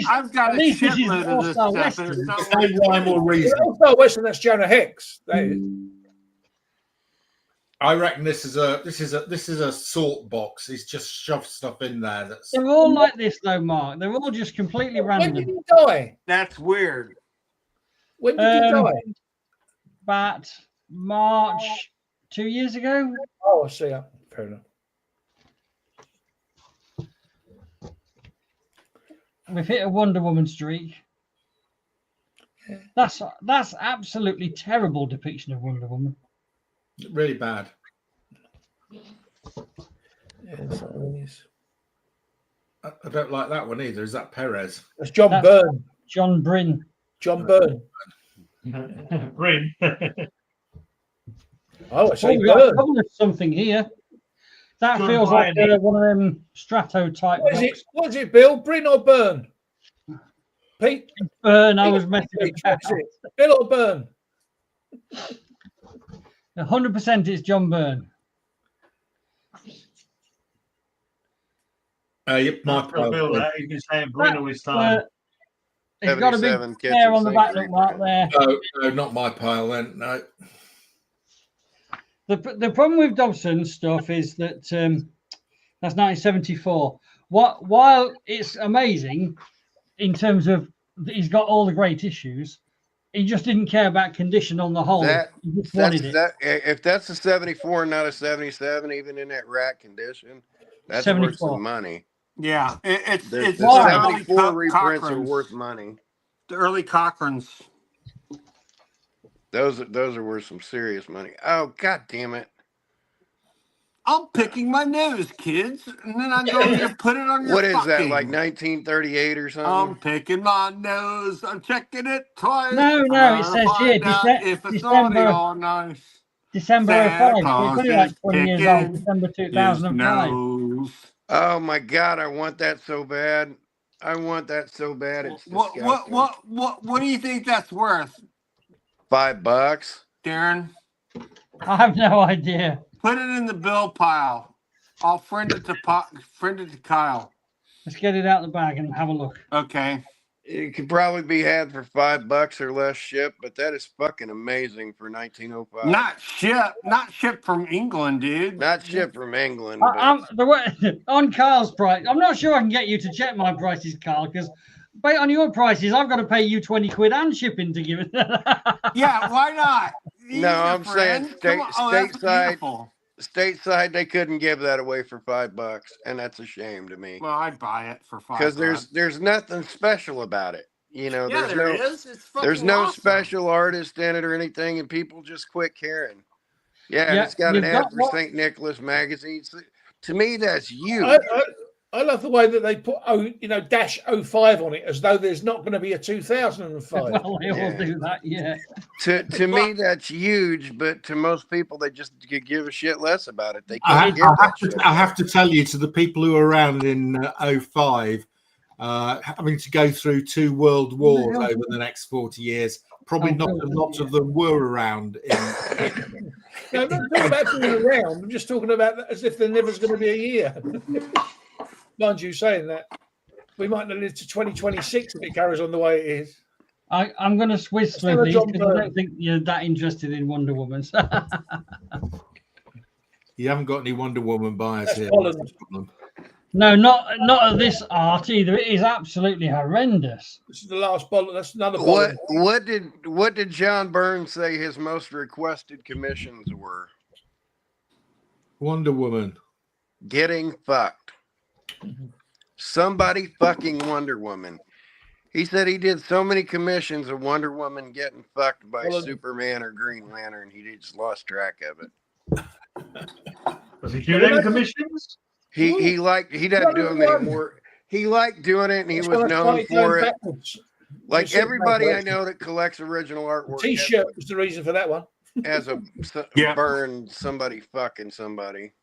I've got at a least this is shitload of this All-Star stuff. and Western. It's not There's like no rhyme or reason. All-Star Western. That's Jonah Hex. That is. I reckon this is a sort box. He's just shoved stuff in there. That's They're all like this, though, Mark. They're all just completely When did random. he die? that's weird. When did he Um, die? But March 2 years ago. Oh, I see. Fair enough. We've hit a Wonder Woman streak. That's absolutely terrible depiction of Wonder Woman. really bad. Yeah, so it is. I don't like that one either. Is that Perez? That's John That's- Byrne. John Bryn. John Byrne. Grin. Oh, I say We got Byrne. published something here. That John feels like Bryan. one of them Strato type What is it? books. What is it, Bill? Bryn or Byrne? Pete? Burn, I was messing Pete, about. what is it? Bill or Byrne? 100% it's John Byrne. Yep, my Bill, pile. that. He's been saying Grin all his time. It's got a 77 big hair on the kitchen back, sink look Mark, there. No, not my pile then. No. The problem with Dobson's stuff is that that's 1974. While it's amazing in terms of he's got all the great issues, he just didn't care about condition on the whole. That- He just wanted it. If that's a 74 and not a 77, even in that rat condition, that's 74. worth some money. Yeah, it's The it's Wow. the early 74 reprints are Cochrane's. worth money. The early Cochrane's. Those are worth some serious money. Oh, god damn it! I'm picking my nose, kids, and then I'm going to put it on your What is that? fucking- Like 1938 or I'm something? picking my nose. I'm checking it twice. No, I'm it gonna says here, find out if it's naughty December or nice. December Santa 05. So Claus it's only like is 20 years old. picking December his 2005. nose. Oh my god, I want that so bad. I want that so bad. It's disgusting. What do you think that's worth, $5? Darren? I have no idea. Put it in the bill pile. I'll friend it to Kyle. Let's get it out of the bag and have a look. Okay. It could probably be had for $5 or less shipped, but that is fucking amazing for 1905. Not shipped from England, dude. Not shipped from England. On Carl's price, I'm not sure I can get you to check my prices, Carl, because based on your prices, I've got to pay you 20 quid and shipping to give it. Yeah, why not? No, I'm saying stateside. Beautiful. Stateside, they couldn't give that away for $5, and that's a shame to me. Well, I'd buy it for $5. Because there's nothing special about it. You know, Yeah, there is. It's fucking there's no awesome. special artist in it or anything, and people just quit caring. Yeah, it's got an ad for St. Nicholas magazine. To me, that's huge. I love the way that they put -05 on it, as though there's not going to be a 2005. Well, they all do that, yeah. To me, that's huge, but to most people, they just could give a shit less about it. They I can't give that shit. have to tell you, to the people who were around in 05, having to go through 2 world wars over the next 40 years, probably not a lot of them were around. No, I'm not talking about being around. I'm just talking about that as if there never's going to be a year. Mind you saying that. We might not live to 2026 if it carries on the way it is. I'm going to whiz through these because I don't think you're that interested in Wonder Woman. You haven't got any Wonder Woman bias here. No, not of this art either. It is absolutely horrendous. This is the last bottle. That's another bottle. What did John Burns say his most requested commissions were? Wonder Woman. Getting fucked. Somebody fucking Wonder Woman. He said he did so many commissions of Wonder Woman getting fucked by Superman or Green Lantern, he just lost track of it. Was he doing any commissions? He doesn't do them anymore. He liked doing it, and he was known for it. Like everybody I know that collects original artwork. T-shirt was the reason for that one. As a burn somebody fucking somebody.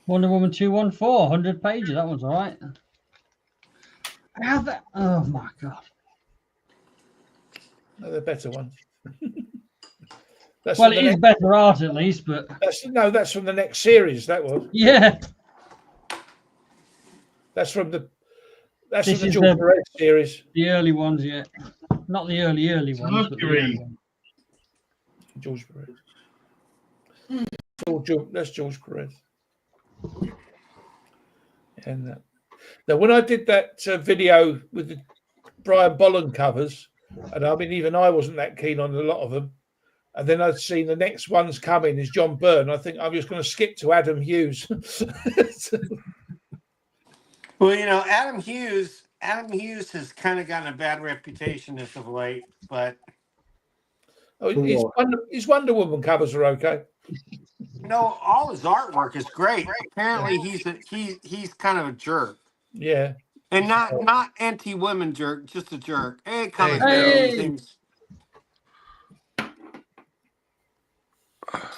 Wonder Woman 214, 100 pages. That one's all right. Oh my god. No, the better one. It is better art at least, but that's from the next series. That was. Yeah. That's from the George Perez series. The early ones, yeah. Not the early ones, but the early ones. George Perez. That's George Perez. And now, when I did that video with the Brian Bolland covers, and I mean, even I wasn't that keen on a lot of them, and then I'd seen the next ones coming is John Byrne. I think I'm just going to skip to Adam Hughes. Well, Adam Hughes has kind of gotten a bad reputation as of late, but his Wonder Woman covers are okay. No, all his artwork is great. Apparently, he's kind of a jerk. Yeah, and not anti-women jerk, just a jerk. Hey, things.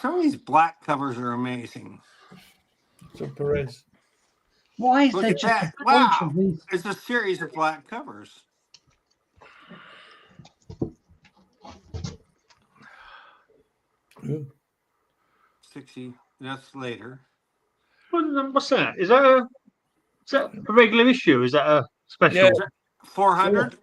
Some of these black covers are amazing. So Perez. Why is Look there at just that? a bunch Wow, of these? it's a series of black covers. Mm. 60. That's later. What's that? Is that a regular issue? Is that a special? Yeah. 400?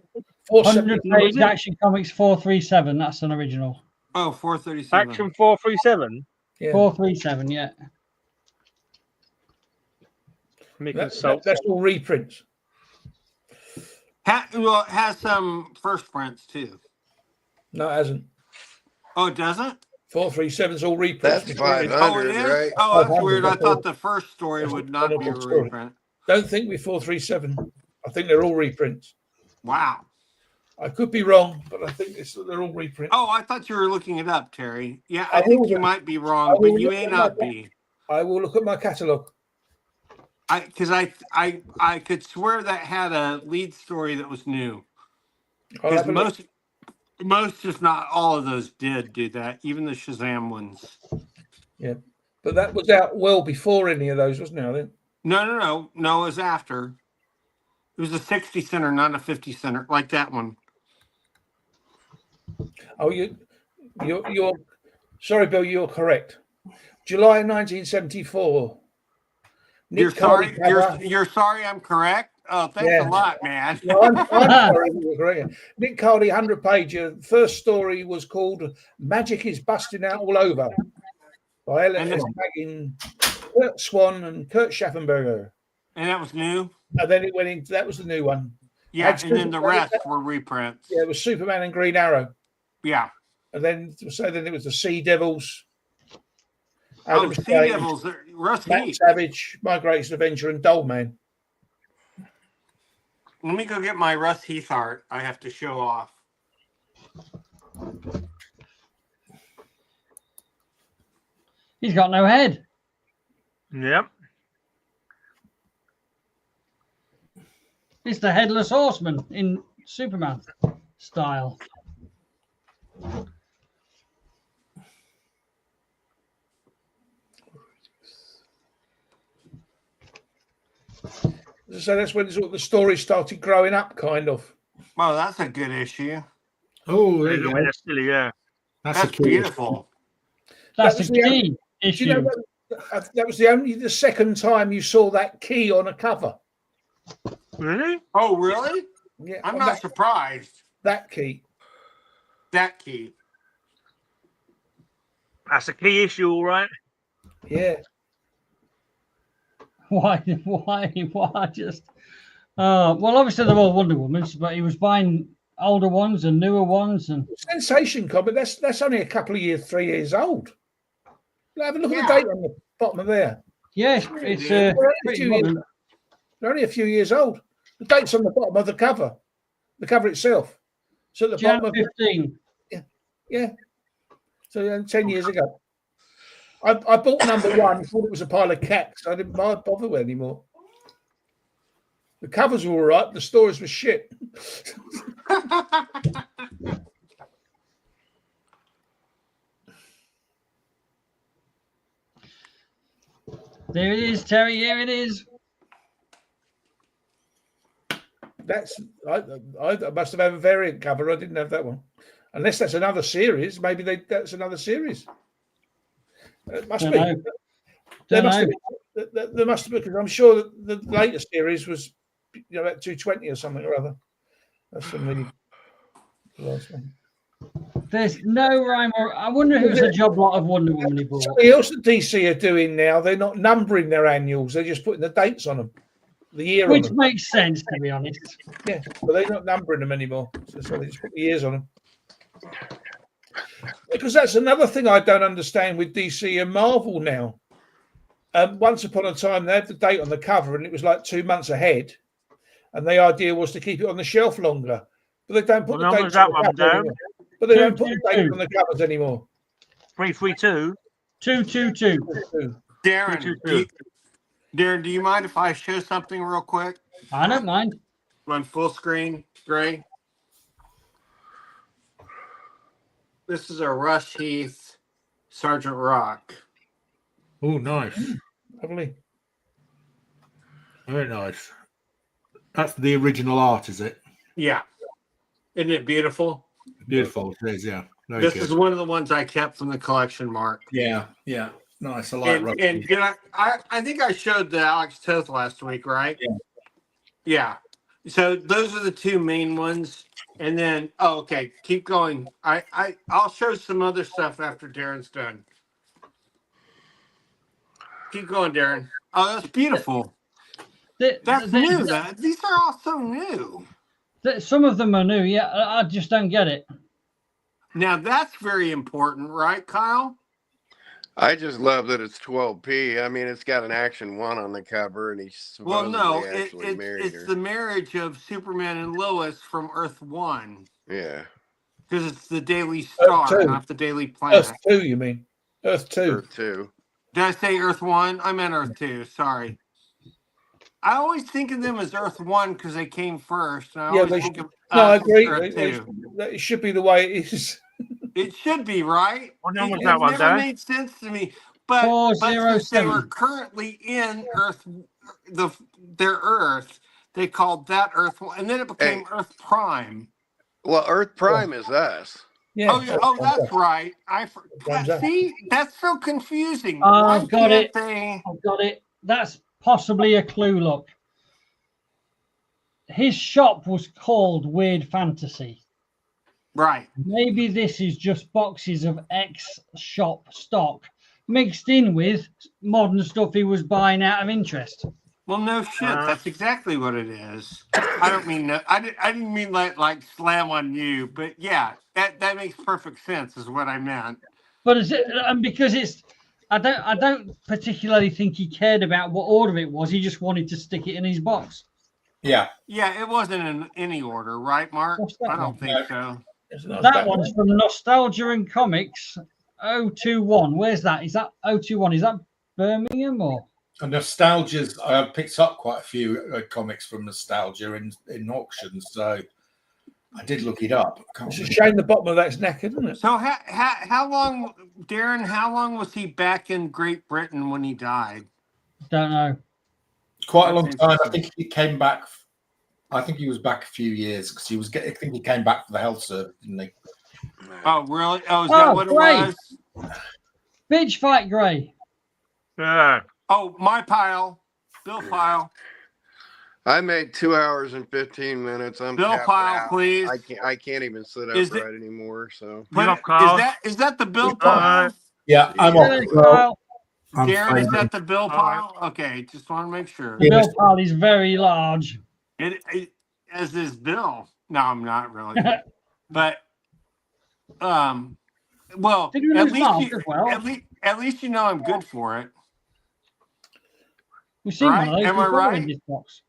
100 page Action Comics 437. That's an original. Oh, 437. Action 437? Yeah. 437, yeah. That's all reprints. It has some first prints too. No, it hasn't. Oh, it doesn't? 437's all reprints. That's 500, Oh, it is? right? Oh, that's weird. I thought the first story would not be a reprint. Don't think we're 437. I think they're all reprints. Wow. I could be wrong, but I think they're all reprints. Oh, I thought you were looking it up, Terry. Yeah, I I think will you look- might be I wrong, will but you look may at not my- be. I will look at my catalogue. Because I could swear that had a lead story that was new. I'll Because have a look. most, if not all of those did do that, even the Shazam ones. Yeah, but that was out well before any of those, wasn't it? I think. No, it was after. It was a 60 center, not a 50 center, like that one. Oh, you're sorry, Bill. You're correct. July 1974. You're Nick Cardy sorry. cover. You're sorry. I'm correct. Oh, thanks Yeah. a lot, man. No, I'm sorry. You're correct. Nick Cardy, 100-page. First story was called "Magic is Busting Out All Over" by L.S. Baggin, Kurt Swan, and Kurt Schaffenberger. And that was new. And then it went into that was the new one. Yeah, and then the rest were reprints. Yeah, it was Superman and Green Arrow. Yeah. And then it was the Sea Devils. Oh, Sea Devils, Russ Matt Heath. Savage, My Greatest Adventure, and Dollman. Let me go get my Russ Heath art. I have to show off. He's got no head. Yep. It's the headless horseman in Superman style. So that's when the story started growing up, kind of. Well, that's a good issue. Oh, there you Look go. at that silly, yeah. That's a cool beautiful. That's was the the key Do issue. you know that was the second time you saw that key on a cover? Really? Oh, really? Yeah, I'm on not surprised. that key. That key. That's a key issue, all right. Yeah. Why just? Well, obviously they're all Wonder Womans, but he was buying older ones and newer ones, and Sensation comic. That's only a couple of years, 3 years old. Have a look at the date on the bottom of there. yeah, it's They're pretty modern. only a few years old. The date's on the bottom of the cover itself. So at the Jan bottom of 15. yeah. So 10 years ago. I bought number one, thought it was a pile of cats. I didn't bother with it anymore. The covers were all right. The stories were shit. There it is, Terry. Here it is. I must have had a variant cover. I didn't have that one. Unless that's another series. Maybe that's another series. It must Don't be. know. There Don't must, know. have been, there must have been, because I'm sure that the later series was about 220 or something or other. That's from the last one. There's no rhyme or I wonder if it was a job lot of Wonder Woman he bought. Something else that DC are doing now, they're not numbering their annuals, they're just putting the dates on them, the year Which on them. makes sense, to be honest. Yeah, but they're not numbering them anymore. So they just put the years on them. Because that's another thing I don't understand with DC and Marvel now. Once upon a time, they had the date on the cover and it was like 2 months ahead. And the idea was to keep it on the shelf longer. But they don't put the dates on the cover anymore. But they don't put the dates on the covers anymore. 332. 222. Darren, do you mind if I show something real quick? I don't mind. On full screen, Gray. This is a Rush Heath Sergeant Rock. Oh, nice. Lovely. Very nice. That's the original art, is it? Yeah. Isn't it beautiful? Beautiful. It is, yeah. Very This good. is one of the ones I kept from the collection, Mark. Yeah, yeah. Nice. I like Rush And Heath. you know, I think I showed the Alex Toth last week, right? Yeah. Yeah. So those are the two main ones. And then, okay, keep going. I'll show some other stuff after Darren's done. Keep going, Darren. Oh, that's beautiful. That's new. These are all so new. Some of them are new. Yeah, I just don't get it. Now that's very important, right, Kyle? I just love that it's 12p. I mean, it's got an Action 1 on the cover, and he's Well, supposedly no, actually married it's her. the marriage of Superman and Lois from Earth 1. Yeah. Because it's the Daily Star, 2. not the Daily Planet. Earth 2, you mean? Earth 2. Earth 2. Did I say Earth 1? I meant Earth 2. Sorry. I always think of them as Earth 1 because they came first. And I Yeah, always they think should. of No, I us as agree. Earth 2. It should be the way it is. It should be, right? What number It was that one, never Dan? made sense to me. But since they were 407. currently in Earth, their Earth, they called that Earth 1. And then it became Earth Prime. Well, Earth Prime is us. Yeah. Oh, yeah. Oh, that's right. See, that's so confusing. I've got it. They... I've got it. That's possibly a clue. Look, his shop was called Weird Fantasy. Right. Maybe this is just boxes of ex-shop stock mixed in with modern stuff he was buying out of interest. Well, no shit. That's exactly what it is. I don't mean that. I didn't mean like slam on you, but yeah, that makes perfect sense. Is what I meant. But is it? And because it's, I don't particularly think he cared about what order it was. He just wanted to stick it in his box. Yeah. Yeah, it wasn't in any order, right, Mark? What's that I don't one? think so. That one's from Nostalgia and Comics 021. Where's that? Is that 021? Is that Birmingham or? And Nostalgia's, I picked up quite a few comics from Nostalgia in auctions, so I did look it up. It's a shame the bottom of that's knackered, isn't it? So how long, Darren? How long was he back in Great Britain when he died? Don't know. Quite a long time. I think he came back. I think he was back a few years because I think he came back for the health service, didn't he? Oh, really? Oh, is that what great. it was? Bitch Fight Grey. Yeah. Oh, my pile. Bill pile. I made 2 hours and 15 minutes. I'm Bill tapping pile, out. please. I can't even sit Is upright anymore. So Is that the Bill pile? Yeah, I'm off. Well, I'm Darren, is fine. that the Bill pile? Okay, just want to make sure. The Bill pile is very large. It as is Bill. No, I'm not really. But well, at least you know I'm good for it. We've seen one of those. Am I before right? in this box.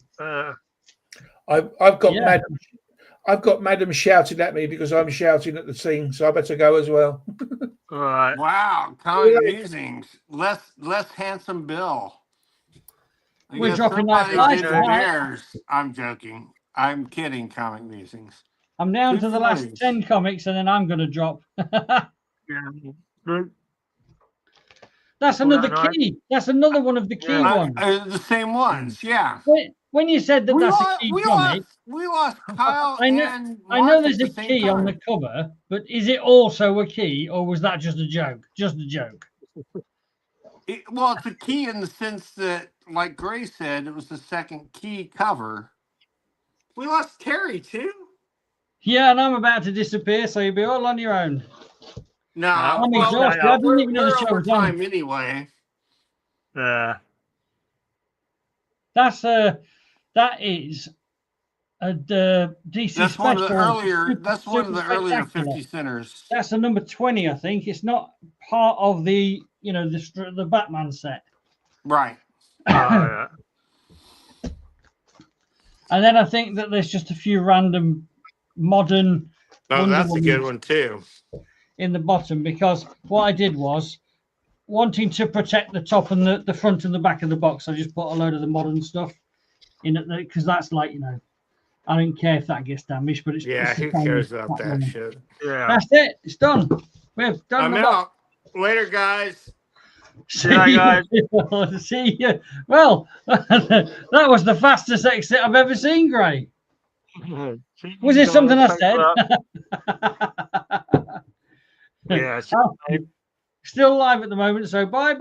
I've got Madam shouting at me because I'm shouting at the scene, so I better go as well. All right. Wow, comic musings. Less handsome Bill. We're dropping that light tonight. I'm joking. I'm kidding, comic musings. I'm down to the last 10 comics and then I'm going to drop. That's another key. That's another one of the key ones. The same ones, yeah. When you said that that's a key comic, we lost Kyle. I know there's a key on the cover, but is it also a key or was that just a joke? Just a joke. Well, it's a key in the sense that, like Gray said, it was the second key cover. We lost Terry too. Yeah, and I'm about to disappear, so you'll be all on your own. No, I'm exhausted. I didn't even know the show was on. Time anyway. Yeah. That is a DC that's special. One of the earlier. That's one of the earlier 50 centers. That's the number 20, I think. It's not part of the the Batman set. Right. Yeah. And then I think that there's just a few random modern. Oh, that's a good one too. In the bottom, because what I did was wanting to protect the top and the front and the back of the box. I just put a load of the modern stuff in it because that's like, I don't care if that gets damaged, but it's who cares about that shit? Yeah, that's it. It's done. We've done. I'm out. Later, guys. See you guys. See you. Well, that was the fastest exit I've ever seen, Gray. Was it something I said? Yeah. Still live at the moment, so bye-bye.